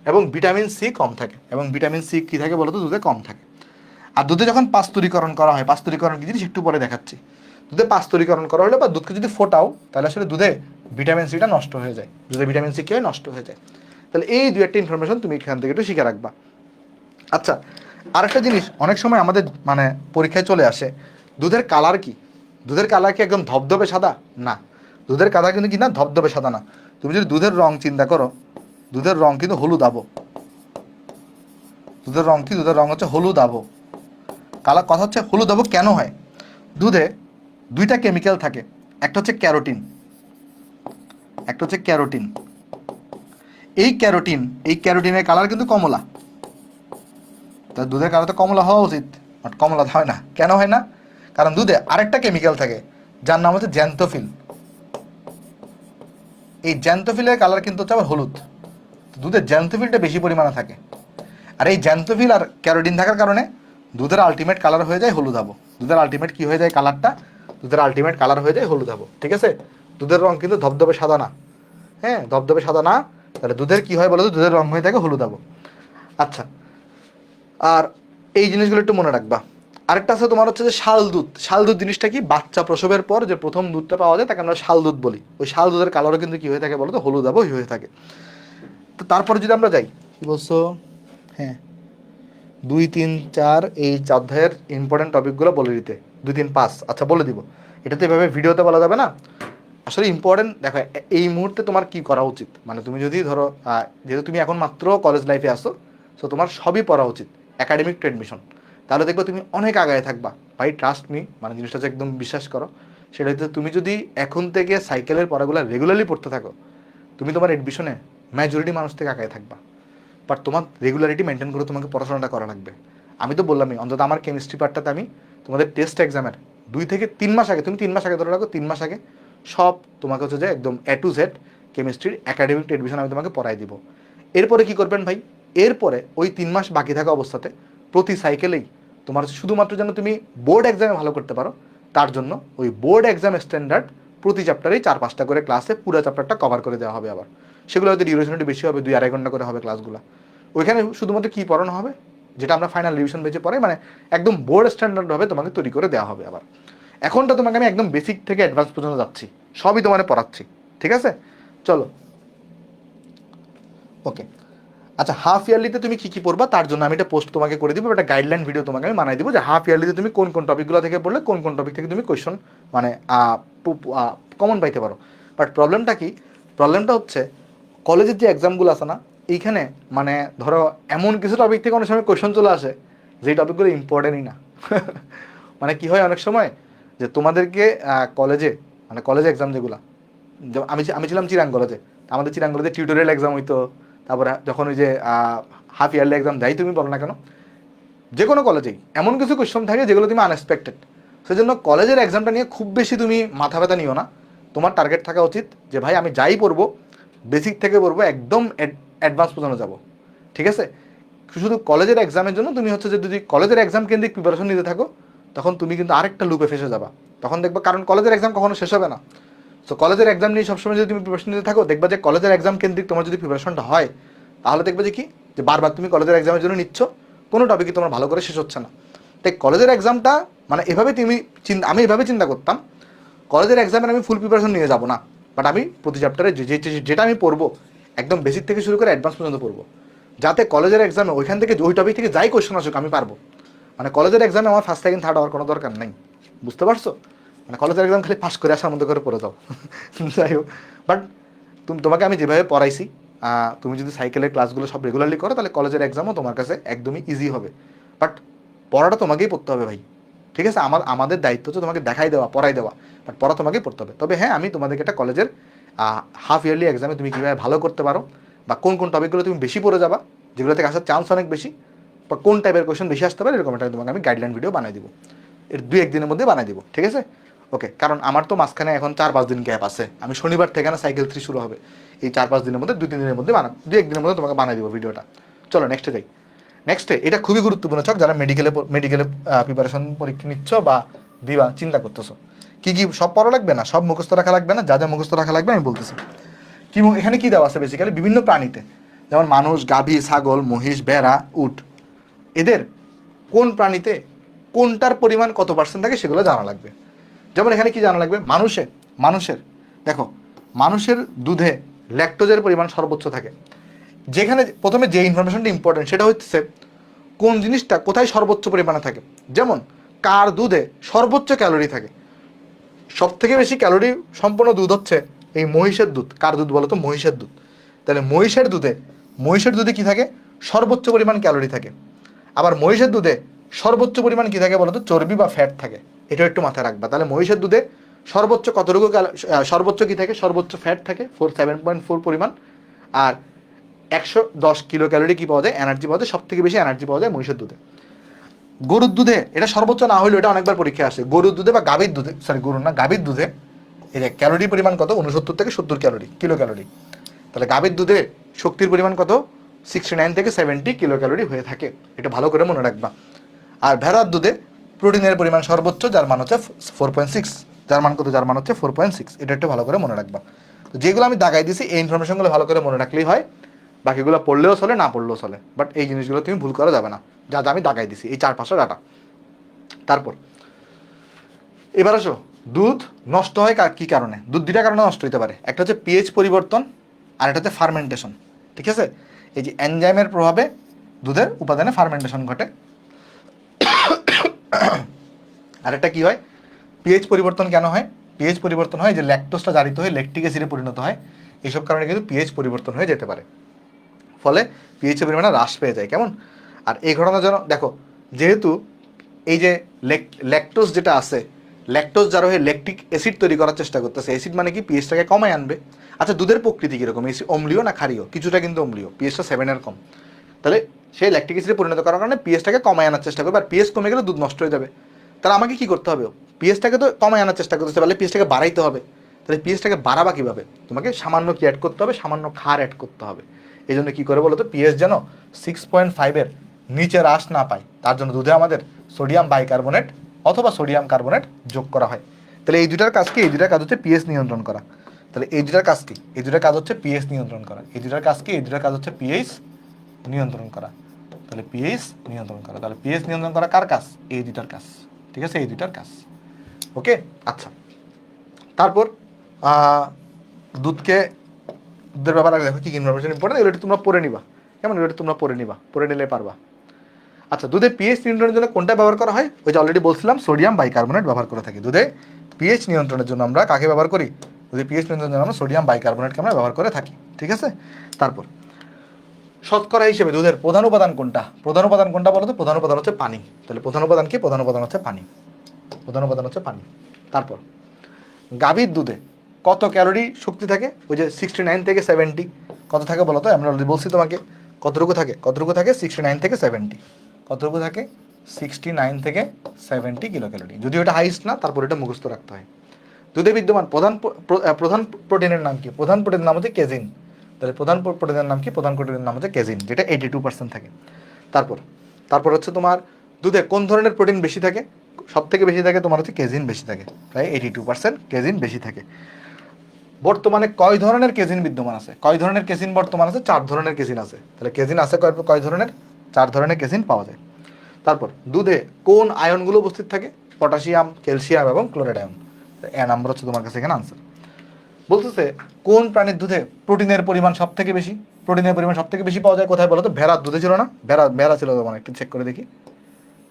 এবং ভিটামিন সি কম থাকে। এবং ভিটামিন সি কি থাকে বলতো? দুধে কম থাকে। আর দুধে যখন পাস্তুরীকরণ করা হয়, পাস্তুরীকরণ কি জিনিস একটু পরে দেখাচ্ছি। দুধে পাস্তুরীকরণ করা হলে বা দুধকে যদি ফোটাও তাহলে আসলে দুধে ভিটামিন সিটা নষ্ট হয়ে যায়। দুধে ভিটামিন সি কি হয়? নষ্ট হয়ে যায়। তাহলে এই দুই একটা ইনফরমেশন তুমি এখান থেকে একটু শিখে রাখবা। আচ্ছা, আরেকটা জিনিস অনেক সময় আমাদের মানে পরীক্ষায় চলে আসে, দুধের কালার কি? দুধের কালার কি একদম ধবধবে সাদা? না, দুধের কালার কিন্তু কি না, ধবধবে সাদা না। তুমি যদি দুধের রং চিন্তা করো, দুধের রং কিন্তু হলুদ আবো। দুধের রং কি? দুধের রং হচ্ছে হলুদ আবো। কালার কথা হচ্ছে হলুদ আবো কেন হয়? দুধে দুইটা কেমিক্যাল থাকে, একটা হচ্ছে ক্যারোটিন, একটা হচ্ছে ক্যারোটিন। এই ক্যারোটিনের কালার কিন্তু কমলা। তা দুধের কালার তো কমলা হওয়া উচিত, বাট কমলা হয় না। কেন হয় না? কারণ দুধে আরেকটা কেমিক্যাল থাকে যার নাম হচ্ছে জ্যান্থোফিল। এই জ্যান্থোফিলের কালার কিন্তু হচ্ছে আবার হলুদ। দুধের জ্যান্থোফিলটা বেশি পরিমাণে থাকে, আর এই জ্যান্থোফিল আর ক্যারোটিন থাকার কারণে দুধের আলটিমেট কালার হয়ে যায় হলুদ আবো। দুধের আলটিমেট কি হয়ে যায় কালারটা? দুধের আলটিমেট কালার হয়ে যায় হলুদ আবো। ঠিক আছে? দুধের রং কিন্তু ধবধবে সাদা না। হ্যাঁ, ধবধবে সাদা না। তাহলে দুধের কি হয় বলো তো? দুধের রং হয়ে থাকে হলুদ আবো। আচ্ছা, আর এই জিনিসগুলো একটু মনে রাখবা। আরেকটা আছে তোমার হচ্ছে যে শাল দুধ। শাল দুধ জিনিসটা কি? বাচ্চা প্রসবের পর যে প্রথম দুধটা পাওয়া যায় তাকে আমরা শাল দুধ বলি। ওই শাল দুধের কালারও কিন্তু কি হয়ে থাকে বলো তো? হলুদ আবো হয়ে থাকে। তো তারপরে যদি আমরা যাই, কি বলছো? হ্যাঁ, 2, 3, 4 এই অধ্যায়ের ইম্পর্টেন্ট টপিকগুলো বলে দিতে। 2, 3, 5 আচ্ছা বলে দিব। এটা তো এভাবে ভিডিওতে বলা যাবে না। আসলে ইম্পর্টেন্ট দেখো, এই মুহূর্তে তোমার কি করা উচিত, মানে তুমি যদি ধরো যেহেতু তুমি এখন মাত্র কলেজ লাইফে আসো, সো তোমার সবই পড়া উচিত একাডেমিক টু এডমিশন। তাহলে দেখবে তুমি অনেক আগায় থাকবা ভাই, ট্রাস্ট মি, মানে জিনিসটা হচ্ছে একদম বিশ্বাস করো। সেটা হচ্ছে তুমি যদি এখন থেকে সাইকেলের পড়াগুলো রেগুলারলি পড়তে থাকো, তুমি তোমার এডমিশনে মেজরিটি মানুষ থেকে আগায় থাকবা। বাট তোমার রেগুলারিটি মেনটেন করে তোমাকে পড়াশোনাটা করা লাগবে। আমি তো বললামই, অন্তত আমার কেমিস্ট্রি পার্টটাতে আমি তোমাদের টেস্ট এক্সামের 2 থেকে 3 মাস আগে, তুমি 3 মাস আগে ধরে রাখো, 3 মাস আগে সব তোমাকে হচ্ছে যে একদম A to Z কেমিস্ট্রির একাডেমিক এডমিশন আমি তোমাকে পড়াই দিব। এরপরে কি করবেন ভাই? এরপরে ওই 3 মাস বাকি থাকা অবস্থাতে প্রতি সাইকেলেই তোমার শুধুমাত্র যেন তুমি বোর্ড এক্সামে ভালো করতে পারো, তার জন্য ওই বোর্ড এক্সাম স্ট্যান্ডার্ড প্রতি চ্যাপ্টারেই 4-5টা করে ক্লাসে পুরো চ্যাপ্টারটা কভার করে দেওয়া হবে। আবার সেগুলো হয়তো ডিউরেশন একটু বেশি হবে, 2-2.5 ঘন্টা করে হবে ক্লাসগুলো। ওইখানে শুধুমাত্র কী পড়ানো হবে, যেটা আমরা ফাইনাল রিভিশন বেঁচে পড়াই, মানে একদম বোর্ড স্ট্যান্ডার্ডভাবে তোমাকে তৈরি করে দেওয়া হবে। আবার এখনটা তোমাকে আমি একদম বেসিক থেকে অ্যাডভান্স পর্যন্ত যাচ্ছি, সবই তোমাকে পড়াচ্ছি। ঠিক আছে, চলো ওকে। আচ্ছা, হাফ ইয়ারলিতে তুমি কী কী পড়বা তার জন্য আমি একটা পোস্ট তোমাকে করে দিব, একটা গাইডলাইন ভিডিও তোমাকে আমি বানাই দিব যে হাফ ইয়ারলিতে তুমি কোন কোন টপিকগুলো থেকে পড়লে কোন কোন টপিক থেকে তুমি কোয়েশন মানে কমন পাইতে পারো। বাট প্রবলেমটা কি? প্রবলেমটা হচ্ছে কলেজের যে এক্সামগুলো আছে না, এইখানে মানে ধরো এমন কিছু টপিক থেকে অনেক সময় কোয়েশন চলে আসে যেই টপিকগুলো ইম্পর্টেন্টই না। মানে কি হয় অনেক সময় যে তোমাদেরকে কলেজে, মানে কলেজে এক্সাম যেগুলো, আমি আমি ছিলাম চিরাং কলেজে, আমাদের চিরাং কলেজে টিউটোরিয়াল এক্সাম হইতো। তারপরে যখন ওই যে হাফ ইয়ারলি এক্সাম যাই তুমি বলো না কেন, যে কোনো কলেজেই এমন কিছু কোয়েশ্চন থাকে যেগুলো তুমি আনএক্সপেক্টেড। সেজন্য কলেজের এক্সামটা নিয়ে খুব বেশি তুমি মাথা ব্যথা নিও না। তোমার টার্গেট থাকা উচিত যে ভাই আমি যাই পড়বো বেসিক থেকে পড়বো, একদম অ্যাডভান্স পর্যন্ত যাবো। ঠিক আছে? শুধু কলেজের এক্সামের জন্য তুমি হচ্ছে যে যদি কলেজের এক্সাম কেন্দ্রিক প্রিপারেশন নিতে থাকো, তখন তুমি কিন্তু আরেকটা লুপে ফেসে যাবা। তখন দেখবা, কারণ কলেজের এক্সাম কখনো শেষ হবে না। সো কলেজের এক্সাম নিয়ে সবসময় যদি তুমি প্রিপারেশন নিতে থাকো, দেখবা যে কলেজের এক্সাম কেন্দ্রিক তোমার যদি প্রিপারেশনটা হয়, তাহলে দেখবে যে কি, যে বারবার তুমি কলেজের এক্সামের জন্য নিচ্ছ, কোনো টপিকই তোমার ভালো করে শেষ হচ্ছে না। তাই কলেজের এক্সামটা মানে এভাবে তুমি আমি এভাবে চিন্তা করতাম, কলেজের এক্সামের আমি ফুল প্রিপারেশন নিয়ে যাবো না, বাট আমি প্রতি চ্যাপ্টারে যেটা আমি পড়বো একদম বেসিক থেকে শুরু করে অ্যাডভান্স পর্যন্ত পড়বো, যাতে কলেজের এক্সামে ওইখান থেকে ওই টপিক থেকে যাই কোয়েশ্চেন আসুক আমি পারবো। মানে কলেজের এক্সামে আমার ফার্স্ট সেকেন্ড থার্ড হওয়ার কোনো দরকার নেই। বুঝতে পারছো? মানে কলেজের এক্সাম খালি পাস করে আসার মধ্যে করে পড়ে যাও। যাই হোক, বাট তোমাকে আমি যেভাবে পড়াইছি, তুমি যদি সাইকেলের ক্লাসগুলো সব রেগুলারলি করো, তাহলে কলেজের এক্সামও তোমার কাছে একদমই ইজি হবে। বাট পড়াটা তোমাকেই পড়তে হবে ভাই। ঠিক আছে? আমাদের দায়িত্ব হচ্ছে তোমাকে দেখাই দেওয়া, পড়াই দেওয়া, বাট পড়া তোমাকেই পড়তে হবে। তবে হ্যাঁ, আমি তোমাদেরকে একটা কলেজের হাফ ইয়ারলি এক্সামে তুমি কীভাবে ভালো করতে পারো, বা কোন কোন টপিকগুলো তুমি বেশি পড়ে যাবা, যেগুলো থেকে আসার চান্স অনেক বেশি, বা কোন টাইপের কোয়েশ্চেন বেশি আসতে পারে, এরকম একটা তোমাকে আমি গাইডলাইন ভিডিও বানিয়ে দিব। এর 2-1 দিনের মধ্যে বানিয়ে দিব। ঠিক আছে? ওকে, কারণ আমার তো মাঝখানে এখন 4-5 দিন গ্যাপ আছে। আমি শনিবার থেকে না সাইকেল 3 শুরু হবে, এই 4-5 দিনের মধ্যে 2-3 দিনের মধ্যে 2-1 দিনের মধ্যে তোমাকে বানিয়ে দিব ভিডিওটা। চলো নেক্সটে যাই। নেক্সটে এটা খুবই গুরুত্বপূর্ণ ছক, যারা মেডিকেলে প্রিপারেশন পরীক্ষা নিচ্ছ বা দিবা চিন্তা করতেছো। কি কি সব পড়া লাগবে না, সব মুখস্থ রাখা লাগবে না, যা যা মুখস্থ রাখা লাগবে আমি বলতেছি। কি এখানে কি দেওয়া আছে বেসিক্যালি, বিভিন্ন প্রাণীতে, যেমন মানুষ, গাভী, ছাগল, মহিষ, ভেড়া, উট, এদের কোন প্রাণীতে কোনটার পরিমাণ কত পার্সেন্ট থাকে সেগুলো জানা লাগবে। যেমন এখানে কি জানা লাগবে, মানুষের দেখো, মানুষের দুধে ল্যাকটোজের পরিমাণ সর্বোচ্চ থাকে। যেখানে প্রথমে যে ইনফরমেশনটা ইম্পর্টেন্ট সেটা হচ্ছে কোন জিনিসটা কোথায় সর্বোচ্চ পরিমাণে থাকে। যেমন কার দুধে সর্বোচ্চ ক্যালোরি থাকে, সব থেকে বেশি ক্যালোরি সম্পন্ন দুধ হচ্ছে এই মহিষের দুধ। কার দুধ বলো তো? মহিষের দুধ। তাহলে মহিষের দুধে কি থাকে? সর্বোচ্চ পরিমাণ ক্যালোরি থাকে। আবার মহিষের দুধে সর্বোচ্চ পরিমাণ কি থাকে বলো তো? চর্বি বা ফ্যাট থাকে। এটা একটু মাথায় রাখবা। তাহলে মহিষের দুধে সর্বোচ্চ কতটুকু সর্বোচ্চ কি থাকে? সর্বোচ্চ ফ্যাট থাকে 7.4 পরিমাণ। আর 110 কিলো ক্যালোরি কি পাওয়া যায়? এনার্জি পাওয়া যায়। সব থেকে বেশি এনার্জি পাওয়া যায় মহিষের দুধে। গরুর দুধে এটা সর্বোচ্চ না হলেও এটা অনেকবার পরীক্ষা আসে, গরুর দুধে বা গাভীর দুধে, গরুর না গাভীর দুধে এই যে ক্যালোরি পরিমাণ কত? 69 থেকে 70 কিলো ক্যালোরি। তাহলে গাভীর দুধে শক্তির পরিমাণ কত? 69 থেকে 70 কিলো ক্যালোরি হয়ে থাকে। এটা ভালো করে মনে রাখবা। আর ভেড়ার দুধে প্রোটিনের পরিমাণ সর্বোচ্চ, যার মান হচ্ছে 4.6। যার মান কত? যার মান হচ্ছে 4.6। এটা একটু ভালো করে মনে রাখবা। তো যেগুলো আমি দাগাই দিয়েছি এই ইনফরমেশনগুলো ভালো করে মনে রাখলেই হয়, বাকিগুলো পড়লেও চলে, না পড়লেও চলে। বাট এই জিনিসগুলো তুমি ভুল করা যাবে না, যা যা আমি দাগাই দিছি এই 4-5টা ডাটা। তারপর এবার আসো, দুধ নষ্ট হয় কি কারণে? দুধ দুটা কারণে নষ্ট হতে পারে। একটা হচ্ছে পিএইচ পরিবর্তন, আর একটা হচ্ছে ফার্মেন্টেশন। ঠিক আছে? এই যে এনজাইমের প্রভাবে দুধের উপাদানে ফার্মেন্টেশন ঘটে। আর একটা কি হয়? পিএইচ পরিবর্তন কেন হয়? পিএইচ পরিবর্তন হয় যে ল্যাকটোজটা জারিত হয়ে ল্যাকটিক অ্যাসিডে পরিণত হয়। এইসব কারণে কিন্তু পিএইচ পরিবর্তন হয়ে যেতে পারে, ফলে পিএইচের পরিমাণে হ্রাস পেয়ে যায়। কেমন? আর এই ঘটনার জন্য দেখো, যেহেতু এই যে ল্যাকটোজ যেটা আছে, ল্যাকটোজ যারা হয়ে ল্যাকটিক অ্যাসিড তৈরি করার চেষ্টা করতেছে। অ্যাসিড মানে কি? পিএইচটাকে কমায় আনবে। আচ্ছা, দুধের প্রকৃতি কীরকম? অম্লীয় না ক্ষারীয়? কিছুটা কিন্তু অম্লীয়, পিএইচটা 7-এর কম। তাহলে সেই ল্যাকটিক অ্যাসিডে পরিণত করার কারণে পিএইচটাকে কমায় আনার চেষ্টা করবে। আর পিএইচ কমে গেলে দুধ নষ্ট হয়ে যাবে। তাহলে আমাকে কি করতে হবে? পিএইচটাকে তো কমায় আনার চেষ্টা করতে পারলে পিএইচটাকে বাড়াইতে হবে। তাহলে পিএইচটাকে বাড়াবা কীভাবে? তোমাকে সামান্য কি অ্যাড করতে হবে? সামান্য ক্ষার অ্যাড করতে হবে। এই জন্য কী করে বলো তো? পিএইচ যেন 6.5-এর নিচে হ্রাস না পায়, তার জন্য দুধে আমাদের সোডিয়াম বাইকার্বনেট অথবা সোডিয়াম কার্বনেট যোগ করা হয়। তাহলে এই দুটার কাজ কি? এই দুটার কাজ হচ্ছে পিএইচ নিয়ন্ত্রণ করা। তাহলে এই দুটার কাজ কি? এই দুটার কাজ হচ্ছে পিএইচ নিয়ন্ত্রণ করা। এই দুটার কাজ কি? এই দুটার কাজ হচ্ছে পিএইচ নিয়ন্ত্রণ করা। তাহলে পিএইচ নিয়ন্ত্রণ করা, তাহলে পিএইচ নিয়ন্ত্রণ করা কার কাজ? এই দুটার কাজ। ঠিক আছে? এই দুটার কাজ। ওকে, আচ্ছা। তারপর দুধকে দুধের ব্যাপারে দেখো কি ইনফরমেশন ইম্পর্টেন্ট, এগুলো তোমরা পড়ে নিবা। কেমন? এগুলো তোমরা পড়ে নিবা, পড়ে নিলে পারবা। আচ্ছা, দুধে পিএইচ নিয়ন্ত্রণের জন্য কোনটা ব্যবহার করা হয়? ওই যে অলরেডি বলছিলাম, সোডিয়াম বাইকার্বনেট ব্যবহার করে থাকি। দুধে পিএইচ নিয়ন্ত্রণের জন্য আমরা কাকে ব্যবহার করি? দুধে পিএইচ নিয়ন্ত্রণের জন্য আমরা সোডিয়াম বাইকার্বনেটকে আমরা ব্যবহার করে থাকি। ঠিক আছে? তারপর শতকরা হিসেবে দুধের প্রধান উপাদান কোনটা? প্রধান উপাদান কোনটা বলো তো? প্রধান উপাদান হচ্ছে পানি। তাহলে প্রধান উপাদান কি? প্রধান উপাদান হচ্ছে পানি। প্রধান উপাদান হচ্ছে পানি। তারপর গাভীর দুধে কত ক্যালোরি শক্তি থাকে? ওই যে 69 থেকে 70 কত থাকে বলো তো? আমরা অলরেডি বলছি তোমাকে কতটুকু থাকে। কতটুকু থাকে? 69 থেকে 70। কতটুকু থাকে? 69 থেকে 70 কিলো ক্যালোরি। যদি ওটা হাইস্ট না, তারপর এটা মুখস্থ রাখতে হয়। দুধে বিদ্যমান প্রধান প্রোটিনের নাম কি? প্রধান প্রোটিনের নাম হচ্ছে কেজিন। তাহলে প্রধান প্রোটিনের নাম কি? প্রধান প্রোটিনের নাম হচ্ছে কেজিন, যেটা 82% থাকে। তারপর হচ্ছে তোমার দুধে কোন ধরনের প্রোটিন বেশি থাকে? সব থেকে বেশি থাকে তোমার হচ্ছে কেজিন বেশি থাকে, প্রায় 82% কেজিন বেশি থাকে। বর্তমানে কয় ধরনের কেজিন বিদ্যমান আছে? কয় ধরনের কেজিন বর্তমান আছে? 4 ধরনের কেজিন আছে। তাহলে কেজিন আছে কয় ধরনের? 4 ধরনের কেজিন পাওয়া যায়। তারপর দুধে কোন আয়নগুলো উপস্থিত থাকে? পটাশিয়াম, ক্যালসিয়াম এবং ক্লোরাইড আয়ন। এ নাম্বার হচ্ছে তোমার কাছে এখানে আনসার। বলতেছে কোন প্রাণীর দুধে প্রোটিনের পরিমাণ সব থেকে বেশি? প্রোটিনের পরিমাণ সব থেকে বেশি পাওয়া যায় কোথায় বলো তো? ভেড়ার দুধে ছিল না? ভেড়া ছিল তোমার, একটু চেক করে দেখি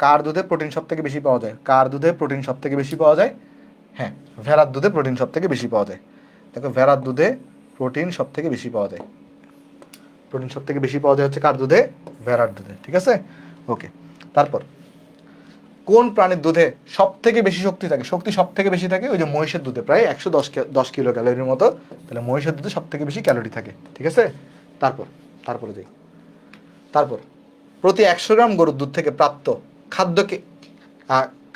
কার দুধে প্রোটিন সব থেকে বেশি পাওয়া যায়। কার দুধে প্রোটিন সব থেকে বেশি পাওয়া যায়? হ্যাঁ, ভেড়ার দুধে প্রোটিন সব থেকে বেশি পাওয়া যায়। দেখো, ভেড়ার দুধে প্রোটিন সব থেকে বেশি পাওয়া যায়। প্রোটিন সব থেকে বেশি পাওয়া যায় হচ্ছে কার দুধে? ভেড়ার দুধে। ঠিক আছে? ওকে। তারপর কোন প্রাণীর দুধে সব থেকে বেশি শক্তি থাকে? শক্তি সব থেকে বেশি থাকে ওই যে মহিষের দুধে, প্রায় 110 কিলো ক্যালোরির মতো। তাহলে মহিষের দুধে সব থেকে বেশি ক্যালোরি থাকে। ঠিক আছে? তারপরে যাই। তারপর প্রতি 100 গ্রাম গরুর দুধ থেকে প্রাপ্ত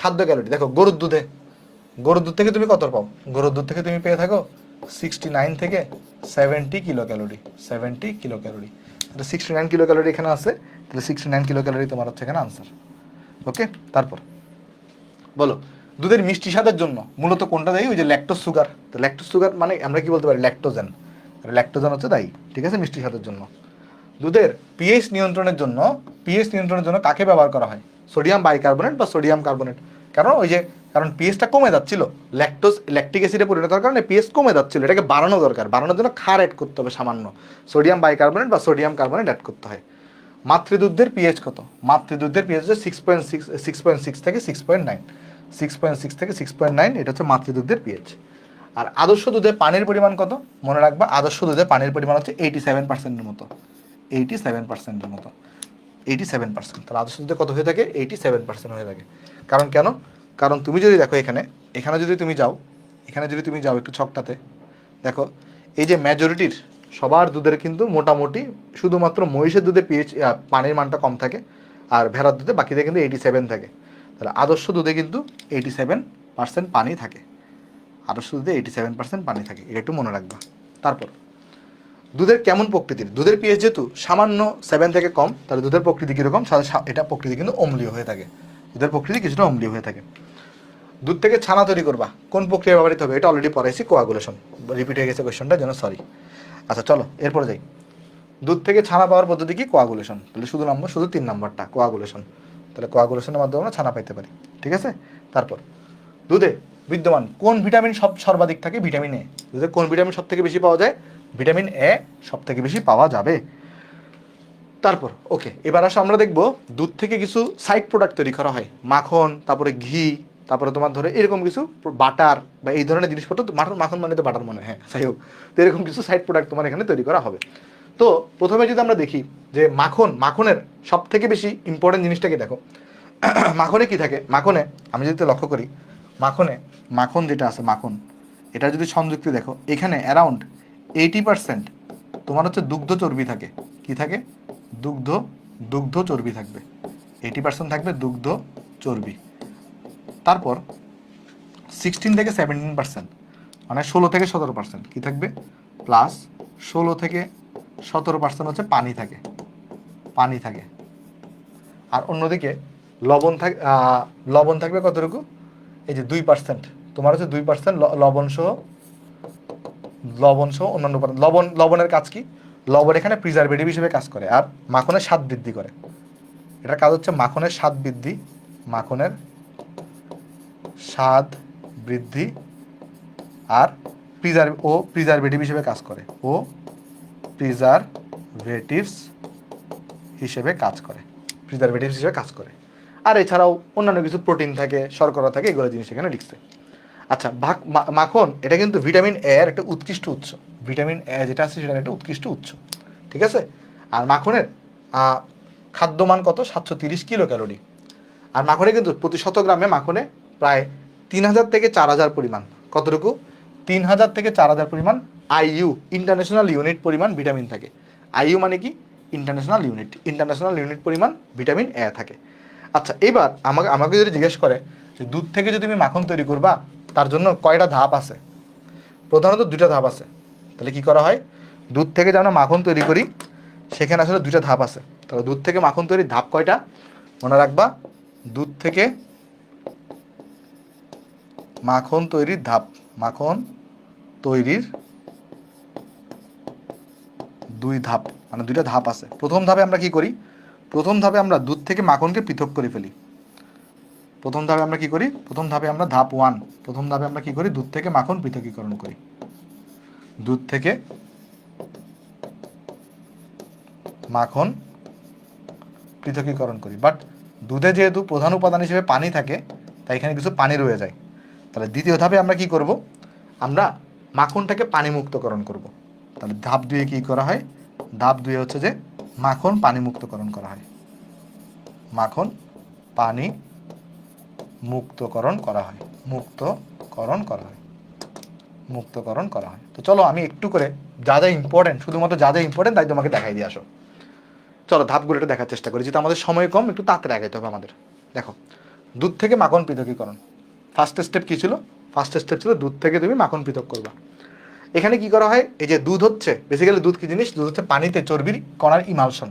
খাদ্য ক্যালোরি। দেখো, গরুর দুধ থেকে তুমি কত পাও? গরুর দুধ থেকে তুমি পেয়ে থাকো 69 থেকে 70 কিলো ক্যালোরি। 70 kilo calorie. তাহলে 69 কিলো ক্যালোরি এখানে আছে। তাহলে 69 কিলো ক্যালোরি তোমার হচ্ছে এখানে আনসার। ওকে। তারপর বলো, দুধের মিষ্টি স্বাদের জন্য মূলত কোনটা দায়ী? ওই যে ল্যাকটোজ সুগার। তো ল্যাকটোজ সুগার মানে আমরা কি বলতে পারি? ল্যাকটোজেন। ল্যাকটোজেন হচ্ছে দায়ী। ঠিক আছে? মিষ্টি স্বাদের জন্য। দুধের পিএইচ নিয়ন্ত্রণের জন্য কাকে ব্যবহার করা হয়? সোডিয়াম বাইকার্বনেট বা সোডিয়াম কার্বনেট। কারণ ওই যে কারণ পিএইচটা কমে যাচ্ছিল, ল্যাকটিক অ্যাসিডে পরিণত হওয়ার কারণে পিএইচ কমে যাচ্ছিল, এটাকে বাড়ানো দরকার, বাড়ানোর জন্য ক্ষার অ্যাড করতে হবে সামান্য, সোডিয়াম বাইকার্বনেট বা সোডিয়াম কার্বনেট অ্যাড করতে হয়। মাতৃদুগ্ধের পিএইচ কত? মাতৃদুগ্ধের পিএইচ হচ্ছে 6.6 থেকে 6.9, 6.6 থেকে 6.9, এটা হচ্ছে মাতৃদুগ্ধের পিএইচ। আর আদর্শ দুধে পানির পরিমাণ কত? মনে রাখবা, আদর্শ দুধে পানির পরিমাণ হচ্ছে 87%-এর মতো, 87%-এর মতো, 87%। তাহলে আদর্শ দুধে কত হয়ে থাকে? 87% হয়ে থাকে। কারণ কেন? কারণ তুমি যদি দেখো এখানে যদি তুমি যাও একটু ছকটাতে দেখো, এই যে মেজরিটির সবার দুধের কিন্তু মোটামুটি শুধুমাত্র মহিষের দুধে পিএইচ পানির মানটা কম থাকে, আর ভেড়ার দুধে বাকিদের কিন্তু 87 থাকে। তাহলে আদর্শ দুধে কিন্তু 87% পানি থাকে, আদর্শ দুধে 87% পানি থাকে, এটা একটু মনে রাখবা। তারপর দুধের কেমন প্রকৃতির? দুধের পিএইচ যেহেতু সামান্য 7 থেকে কম, তাহলে দুধের প্রকৃতি কীরকম? এটা প্রকৃতি কিন্তু অম্লীয় হয়ে থাকে, দুধের প্রকৃতি কিছুটা অম্লীয় হয়ে থাকে। দুধ থেকে ছানা তৈরি করবা, কোন প্রক্রিয়া ব্যবহৃত হবে? এটা অলরেডি পড়াইছি, কোয়াগুলেশন, রিপিট হয়ে গেছে কোয়েশ্চনটা, যেন সরি। আচ্ছা চলো এরপরে যাই, দুধ থেকে ছানা পাওয়ার পদ্ধতি কি? কোয়াগুলেশন। তাহলে শুধু 3 নম্বরটা কোয়াগুলেশন, তাহলে কোয়াগুলেশনের মাধ্যমে আমরা ছানা পাইতে পারি, ঠিক আছে। তারপর দুধে বিদ্যমান কোন ভিটামিন সর্বাধিক থাকে? Vitamin A. দুধে কোন ভিটামিন সব থেকে বেশি পাওয়া যায়? ভিটামিন এ সব থেকে বেশি পাওয়া যাবে। তারপর ওকে, এবার আসো আমরা দেখব দুধ থেকে কিছু সাইড প্রোডাক্ট তৈরি করা হয়, মাখন, তারপরে ঘি, তারপরে তোমার ধরে এরকম কিছু বাটার বা এই ধরনের জিনিসপত্র, মাখন মানে তো বাটার মনে, হ্যাঁ যাই হোক, তো এরকম কিছু সাইড প্রোডাক্ট তোমার এখানে তৈরি করা হবে। তো প্রথমে যদি আমরা দেখি যে মাখনের সব থেকে বেশি ইম্পর্টেন্ট জিনিসটাকে দেখো, মাখনে কি থাকে? মাখনে আমি যদি লক্ষ্য করি, মাখন যেটা আছে, মাখন এটা যদি সংযুক্তি দেখো, এখানে অ্যারাউন্ড 80% তোমার হচ্ছে দুগ্ধ চর্বি থাকে। কি থাকে? দুগ্ধ চর্বি থাকবে, 80% থাকবে দুগ্ধ চর্বি। তারপর 16 থেকে 17%, মানে 16 থেকে 17% কি থাকবে? প্লাস 16 থেকে 17% হচ্ছে পানি থাকে। আর অন্যদিকে লবণ থাকবে কতটুকু? এই যে 2%, তোমার হচ্ছে 2% লবণ সহ অন্যান্য লবণের কাজ কি? লবণ এখানে প্রিজারভেটিভ হিসেবে কাজ করে, আর মাখনের স্বাদ বৃদ্ধি করে। এটার কাজ হচ্ছে মাখনের স্বাদ বৃদ্ধি, আর প্রিজারভেটিভ হিসেবে কাজ করে, প্রিজারভেটিভস হিসেবে কাজ করে। আর এছাড়াও অন্যান্য কিছু প্রোটিন থাকে, শর্করা থাকে, এগুলো জিনিস এখানে লিখছে। আচ্ছা, মাখন এটা কিন্তু ভিটামিন এ এর একটা উৎকৃষ্ট উৎস, ভিটামিন এ যেটা আছে সেটার একটা উৎকৃষ্ট উৎস, ঠিক আছে। আর মাখনের খাদ্যমান কত? 730 কিলো ক্যালোরি। আর মাখনে কিন্তু প্রতি 100 গ্রামে মাখনে প্রায় 3000 থেকে 4000 পরিমাণ, কতটুকু? 3000 থেকে 4000 পরিমাণ আইইউ, ইন্টারন্যাশনাল ইউনিট পরিমাণ ভিটামিন থাকে। আইইউ মানে কি? ইন্টারন্যাশনাল ইউনিট পরিমাণ ভিটামিন এ থাকে। আচ্ছা, এবার আমাকে যদি জিজ্ঞেস করে যে দুধ থেকে যদি তুমি মাখন তৈরি করবা, তার জন্য কয়টা ধাপ আছে? প্রধানত 2টা ধাপ আছে। তাহলে কি করা হয়? দুধ থেকে যেন মাখন তৈরি করি, সেখানে আসলে 2টা ধাপ আছে। তাহলে দুধ থেকে মাখন তৈরির ধাপ কয়টা? মনে রাখবা, দুধ থেকে মাখন তৈরির 2 ধাপ, মানে 2টা ধাপ আছে। প্রথম ধাপে আমরা কি করি? প্রথম ধাপে আমরা দুধ থেকে মাখনকে পৃথক করে ফেলি। প্রথম ধাপে আমরা ধাপ 1, প্রথম ধাপে আমরা কি করি? দুধ থেকে মাখন পৃথকীকরণ করি, দুধ থেকে মাখন পৃথকীকরণ করি। বাট দুধে যেহেতু প্রধান উপাদান হিসেবে পানি থাকে, তাই এখানে কিছু পানি রয়ে যায়। তাহলে দ্বিতীয় ধাপে আমরা কি করব? আমরা মাখনটাকে পানি মুক্তকরণ করব। তাহলে ধাপ 2 কি করা হয়? ধাপ 2 হচ্ছে যে মাখন পানি মুক্তকরণ করা হয়, মাখন পানি মুক্তকরণ করা হয়। তো চলো আমি একটু করে যা ইম্পর্টেন্ট, শুধুমাত্র যা ইম্পর্টেন্ট তাই তোমাকে দেখাই দিয়ে আসো। চলো ধাপগুলো একটু দেখার চেষ্টা করি, যেহেতু আমাদের সময় কম, একটু তাড়াতাড়ি আগাইতে হবে আমাদের। দেখো, দুধ থেকে মাখন পৃথকীকরণ, ফার্স্ট স্টেপ কি ছিল? ফার্স্ট স্টেপ ছিল দুধ থেকে তুমি মাখন পৃথক করবা। এখানে কি করা হয়? এই যে দুধ হচ্ছে, বেসিক্যালি দুধ কি জিনিস? দুধ হচ্ছে পানিতে চর্বির কণার ইমালশন।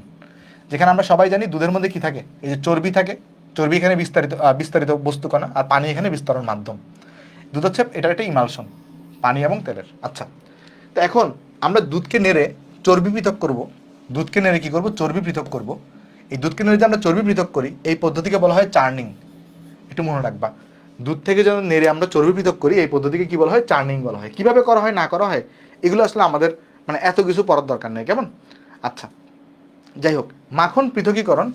যেখানে আমরা সবাই জানি দুধের মধ্যে কি থাকে? এই যে চর্বি থাকে, চর্বি এখানে বিস্তারিত বস্তু কণা, আর পানি এখানে বিস্তরণ মাধ্যম। দুধ হচ্ছে এটার একটা ইমালশন, পানি এবং তেলের। আচ্ছা, তো এখন আমরা দুধকে নেড়ে চর্বি পৃথক করব। দুধকে নেড়ে কি করব? চর্বি পৃথক করব। এই দুধকে নেড়ে যে আমরা চর্বি পৃথক করি, এই পদ্ধতিকে বলা হয় চার্নিং। একটু মনে রাখবা, দুধ থেকে যখন নেড়ে আমরা চর্বি পৃথক করি, এই পদ্ধতিকে কি বলা হয়? চার্নিং বলা হয়। কিভাবে করা হয় না করা হয় এগুলো আসলে আমাদের মানে এত কিছু পড়ার দরকার নেই, কেমন? আচ্ছা, যাই হোক, মাখন পৃথকীকরণ,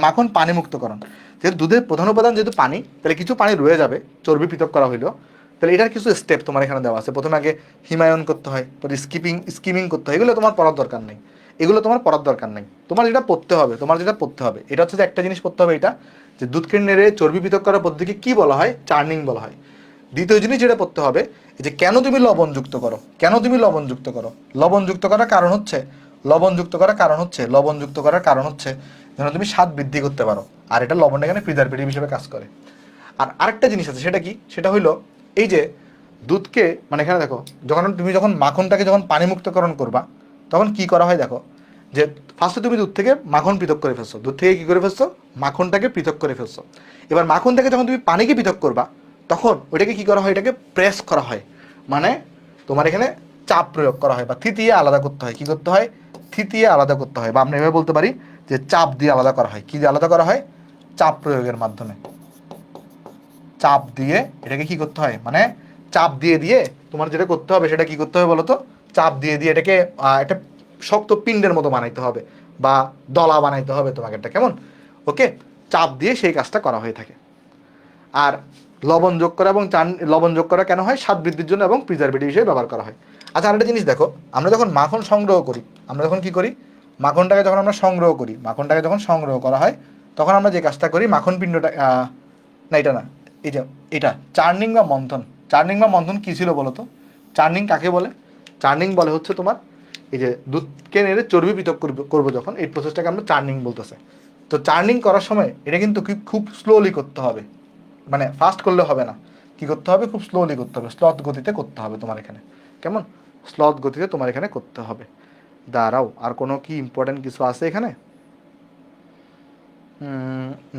মাখন পানি মুক্তকরণ। যেহেতু দুধের প্রধান উপাদান যেহেতু পানি, তাহলে কিছু পানি রয়ে যাবে চর্বি পৃথক করা হইলো। তাহলে এটার কিছু স্টেপ তোমার এখানে দেওয়া আছে। প্রথমে আগে হিমায়ন করতে হয়, পরে স্কিমিং করতে হয়। এগুলো তোমার পড়ার দরকার নেই, এগুলো তোমার পড়ার দরকার নেই। তোমার যেটা পড়তে হবে এটা হচ্ছে যে একটা জিনিস পড়তে হবে, এটা যে দুধকে নেড়ে চর্বি পৃথক করার পদ্ধতিকে কি বলা হয়? চার্নিং বলা হয়। দ্বিতীয় জিনিস যেটা পড়তে হবে যে কেন তুমি লবণ যুক্ত করো, লবণ যুক্ত করার কারণ হচ্ছে যেন তুমি স্বাদ বৃদ্ধি করতে পারো। আর এটা লবণটা এখানে প্রিজারভেটিভ হিসেবে কাজ করে। আর আরেকটা জিনিস আছে, সেটা কি? সেটা হইলো এই যে দুধকে মানে এখানে দেখো, যখন মাখনটাকে যখন পানি মুক্তকরণ করবা, তখন কি করা হয় দেখো, যে ফার্স্টে তুমি দুধ থেকে মাখন পৃথক করে ফেলছো, মাখনটাকে পৃথক করে ফেলছো। এবার মাখন থেকে যখন তুমি পানিকে পৃথক করবা, তখন ওইটাকে কি করা হয়? এটাকে প্রেস করা হয়, মানে তোমার এখানে চাপ প্রয়োগ করা হয় বা থিতিয়ে আলাদা করতে হয়। কি করতে হয়? থিতিয়ে আলাদা করতে হয়, বা আমরা এভাবে বলতে পারি যে চাপ দিয়ে আলাদা করা হয়। কি দিয়ে আলাদা করা হয়? চাপ প্রয়োগের মাধ্যমে। চাপ দিয়ে এটাকে কি করতে হয়? মানে চাপ দিয়ে দিয়ে তোমার যেটা করতে হবে সেটা কি করতে হবে বলো তো? চাপ দিয়ে দিয়ে এটাকে একটা শক্ত পিণ্ডের মতো বানাইতে হবে বা দলা বানাইতে হবে তোমাকে একটা, কেমন? ওকে, চাপ দিয়ে সেই কাজটা করা হয়ে থাকে। আর লবণ যোগ করা কেন হয়? স্বাদ বৃদ্ধির জন্য এবং প্রিজারভেটিভ হিসেবে ব্যবহার করা হয়। আচ্ছা, আরেকটা জিনিস দেখো, আমরা যখন মাখন সংগ্রহ করি, আমরা যখন কি করি? মাখনটাকে যখন সংগ্রহ করা হয়, তখন আমরা যে কাজটা করি, মাখন পিণ্ডটা না এটা না, এটা চার্নিং বা মন্থন কি ছিল বলো তো? চার্নিং কাকে বলে? চার্নিং বলে হচ্ছে তোমার এই যে দুধকে নেড়ে চর্বি পৃথক করবো যখন, এই প্রসেসটাকে আমরা চার্নিং বলতেছে। তো চার্নিং করার সময় এটা কিন্তু খুব স্লোলি করতে হবে, মানে ফাস্ট করলে হবে না। কি করতে হবে? খুব স্লোলি করতে হবে, স্লথ গতিতে করতে হবে তোমার এখানে, কেমন? স্লথ গতিতে তোমার এখানে করতে হবে। দাঁড়াও, আর কোনো কি ইম্পর্টেন্ট কিছু আছে এখানে?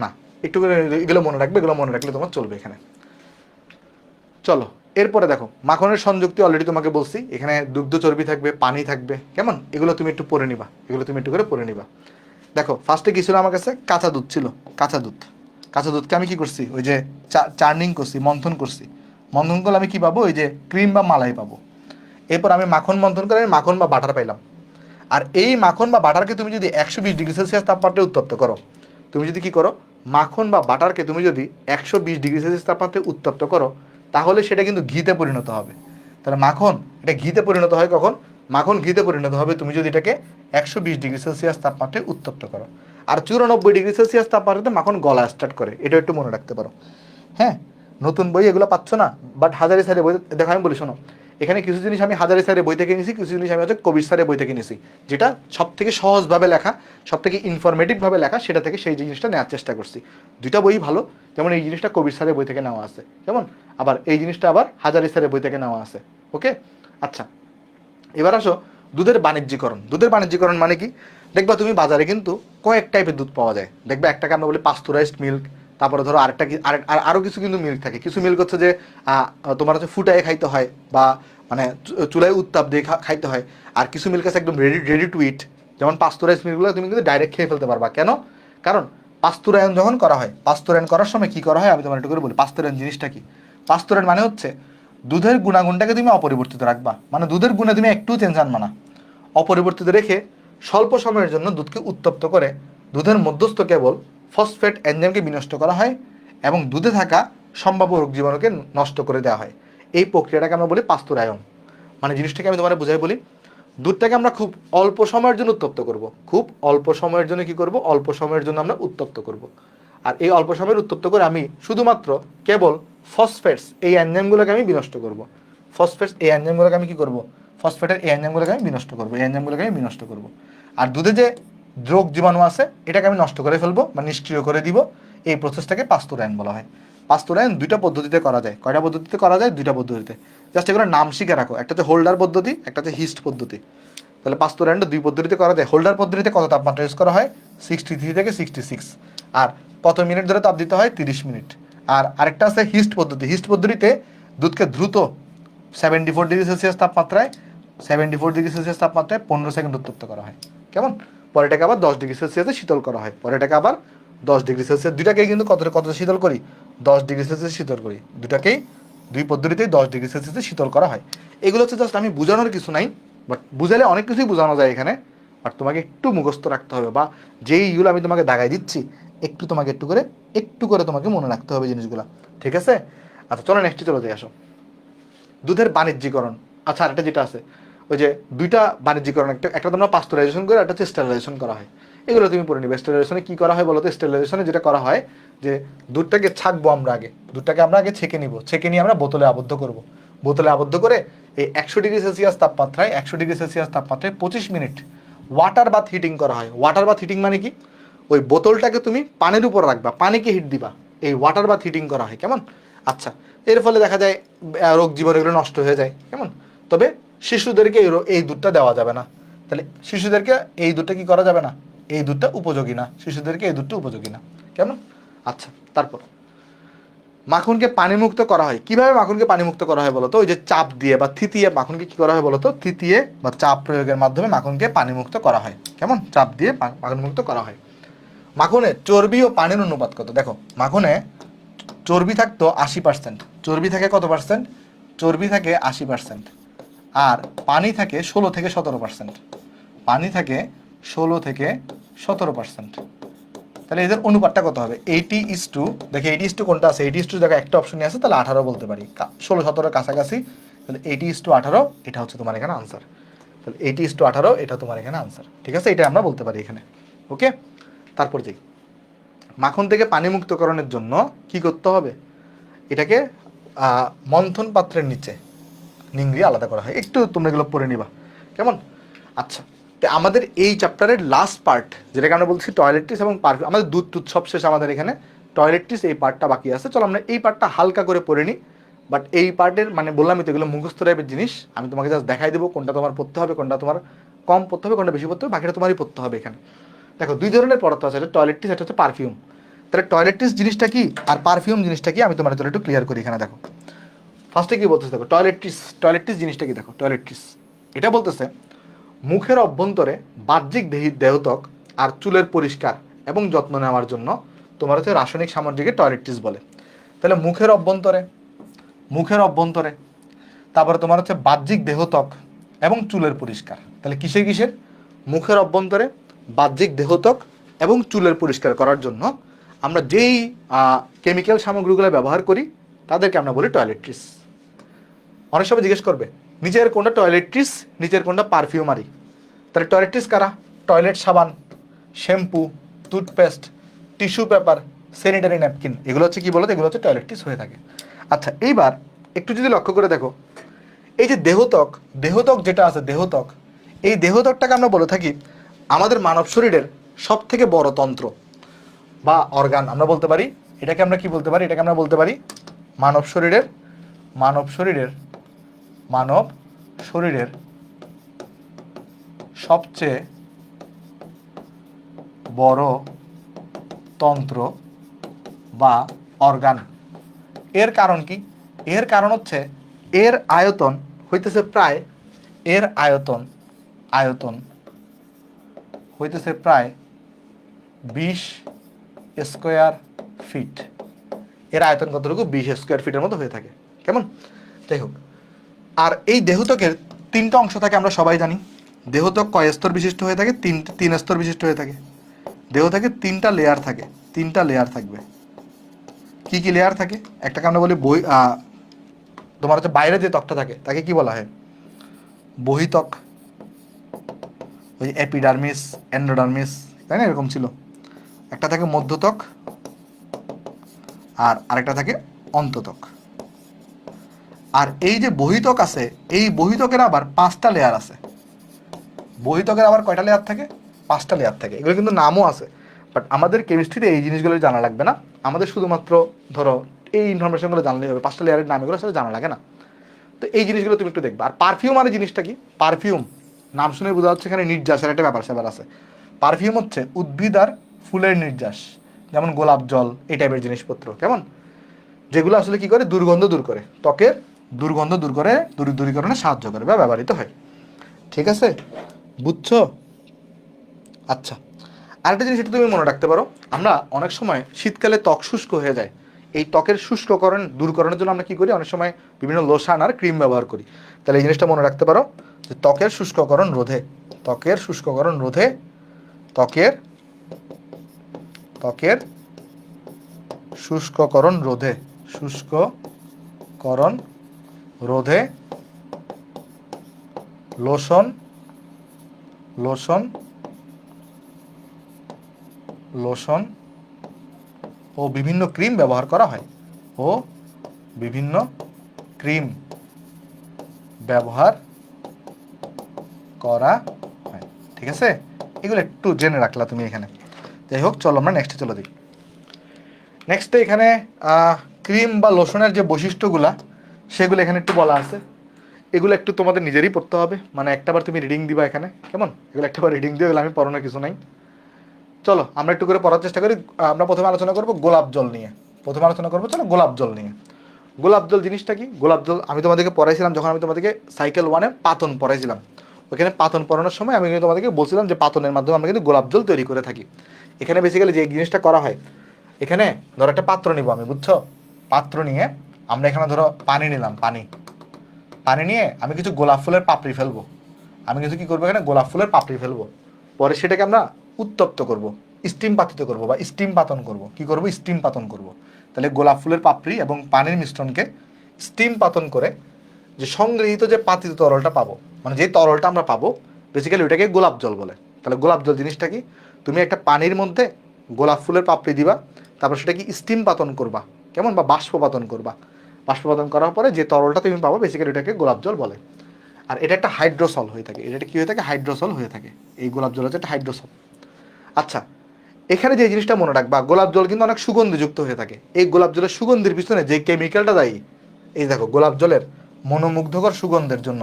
না, একটু করে এগুলো মনে রাখবে, এগুলো মনে রাখলে তোমার চলবে এখানে। চলো, এরপরে দেখো, মাখনের সংযুক্তি অলরেডি তোমাকে বলছি, এখানে দুগ্ধ চর্বি থাকবে, পানি থাকবে, কেমন? এগুলো তুমি একটু পড়ে নিবা, দেখো ফার্স্টে কি ছিল আমার কাছে? কাঁচা দুধ ছিল। কাঁচা দুধকে আমি কি করছি? ওই যে চার্নিং করছি, মন্থন করলে আমি কি পাবো? ওই যে ক্রিম বা মালাই পাবো। এরপর আমি মাখন মন্থন করে মাখন বা বাটার পাইলাম। আর এই মাখন বা বাটারকে তুমি যদি 120 ডিগ্রি সেলসিয়াস তাপমাত্রায় উত্তপ্ত করো, তুমি যদি কি করো? মাখন বা বাটারকে তুমি যদি 120 ডিগ্রি সেলসিয়াস তাপমাত্রায় উত্তপ্ত করো, তাহলে সেটা কিন্তু ঘিতে পরিণত হবে। তাহলে মাখন এটা ঘিতে পরিণত হয় কখন? মাখন ঘিতে পরিণত হবে তুমি যদি এটাকে 120 ডিগ্রি সেলসিয়াস তাপমাত্রায় উত্তপ্ত করো। আর 94 ডিগ্রি সেলসিয়াস তাপমাত্রাতে মাখন গলা স্টার্ট করে, এটা একটু মনে রাখতে পারো। হ্যাঁ, নতুন বই এগুলো পাচ্ছ না, বাট হাজারি স্যারের বই দেখো, আমি বলি শোনো, এখানে কিছু জিনিস আমি হাজারি স্যারের বই থেকে নিয়েছি, কিছু জিনিস আমি হচ্ছে কবির স্যারের বই থেকে নিয়েছি। যেটা সব থেকে সহজভাবে লেখা, সব থেকে ইনফরমেটিভভাবে লেখা, সেটা থেকে সেই জিনিসটা নেওয়ার চেষ্টা করছি। দুইটা বই ভালো, যেমন এই জিনিসটা কবির স্যারের বই থেকে নেওয়া আছে, যেমন আবার এই জিনিসটা আবার হাজারি স্যারের বই থেকে নেওয়া আছে। ওকে, আচ্ছা, এবার আসো দুধের বাণিজ্যিকরণ মানে কি? দেখবা তুমি বাজারে কিন্তু কয়েক টাইপের দুধ পাওয়া যায়। দেখবা একটাকে আমরা বলি পাস্তুরাইজড মিল্ক, তারপরে ধরো আরেকটা আরও কিছু কিন্তু মিল্ক থাকে। কিছু মিল্ক হচ্ছে যে তোমার হচ্ছে ফুটায় খাইতে হয় বা মানে চুলায় উত্তাপ দিয়ে খাইতে হয়। আর কিছু মিল্ক আছে একদম রেডি টু ইট, যেমন পাস্তুরাইজ মিল্কগুলো তুমি কিন্তু ডাইরেক্ট খেয়ে ফেলতে পারবা। কেন? কারণ পাস্তুরায়ন করার সময় কি করা হয় আমি তোমার একটু করে বলি। পাস্তুরায়ন জিনিসটা কি? পাস্তুরায়ন মানে হচ্ছে দুধের গুণাগুণটাকে তুমি অপরিবর্তিত রাখবা, মানে দুধের গুণে তুমি একটু চেঞ্জ আনবা না, অপরিবর্তিত রেখে স্বল্প সময়ের জন্য দুধকে উত্তপ্ত করে দুধের মধ্যস্থ কেবল ফসফেট এনজাইমকে বিনষ্ট করা হয় এবং দুধে থাকা সম্ভাব্য রোগ জীবাণুকে নষ্ট করে দেওয়া হয়। এই প্রক্রিয়াটাকে আমরা বলি পাস্তুরায়ন। মানে জিনিসটাকে আমি তোমার বুঝাই বলি, দুধটাকে আমরা খুব অল্প সময়ের জন্য উত্তপ্ত করব, খুব অল্প সময়ের জন্য কি করব? অল্প সময়ের জন্য আমরা উত্তপ্ত করব। আর এই অল্প সময়ের উত্তপ্ত করে আমি শুধুমাত্র কেবল ফসফেটস এই এনজাইমগুলোকে আমি বিনষ্ট করব। আমি কি করব? ফসফেটের এই এনজাইমগুলোকে আমি বিনষ্ট করব। আর দুধে যে রোগ জীবাণু আছে এটাকে আমি নষ্ট করে ফেলবো বা নিষ্ক্রিয় করে দিব। এই প্রসেসটাকে পাস্তুরায়ন বলা হয়। পাস্তুরায়ন দুইটা পদ্ধতিতে করা যায়। কয়টা পদ্ধতিতে করা যায়? দুইটা পদ্ধতিতে। জাস্ট এগুলো নাম শিখে রাখো, একটা হচ্ছে হোল্ডার পদ্ধতি, একটা হচ্ছে হিস্ট পদ্ধতি। তাহলে পাস্তুরায়নটা দুই পদ্ধতিতে করা যায়। হোল্ডার পদ্ধতিতে কত তাপমাত্রা ইউজ করা হয়? 63 থেকে 66। আর কত মিনিট ধরে তাপ দিতে হয়? 30 মিনিট। আর আরেকটা আছে হিস্ট পদ্ধতিতে দুধকে দ্রুত 74 ডিগ্রি সেলসিয়াস তাপমাত্রায় 15 সেকেন্ড উত্তপ্ত করা হয়, কেমন? পরে এটাকে আবার 10 ডিগ্রি সেলসিয়াসে শীতল করা হয়, দুইটাকে কিন্তু কত শীতল করি? 10 ডিগ্রি সেলসিয়াস শীতল করি, দুটাকেই দুই পদ্ধতিতেই 10 ডিগ্রি সেলসিয়াসে শীতল করা হয়। এগুলো হচ্ছে জাস্ট আমি বোঝানোর কিছু নাই, বাট বুঝালে অনেক কিছুই বোঝানো যায় এখানে, বাট তোমাকে একটু মুখস্থ রাখতে হবে, বা যেই ইগুলো আমি তোমাকে দাগাই দিচ্ছি একটু তোমাকে একটু করে তোমাকে মনে রাখতে হবে জিনিসগুলো, ঠিক আছে? আচ্ছা চলো নেক্সটে চলে যাই, আসো। দুধের বাণিজ্যিকরণ। আচ্ছা আরেকটা যেটা আছে, ওই যে দুইটা বাণিজ্যিকরণ, একটা তোমরা পাস্তুরাইজেশন করে, একটা হচ্ছে স্টেরিলাইজেশন করা হয়। এগুলো তুমি পড়ে নিবে। স্টেরিলাইজেশনে কি করা হয় বলো তো? স্টেরিলাইজেশনে যেটা করা হয় যে দুধটাকে ছাকবো আমরা আগে, দুধটাকে আমরা আগে ছেঁকে নিব, ছেঁকে নিয়ে আমরা বোতলে আবদ্ধ করব। বোতলে আবদ্ধ করে এই 100 ডিগ্রি সেলসিয়াস তাপমাত্রায় 25 মিনিট ওয়াটার বাথ হিটিং করা হয়। ওয়াটার বাথ হিটিং মানে কি? ওই বোতলটাকে তুমি পানির উপর রাখবা, পানিকে হিট দিবা, এই ওয়াটার বাথ হিটিং করা হয়, কেমন? আচ্ছা, এর ফলে দেখা যায় রোগ জীবন এগুলো নষ্ট হয়ে যায়, কেমন? তবে শিশুদেরকে এই দুধটা দেওয়া যাবে না। তাহলে শিশুদেরকে এই দুধটা কি করা যাবে না? এই দুধটা উপযোগী না, শিশুদেরকে এই দুধটা উপযোগী না, কেমন? আচ্ছা, তারপর মাখনকে পানিমুক্ত করা হয়। কিভাবে মাখনকে পানিমুক্ত করা হয় বলতো? ওই যে চাপ দিয়ে বা থিতিয়ে মাখনকে কি করা হয় বলতো? থিতিয়ে বা চাপ প্রয়োগের মাধ্যমে মাখনকে পানিমুক্ত করা হয়, কেমন? চাপ দিয়ে পানিমুক্ত করা হয়। মাখনে চর্বি ও পানির অনুপাত কত? দেখো, মাখনে চর্বি থাকতো 80%, চর্বি থাকে কত পার্সেন্ট? চর্বি থাকে 80%, আর পানি থাকে 16 থেকে 17%। পানি থাকে 16 থেকে 17%। তাহলে এদের অনুপাতটা কত হবে? 80:, দেখে 80:, কোনটা আছে? 80:, দেখো একটা অপশনই আছে, তাহলে 18 বলতে পারি, 16-17 কাছাকাছি। তাহলে 80:18, এটা হচ্ছে তোমার এখানে আনসার। তাহলে 80:18 এটা তোমার এখানে আনসার, ঠিক আছে? এটা আমরা বলতে পারি এখানে, ওকে? তারপর যাই, মাখন থেকে পানি মুক্তকরণের জন্য কি করতে হবে? এটাকে মন্থন পাত্রের নিচে নিংড়ি আলাদা করা হয়। একটু তোমরা এগুলো পড়ে নিবা, কেমন? আচ্ছা, তো আমাদের এই চ্যাপ্টারের লাস্ট পার্ট, যেটাকে আমরা বলছি টয়লেট্রিস এবং পারফিউম, আমাদের দুধ টুধ সব শেষ, আমাদের এখানে টয়লেট্রিস এই পার্টটা বাকি আছে। চলো আমরা এই পার্টটা হালকা করে পড়ে নিই। বাট এই পার্টের মানে বললামই তো, এগুলো মুখস্থ টাইপের জিনিস, আমি তোমাকে জাস্ট দেখাই দেবো কোনটা তোমার পড়তে হবে, কোনটা তোমার কম পড়তে হবে, কোনটা বেশি পড়তে হবে, বাকিটা তোমারই পড়তে হবে এখানে। দেখো, দুই ধরনের পদার্থ আছে, একটা টয়লেট্রিস, একটা হচ্ছে পারফিউম। তাহলে টয়লেট্রিস জিনিসটা কি আর পারফিউম জিনিসটা কি, আমি তোমার জন্য একটু ক্লিয়ার করি এখানে। দেখো, ফার্স্টে কি বলতেছে, দেখো টয়লেট্রিস জিনিসটা কি, দেখো টয়লেট্রিস এটা বলতেছে মুখের অভ্যন্তরে বাহ্যিক দেহত্বক আর চুলের পরিষ্কার এবং যত্ন নেওয়ার জন্য তোমার হচ্ছে রাসায়নিক সামগ্রীকে টয়লেট্রিস বলে। তাহলে মুখের অভ্যন্তরে তারপরে তোমার হচ্ছে বাহ্যিক দেহত্বক এবং চুলের পরিষ্কার। তাহলে কিসের মুখের অভ্যন্তরে বাহ্যিক দেহত্বক এবং চুলের পরিষ্কার করার জন্য আমরা যেই কেমিক্যাল সামগ্রীগুলো ব্যবহার করি তাদেরকে আমরা বলি টয়লেট্রিস। অনেক সময় জিজ্ঞেস করবে নিচের কোনটা টয়লেট্রিস, নিচের কোনটা পারফিউমারি। তাহলে টয়লেট্রিস কারা? টয়লেট সাবান, shampoo, toothpaste, tissue paper, sanitary napkin, এগুলো হচ্ছে কি বলতো? এগুলো হচ্ছে টয়লেট্রিস হয়ে থাকে। আচ্ছা, এইবার একটু যদি লক্ষ্য করে দেখো, এই যে দেহত্বক যেটা আছে, এই দেহত্বকটাকে আমরা বলে থাকি আমাদের মানব শরীরের সব থেকে বড় তন্ত্র বা অর্গান আমরা বলতে পারি। এটাকে আমরা কি বলতে পারি? এটাকে আমরা বলতে পারি মানব শরীরের সবচেয়ে বড় তন্ত্র বা অর্গান। এর কারণ কি? এর কারণ হচ্ছে এর আয়তন হইতেছে প্রায়, হইতেছে প্রায় 20 স্কোয়ার ফিট। এর আয়তন কতটুকু? 20 স্কোয়ার ফিটের মতো হয়ে থাকে, কেমন? যাই হোক, আর এই দেহত্বকের 3টা অংশ থাকে, আমরা সবাই জানি। দেহত্বক কয় স্তর বিশিষ্ট হয়ে থাকে? 3 স্তর বিশিষ্ট হয়ে থাকে। দেহত্বকের 3টা লেয়ার থাকে, 3টা লেয়ার থাকবে। কি কি লেয়ার থাকে? একটাকে আমরা বলি তোমার হচ্ছে বাইরে যে ত্বকটা থাকে তাকে কি বলা হয়? বহিত্বক, ওই এপিডার্মিস, এন্ডোডার্মিস, তাই না? এরকম ছিল। একটা থাকে মধ্যত্বক, আর আরেকটা থাকে অন্তত্বক। আর এই যে বহিত্বক আছে, এই বহিত্বকের আবার 5টা লেয়ার আছে। বহিত্বকের আবার কয়টা লেয়ার থাকে? 5টা লেয়ার থাকে। এগুলো কিন্তু নামও আছে, বাট আমাদের কেমিস্ট্রিতে এই জিনিসগুলো জানা লাগবে না। আমাদের শুধুমাত্র ধরো এই ইনফরমেশনগুলো জানলেই হবে, 5টা লেয়ারের নাম এগুলো আসলে জানা লাগে না। তো এই জিনিসগুলো তুমি একটু দেখবে। আর পারফিউম মানে জিনিসটা কি? পারফিউম নাম শুনে বোঝা যাচ্ছে এখানে নির্যাসের একটা ব্যাপার স্যাপার আছে। পারফিউম হচ্ছে উদ্ভিদ আর ফুলের নির্যাস, যেমন গোলাপ জল, এই টাইপের জিনিসপত্র, কেমন? যেগুলো আসলে কি করে? দুর্গন্ধ দূর করে, ত্বকের দুর্গন্ধ দূরীকরণে সাহায্য করে বা ব্যবহৃত হয়, ঠিক আছে? বুঝছো? আচ্ছা, আরেকটা জিনিস এটা তুমি মনে রাখতে পারো, আমরা অনেক সময় শীতকালে ত্বক শুষ্ক হয়ে যায়, এই ত্বকের শুষ্ককরণ দূরকরণের জন্য আমরা কি করি, অনেক সময় বিভিন্ন লোশন আর ক্রিম ব্যবহার করি। তাহলে এই জিনিসটা মনে রাখতে পারো যে ত্বকের শুষ্ককরণ রোধে, ত্বকের শুষ্ককরণ রোধে, ত্বকের ত্বকের শুষ্ককরণ রোধে, শুষ্ককরণ রোধে লোশন লোশন লোশন ও বিভিন্ন ক্রিম ব্যবহার করা হয়, ও বিভিন্ন ক্রিম ব্যবহার করা হয়। ঠিক আছে, এগুলো একটু জেনে রাখলা তুমি এখানে। যাই হোক, চলো আমরা নেক্সটে চলে দিই। নেক্সটে এখানে ক্রিম বা লোশনের যে বৈশিষ্ট্যগুলা সেগুলো এখানে একটু বলা আছে। এগুলো একটু তোমাদের নিজেরই পড়তে হবে, মানে একটাবার তুমি রিডিং দিবা এখানে, কেমন? এগুলো একটাবার রিডিং দিয়ে, এগুলো আমি পড়ানোর কিছু নাই। চলো আমরা একটু করে পড়ার চেষ্টা করি। আমরা প্রথমে আলোচনা করব গোলাপ জল নিয়ে। প্রথমে আলোচনা করবো চলো গোলাপ জল নিয়ে। গোলাপ জল জিনিসটা কি? গোলাপ জল আমি তোমাদেরকে পড়াইছিলাম যখন আমি তোমাদেরকে সাইকেল 1-এ পাতন পড়াইছিলাম। ওখানে পাতন পড়ানোর সময় আমি কিন্তু তোমাদেরকে বলছিলাম যে পাতনের মাধ্যমে আমরা কিন্তু গোলাপ জল তৈরি করে থাকি। এখানে বেসিক্যালি যে জিনিসটা করা হয়, এখানে ধরো একটা পাত্র নিব আমি, বুঝছো? পাত্র নিয়ে আমরা এখানে ধরো পানি নিলাম, পানি নিয়ে আমি কিছু গোলাপ ফুলের পাপড়ি ফেলবো। আমি কিছু কি করবো, এখানে গোলাপ ফুলের পাপড়ি ফেলবো। পরে সেটাকে আমরা উত্তপ্ত করব, স্টিম পাতিত করব বা স্টিম পাতন করব। কি করব? স্টিম পাতন করব। তাহলে গোলাপ ফুলের পাপড়ি এবং পানির মিশ্রণকে স্টিম পাতন করে যে সংগৃহীত যে পাতিত তরলটা পাবো, মানে যে তরলটা আমরা পাবো, বেসিক্যালি ওইটাকে গোলাপ জল বলে। তাহলে গোলাপ জল জিনিসটা কি? তুমি একটা পানির মধ্যে গোলাপ ফুলের পাপড়ি দিবা, তারপর সেটাকে স্টিম পাতন করবা, কেমন, বা বাষ্পপাতন করবা। বাষ্পপাতন করার পরে যে তরলটা তুমি পাবো, বেসিক্যালি এটাকে গোলাপ জল বলে। আর এটা একটা হাইড্রোসল হয়ে থাকে। এটা কি হয়ে থাকে? হাইড্রোসল হয়ে থাকে। এই গোলাপ জল হচ্ছে একটা হাইড্রোসল। আচ্ছা, এখানে যে জিনিসটা মনে রাখবা, গোলাপ জল কিন্তু অনেক সুগন্ধিযুক্ত হয়ে থাকে। এই গোলাপ জলের সুগন্ধির পিছনে যে কেমিক্যালটা দায়ী, এই দেখো গোলাপ জলের মনোমুগ্ধকর সুগন্ধের জন্য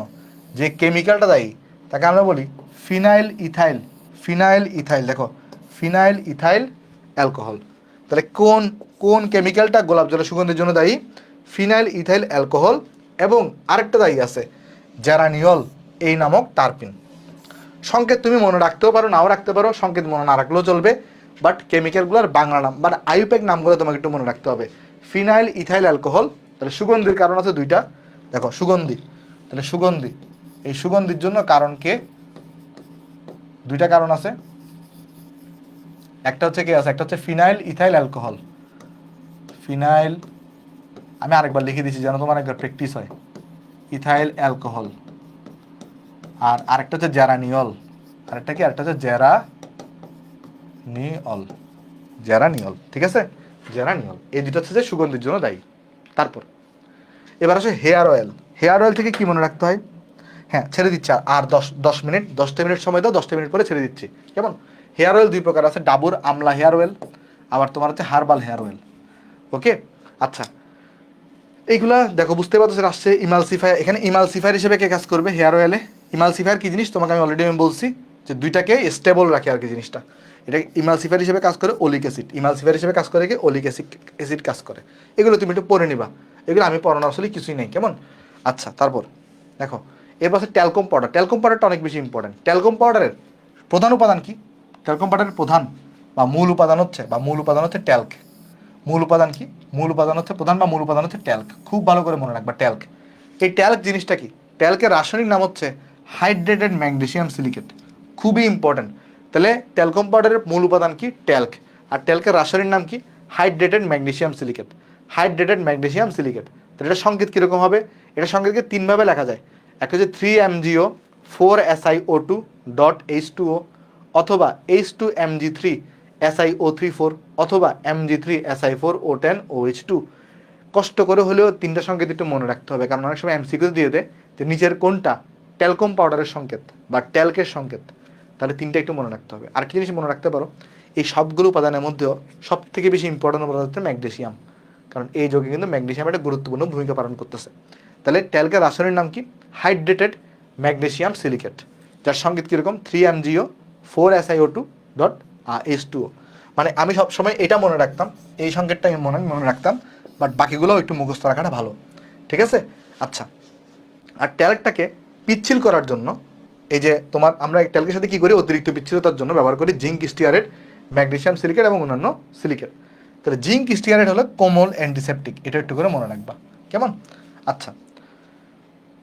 যে কেমিক্যালটা দায়ী, তাকে আমরা বলি ফিনাইল ইথাইল। ফিনাইল ইথাইল, দেখো ফিনাইল ইথাইল অ্যালকোহল। তাহলে কোন কোন কেমিক্যালটা গোলাপ জলের সুগন্ধের জন্য দায়ী? Phenyl ethyl alcohol. এবং আরেকটা দায়ী আছে জ্যারানিয়ল এই নামক টারপিন। সংকেত তুমি মনে রাখতেও পারো, নাও রাখতে পারো, সংকেত মনে না রাখলেও চলবে, বাট কেমিক্যালগুলোর বাংলা নাম মানে আইউপ্যাক নামগুলো তোমাকে একটু মনে রাখতে হবে। Phenyl ethyl alcohol. তাহলে সুগন্ধির কারণ আছে দুইটা, দেখো সুগন্ধি। তাহলে সুগন্ধি, এই সুগন্ধির জন্য কারণ কে? দুইটা কারণ আছে। একটা হচ্ছে কি আছে, একটা হচ্ছে ফিনাইল ইথাইল অ্যালকোহল। ফিনাইল, আমি আরেকবার লিখে দিচ্ছি যেন তোমার একবার প্র্যাকটিস হয়। Ethyl alcohol. আর আরেকটা হচ্ছে জ্যারানিয়ল। আরেকটা কি? আরেকটা হচ্ছে জ্যারানিয়ল। ঠিক আছে, জ্যারানিয়ল। এই দুটো হচ্ছে যে সুগন্ধির জন্য দায়ী। তারপর এবার আসে হেয়ার অয়েল। হেয়ার অয়েল থেকে কি মনে রাখতে হয়? হ্যাঁ, ছেড়ে দিচ্ছি আর 10 মিনিট, 10টা মিনিট সময় দাও, 10টা মিনিট পরে ছেড়ে দিচ্ছি, কেমন? হেয়ার অয়েল দুই প্রকার আছে, ডাবুর আমলা হেয়ার অয়েল, আবার তোমার হচ্ছে হার্বাল হেয়ার অয়েল। ওকে, আচ্ছা, এইগুলা দেখো বুঝতে পারছো আসছে ইমালসিফায়ার। এখানে ইমালসিফায়ার হিসেবে কে কাজ করবে হেয়ার অয়েলে? ইমালসিফায়ার কি জিনিস তোমাকে আমি অলরেডি বলছি, যে দুইটাকে স্টেবল রাখে আর কি জিনিসটা। এটা ইমালসিফায়ার হিসেবে কাজ করে ওলিক অ্যাসিড। ইমালসিফায়ার হিসেবে কাজ করে কি? ওলিক অ্যাসিড কাজ করে। এগুলো তুমি একটু পড়ে নিবা, এগুলো আমি পড়ানো আসলে কিছুই নেই, কেমন? আচ্ছা, তারপর দেখো এরপর হচ্ছে ট্যালকম পাউডার। ট্যালকম পাউডারটা অনেক বেশি ইম্পর্টেন্ট। ট্যালকম পাউডারের প্রধান উপাদান কি? ট্যালকম পাউডারের প্রধান বা মূল উপাদান হচ্ছে ট্যাল্ক। মূল উপাদান কি? মূল উপাদান হচ্ছে প্রধান বা মূল উপাদান হচ্ছে ট্যাল্ক। খুব ভালো করে মনে রাখবা ট্যাল্ক। এই ট্যাল্ক জিনিসটা কি? ট্যাল্কের রাসায়নিক নাম হচ্ছে হাইড্রেটেড ম্যাগনেসিয়াম সিলিকেট। খুবই ইম্পর্টেন্ট। তাহলে ট্যালকম পাউডারের মূল উপাদান কি? ট্যাল্ক। আর ট্যাল্কের রাসায়নিক নাম কি? Hydrated magnesium silicate. Hydrated magnesium silicate. তাহলে এটা সংকেত কীরকম হবে? এটা সংকেতকে তিনভাবে লেখা যায়। একটা হচ্ছে 3MgO 4SiO2 ডট H2O, অথবা H2Mg3 SiO34, অথবা Mg3Si4O10OH2। কষ্ট করে হলেও তিনটা সংকেত একটু মনে রাখতে হবে, কারণ অনেক সময় এমসিকিউ দিয়ে দেয় যে নিচের কোনটা ট্যালকম পাউডারের সংকেত বা ট্যালকের সংকেত। তাহলে তিনটা একটু মনে রাখতে হবে। আর কি জিনিস মনে রাখতে পারো, এই সবগুলো উপাদানের মধ্যেও সব থেকে বেশি ইম্পর্টেন্ট উপাদান হচ্ছে ম্যাগনেসিয়াম, কারণ এই যোগে কিন্তু ম্যাগনেসিয়াম একটা গুরুত্বপূর্ণ ভূমিকা পালন করতেছে। তাহলে ট্যালকের রাসায়নিক নাম কি? হাইড্রেটেড ম্যাগনেসিয়াম সিলিকেট, যার সংকেত কীরকম? 3MgO 4SiO2 dot H2O। মানে আমি সবসময় এটা মনে রাখতাম, এই সংকেতটা আমি মনে রাখতাম, বাট বাকিগুলো একটু মুখস্থ রাখাটা ভালো। ঠিক আছে, আচ্ছা। আর ট্যাল্কটাকে পিচ্ছিল করার জন্য এই যে তোমার আমরা ট্যাল্কের সাথে কি করি? অতিরিক্ত পিচ্ছিলতার জন্য ব্যবহার করি জিঙ্ক স্টিয়ারেট, ম্যাগনেসিয়াম সিলিকেট এবং অন্যান্য সিলিকেট। তাহলে জিঙ্ক স্টিয়ারেট হলো কোমল অ্যান্টিসেপটিক, এটা একটু করে মনে রাখবা, কেমন? আচ্ছা,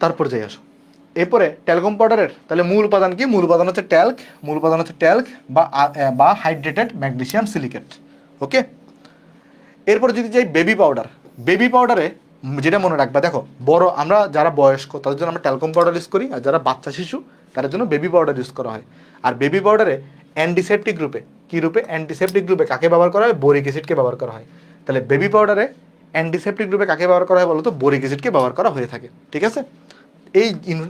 তারপর যাই আসো এরপরে ট্যালকম পাউডারের তাহলে মূল উপাদান কি? মূল উপাদান হচ্ছে ট্যাল্ক, মূল উপাদান হচ্ছে ট্যাল্ক বা হাইড্রেটেড ম্যাগনেসিয়াম সিলিকেট। ওকে, এরপর যদি যাই বেবি পাউডার, বেবি পাউডারে যেটা মনে রাখবা, দেখো বড় আমরা যারা বয়স্ক তাদের জন্য আমরা ট্যালকম পাউডার ইউজ করি, আর যারা বাচ্চা শিশু তাদের জন্য বেবি পাউডার ইউজ করা হয়। আর বেবি পাউডারে অ্যান্টিসেপটিক রূপে, কি রূপে? অ্যান্টিসেপটিক রূপে কাকে ব্যবহার করা হয়? বোরিক অ্যাসিডকে ব্যবহার করা হয়। তাহলে বেবি পাউডারে অ্যান্টিসেপটিক রূপে কাকে ব্যবহার করা হয় বলো তো? বোরিক অ্যাসিডকে ব্যবহার করা হয়ে থাকে। ঠিক আছে, এই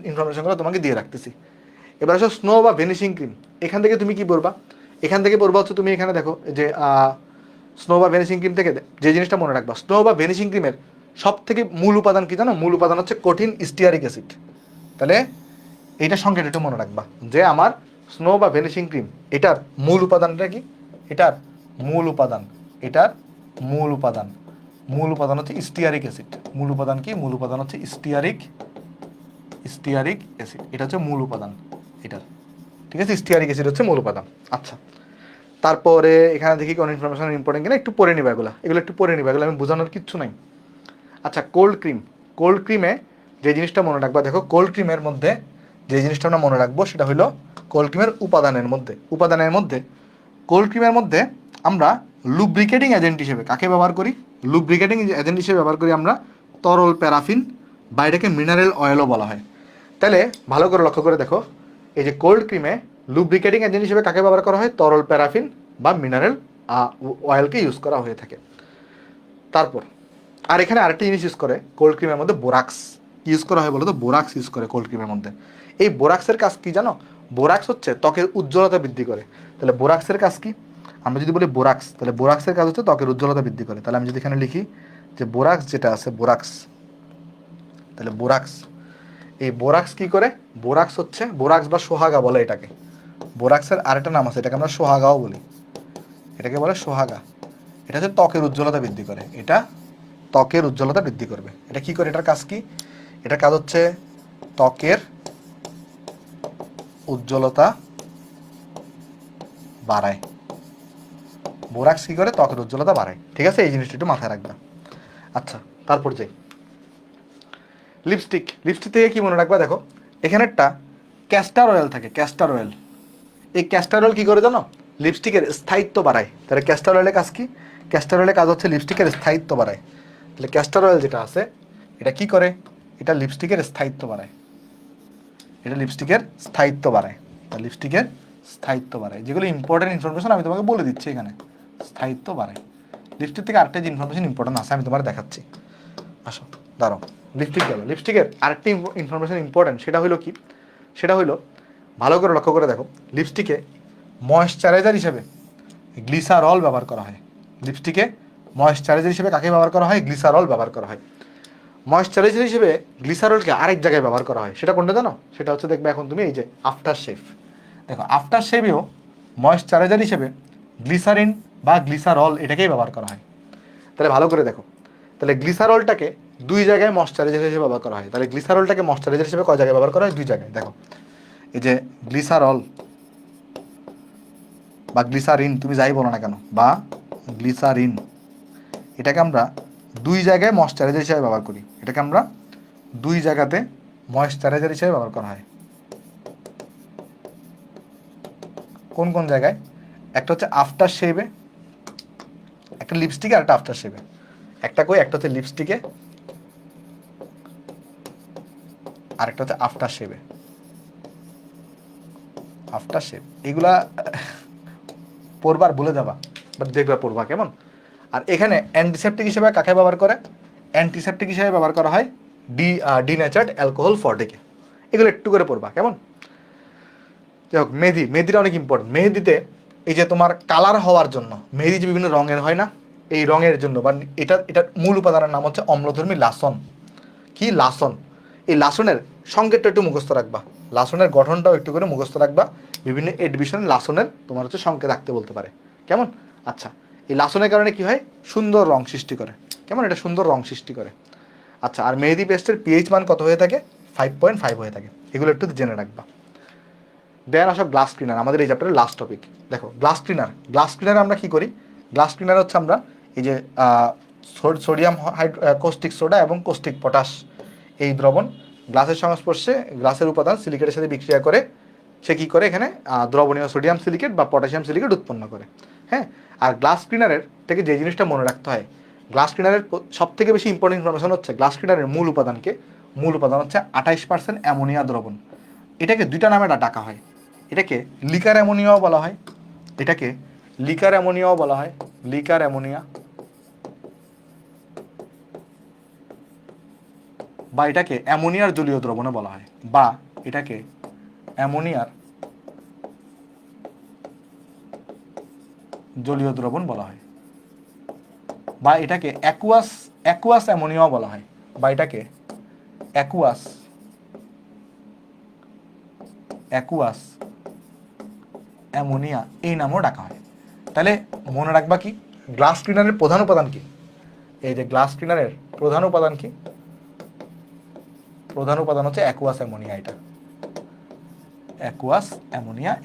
ইনফরমেশনগুলো তোমাকে দিয়ে রাখতেছি। এবার আসো স্নো বা ভেনিশিং ক্রিম, এখান থেকে তুমি কি পড়বা? এখান থেকে পড়বা হচ্ছে তুমি এখানে দেখো যে স্নো বা ভেনিশিং ক্রিম থেকে যে জিনিসটা মনে রাখবা, স্নো বা ভেনিশিং ক্রিমের সব থেকে মূল উপাদান কি জানো? মূল উপাদান হচ্ছে কঠিন স্টিয়ারিক অ্যাসিড। তাহলে এইটার সংখ্যাটা একটু মনে রাখবা যে আমার স্নো বা ভেনিশিং ক্রিম এটার মূল উপাদানটা কি? এটার মূল উপাদান, এটার মূল উপাদান, মূল উপাদান হচ্ছে স্টিয়ারিক অ্যাসিড। মূল উপাদান কি? মূল উপাদান হচ্ছে স্টিয়ারিক অ্যাসিড, এটা হচ্ছে মূল উপাদান এটার। ঠিক আছে, স্টিয়ারিক অ্যাসিড হচ্ছে মূল উপাদান। আচ্ছা, তারপরে এখানে দেখি কোন ইনফরমেশন ইম্পর্টেন্ট কিনা, একটু পড়ে নিবা এগুলো, এগুলো একটু পড়ে নিবা, এগুলো আমি বোঝানোর কিচ্ছু নাই। আচ্ছা, কোল্ড ক্রিম, কোল্ড ক্রিমে যে জিনিসটা মনে রাখবা, দেখো কোল্ড ক্রিমের মধ্যে যে জিনিসটা আমরা মনে রাখবো সেটা হলো কোল্ড ক্রিমের উপাদানের মধ্যে, কোল্ড ক্রিমের মধ্যে আমরা লুব্রিকেটিং এজেন্ট হিসেবে কাকে ব্যবহার করি? লুব্রিকেটিং এজেন্ট হিসেবে ব্যবহার করি আমরা তরল প্যারাফিন, বা এটাকে মিনারেল অয়েলও বলা হয়। তাহলে ভালো করে লক্ষ্য করে দেখো, এই যে কোল্ড ক্রিমে লুব্রিকেটিং এজেন্ট হিসেবে কাকে ব্যবহার করা হয়? তরল প্যারাফিন বা মিনারেল অয়েলকে ইউজ করা হয়ে থাকে। তারপর আর এখানে আরেকটা জিনিস ইউজ করে কোল্ড ক্রিমের মধ্যে, বোরাক্স ইউজ করা হয় বলো তো? বোরাক্স ইউজ করে কোল্ড ক্রিমের মধ্যে। এই বোরাক্সের কাজ কি জানো? বোরাক্স হচ্ছে ত্বকের উজ্জ্বলতা বৃদ্ধি করে। তাহলে বোরাক্সের কাজ কি? আমরা যদি বলি বোরাক্স, তাহলে বোরাক্সের কাজ হচ্ছে ত্বকের উজ্জ্বলতা বৃদ্ধি করে। তাহলে আমি যদি এখানে লিখি যে বোরাক্স যেটা আছে, বোরাক্স, তাহলে বোরাক্স, এই বোরাক্স কি করে? বোরাক্স হচ্ছে, বোরাক্স বা সোহাগা বলে এটাকে, বোরাক্সের আরেকটা নাম আছে, এটাকে আমরা সোহাগাও বলি, এটাকে বলে সোহাগা। এটা হচ্ছে ত্বকের উজ্জ্বলতা বৃদ্ধি করে, এটা ত্বকের উজ্জ্বলতা বৃদ্ধি করবে। এটা কি করে? এটার কাজ কি? এটার কাজ হচ্ছে ত্বকের উজ্জ্বলতা বাড়ায়। বোরাক্স কি করে? ত্বকের উজ্জ্বলতা বাড়ায়। ঠিক আছে, এই জিনিসটা একটু মাথায় রাখবা। আচ্ছা, তারপর যাই লিপস্টিক, লিপস্টিক থেকে কি মনে রাখবা? দেখো এখানে একটা ক্যাস্টার অয়েল থাকে, ক্যাস্টার অয়েল। এই ক্যাস্টার অয়েল কি করে জানো? লিপস্টিকের স্থায়িত্ব বাড়ায়। তাহলে ক্যাস্টার অয়েলের কাজ কি? ক্যাস্টার অয়েলের কাজ হচ্ছে লিপস্টিকের স্থায়িত্ব বাড়ায়। তাহলে ক্যাস্টার অয়েল যেটা আছে এটা কি করে? এটা লিপস্টিকের স্থায়িত্ব বাড়ায়, এটা লিপস্টিকের স্থায়িত্ব বাড়ায়, তাহলে লিপস্টিকের স্থায়িত্ব বাড়ায়। যেগুলো ইম্পর্টেন্ট ইনফরমেশন আমি তোমাকে বলে দিচ্ছি এখানে, স্থায়িত্ব বাড়ায়। লিপস্টিক থেকে আরেকটা যে ইনফরমেশন ইম্পর্টেন্ট আছে আমি তোমার দেখাচ্ছি, আসো দাঁড়াও। লিপস্টিক গেল, লিপস্টিকের আরেকটা ইনফরমেশন ইম্পর্টেন্ট, সেটা হলো কি? সেটা হলো ভালো করে লক্ষ্য করে দেখো, লিপস্টিকে ময়েশ্চারাইজার হিসেবে গ্লিসারল ব্যবহার করা হয়। লিপস্টিকে ময়েশ্চারাইজার হিসেবে কাকে ব্যবহার করা হয়? গ্লিসারল ব্যবহার করা হয়। ময়েশ্চারাইজার হিসেবে গ্লিসারলকে আরেক জায়গায় ব্যবহার করা হয়, সেটা কোনটা জানো? সেটা হচ্ছে, দেখবে এখন তুমি এই যে আফটার শেভ, দেখো আফটার শেভেও ময়েশ্চারাইজার হিসেবে গ্লিসারিন বা গ্লিসারল এটাকেই ব্যবহার করা হয়। তাহলে ভালো করে দেখো, তাহলে গ্লিসারলটাকে দুই জায়গায় ময়েশ্চারাইজার হিসেবে ব্যবহার করা হয়। তাহলে গ্লিসারলটাকে ময়েশ্চারাইজার হিসেবে কয় জায়গায় ব্যবহার করা হয়? দুই জায়গায়। দেখো এই যে গ্লিসারল বা গ্লিসারিন, তুমি যাই বলো না কেন, বা গ্লিসারিন, এটাকে আমরা দুই জায়গায় ময়েশ্চারাইজার হিসেবে ব্যবহার করি। এটাকে আমরা দুই জায়গাতে ময়েশ্চারাইজার হিসেবে ব্যবহার করা হয়। কোন কোন জায়গায়? একটা হচ্ছে আফটার শেভে, একটা লিপস্টিকে আর একটা আফটার শেভে। একটা কই? একটা হচ্ছে লিপস্টিকে, আরেকটা হচ্ছে আফটার শেভে। আফটার শেভ এগুলা পড়বার ভুলে যাবা, বাট দেখবা পড়বা, কেমন? আর এখানে অ্যান্টিসেপটিক হিসেবে কাকে ব্যবহার করে? অ্যান্টিসেপটিক হিসেবে ব্যবহার করা হয় ডিনেচার্ড অ্যালকোহল ফর্টিকে। এগুলো একটু করে পড়বা, কেমন? যাই হোক, মেহেদি, মেহেদিটা অনেক ইম্পর্টেন্ট। মেহেদিতে এই যে তোমার কালার হওয়ার জন্য, মেহেদি যে বিভিন্ন রঙের হয় না, এই রঙের জন্য বা এটার মূল উপাদানের নাম হচ্ছে অম্লধর্মী লাসন। কি? লাসন। এই লাসনের সংকেতটা একটু মুখস্থ রাখবা, লাসনের গঠনটাও একটু করে মুখস্থ রাখবা। বিভিন্ন এডমিশন লাসনের তোমার হচ্ছে সংকেত রাখতে বলতে পারে, কেমন? আচ্ছা, এই লাসনের কারণে কি হয়? সুন্দর রং সৃষ্টি করে, কেমন? এটা সুন্দর রং সৃষ্টি করে। আচ্ছা, আর মেহেদি পেস্টের পিএইচ মান কত হয়ে থাকে? 5.5 হয়ে থাকে। এগুলো একটু জেনে রাখবা। দেন আসো গ্লাস ক্লিনার, আমাদের এই চ্যাপ্টারের লাস্ট টপিক। দেখো গ্লাস ক্লিনার, গ্লাস ক্লিনার আমরা কি করি? গ্লাস ক্লিনার হচ্ছে আমরা এই যে সোডিয়াম কোস্টিক সোডা এবং কোস্টিক পটাশ এই দ্রবণ গ্লাসের সংস্পর্শে গ্লাসের উপাদান সিলিকেটের সাথে বিক্রিয়া করে সে কী করে এখানে দ্রবণীয় সোডিয়াম সিলিকেট বা পটাশিয়াম সিলিকেট উৎপন্ন করে। হ্যাঁ, আর গ্লাস ক্লিনারের থেকে যে জিনিসটা মনে রাখতে হয়, গ্লাস ক্লিনারের সব থেকে বেশি ইম্পর্টেন্ট ইনফরমেশন হচ্ছে গ্লাস ক্লিনারের মূল উপাদান হচ্ছে 28% অ্যামোনিয়া দ্রবণ। এটাকে দুইটা নামে ডাকা হয়, এটাকে লিকার অ্যামোনিয়াও বলা হয়, এটাকে লিকার অ্যামোনিয়াও বলা হয়, লিকার অ্যামোনিয়া, বা এটাকে অ্যামোনিয়ার জলীয় দ্রবণও বলা হয়, বা এটাকে অ্যামোনিয়ার জলীয় দ্রবণ বলা হয়, বা এটাকে অ্যাকুয়াস অ্যামোনিয়াও বলা হয়, বা এটাকে অ্যাকুয়াস অ্যামোনিয়া এই নামেও ডাকা হয়। তাহলে মনে রাখবা কি, গ্লাস ক্লিনারের প্রধান উপাদান কি? এই যে গ্লাস ক্লিনারের প্রধান উপাদান কি? প্রধান উপাদান হচ্ছে অ্যাকুয়াস অ্যামোনিয়া।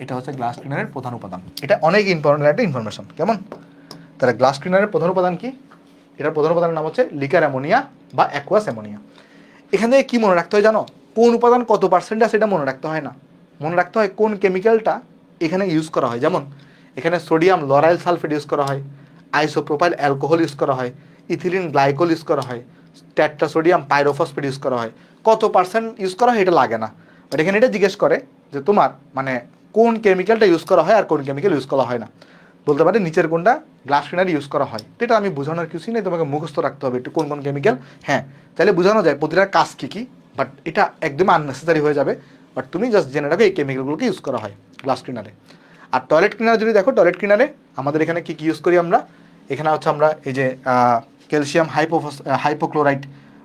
এটা হচ্ছে গ্লাস ক্লিনারের প্রধান উপাদান। এটা অনেক ইম্পর্টেন্ট একটা ইনফরমেশন, কেমন? তাহলে গ্লাস ক্লিনারের প্রধান উপাদান কি? এটার প্রধান উপাদানের নাম হচ্ছে লিকার অ্যামোনিয়া বা অ্যাকুয়াস অ্যামোনিয়া। এখান থেকে কি মনে রাখতে হয় জানো? কোন উপাদান কত পার্সেন্ট আছে এটা মনে রাখতে হয় না, মনে রাখতে হয় কোন কেমিক্যালটা এখানে ইউজ করা হয়। যেমন এখানে সোডিয়াম লরাইল সালফেট ইউজ করা হয়, আইসোপ্রোপাইল অ্যালকোহল ইউজ করা হয়, ইথিলিন গ্লাইকোল ইউজ করা হয়, টেট্রাসোডিয়াম পাইরোফসফেট ইউজ করা হয়। কত পার্সেন্ট ইউজ করা হয় এটা লাগে না, বাট এখানে এটা জিজ্ঞেস করে যে তোমার মানে কোন কেমিক্যালটা ইউজ করা হয় আর কোন কেমিক্যাল ইউজ করা হয় না। বলতে পারে নিচের কোনটা গ্লাস ক্লিনার ইউজ করা হয়, এটা আমি বোঝানোর কিছুই নেই, তোমাকে মুখস্থ রাখতে হবে একটু কোন কোন কেমিক্যাল। হ্যাঁ, তাহলে বোঝানো যায় প্রতিটার কাজ কী কী, বাট এটা একদম আননেসেসারি হয়ে যাবে। বাট তুমি জাস্ট জেনে রাখো এই কেমিক্যালগুলোকে ইউজ করা হয় গ্লাস ক্লিনারে। আর টয়লেট ক্লিনার যদি দেখো, টয়লেট ক্লিনারে আমাদের এখানে কী কী ইউজ করি আমরা? এখানে হচ্ছে আমরা এই যে ক্যালসিয়াম হাইপোক্লোরাইড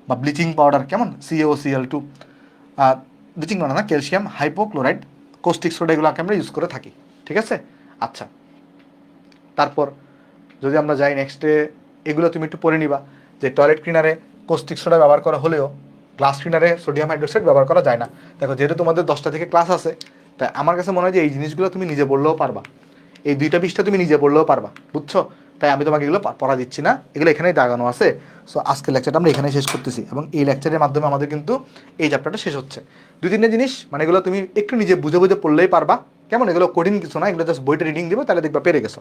বা ব্লিচিং পাউডার, কেমন, CaOCl2, ব্লিচিং পাউডার না, ক্যালসিয়াম হাইপোক্লোরাইড, কোস্টিক সোডা, এগুলোকে আমরা ইউজ করে থাকি। ঠিক আছে? আচ্ছা, তারপর যদি আমরা যাই নেক্সটে, এগুলো তুমি একটু পড়ে নিবা যে টয়লেট ক্লিনারে কোস্টিক সোডা ব্যবহার করা হলেও গ্লাস ক্লিনারে সোডিয়াম হাইড্রোক্সাইড ব্যবহার করা যায় না। দেখো, যেহেতু তোমাদের 10টা থেকে ক্লাস আছে, তাই আমার কাছে মনে হয় যে এই জিনিসগুলো তুমি নিজে পড়লেও পারবা, এই 2টা পৃষ্ঠা তুমি নিজে পড়লেও পারবা, বুঝছো? তাই আমি তোমাকে এগুলো পড়া দিচ্ছি না, এগুলো এখানেই দাগানো আছে। সো আজকের লেকচারটা আমরা এখানেই শেষ করতেছি, এবং এই লেকচারের মাধ্যমে আমাদের কিন্তু এই চ্যাপ্টারটা শেষ হচ্ছে। 2-3টা জিনিস মানে এগুলো তুমি একটু নিজে বুঝে বুঝে পড়লেই পারবা, কেমন? এগুলো কঠিন কিছু না, এগুলো জাস্ট বইটা রিডিং দিবে, তাহলে দেখবা পেরে গেছো।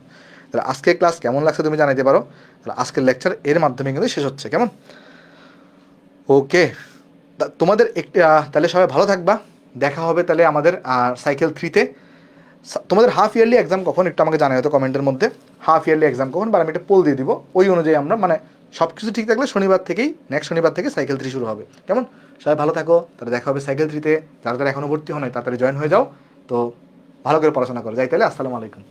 তাহলে আজকের ক্লাস কেমন লাগছে তুমি জানাইতে পারো। তাহলে আজকের লেকচার এর মাধ্যমে কিন্তু শেষ হচ্ছে, কেমন? ওকে, তোমাদের তাহলে সবাই ভালো থাকবা, দেখা হবে তাহলে আমাদের সাইকেল 3-তে। তোমাদের হাফ ইয়ারলি এক্সাম কখন একটু আমাকে জানাই হয়তো কমেন্টের মধ্যে, হাফ ইয়ারলি এক্সাম কখন, বা আমি একটা পোল দিয়ে দিব, ওই অনুযায়ী আমরা মানে সব কিছু ঠিক থাকলে নেক্সট শনিবার থেকে সাইকেল 3 শুরু হবে, কেমন? সবাই ভালো থাকো, তাহলে দেখা হবে সাইকেল 3-তে। যারা যারা এখনও ভর্তি হয় নাই তাড়াতাড়ি জয়েন হয়ে যাও। তো ভালো করে পড়াশোনা করো, যাই তাহলে, আসসালামু আলাইকুম।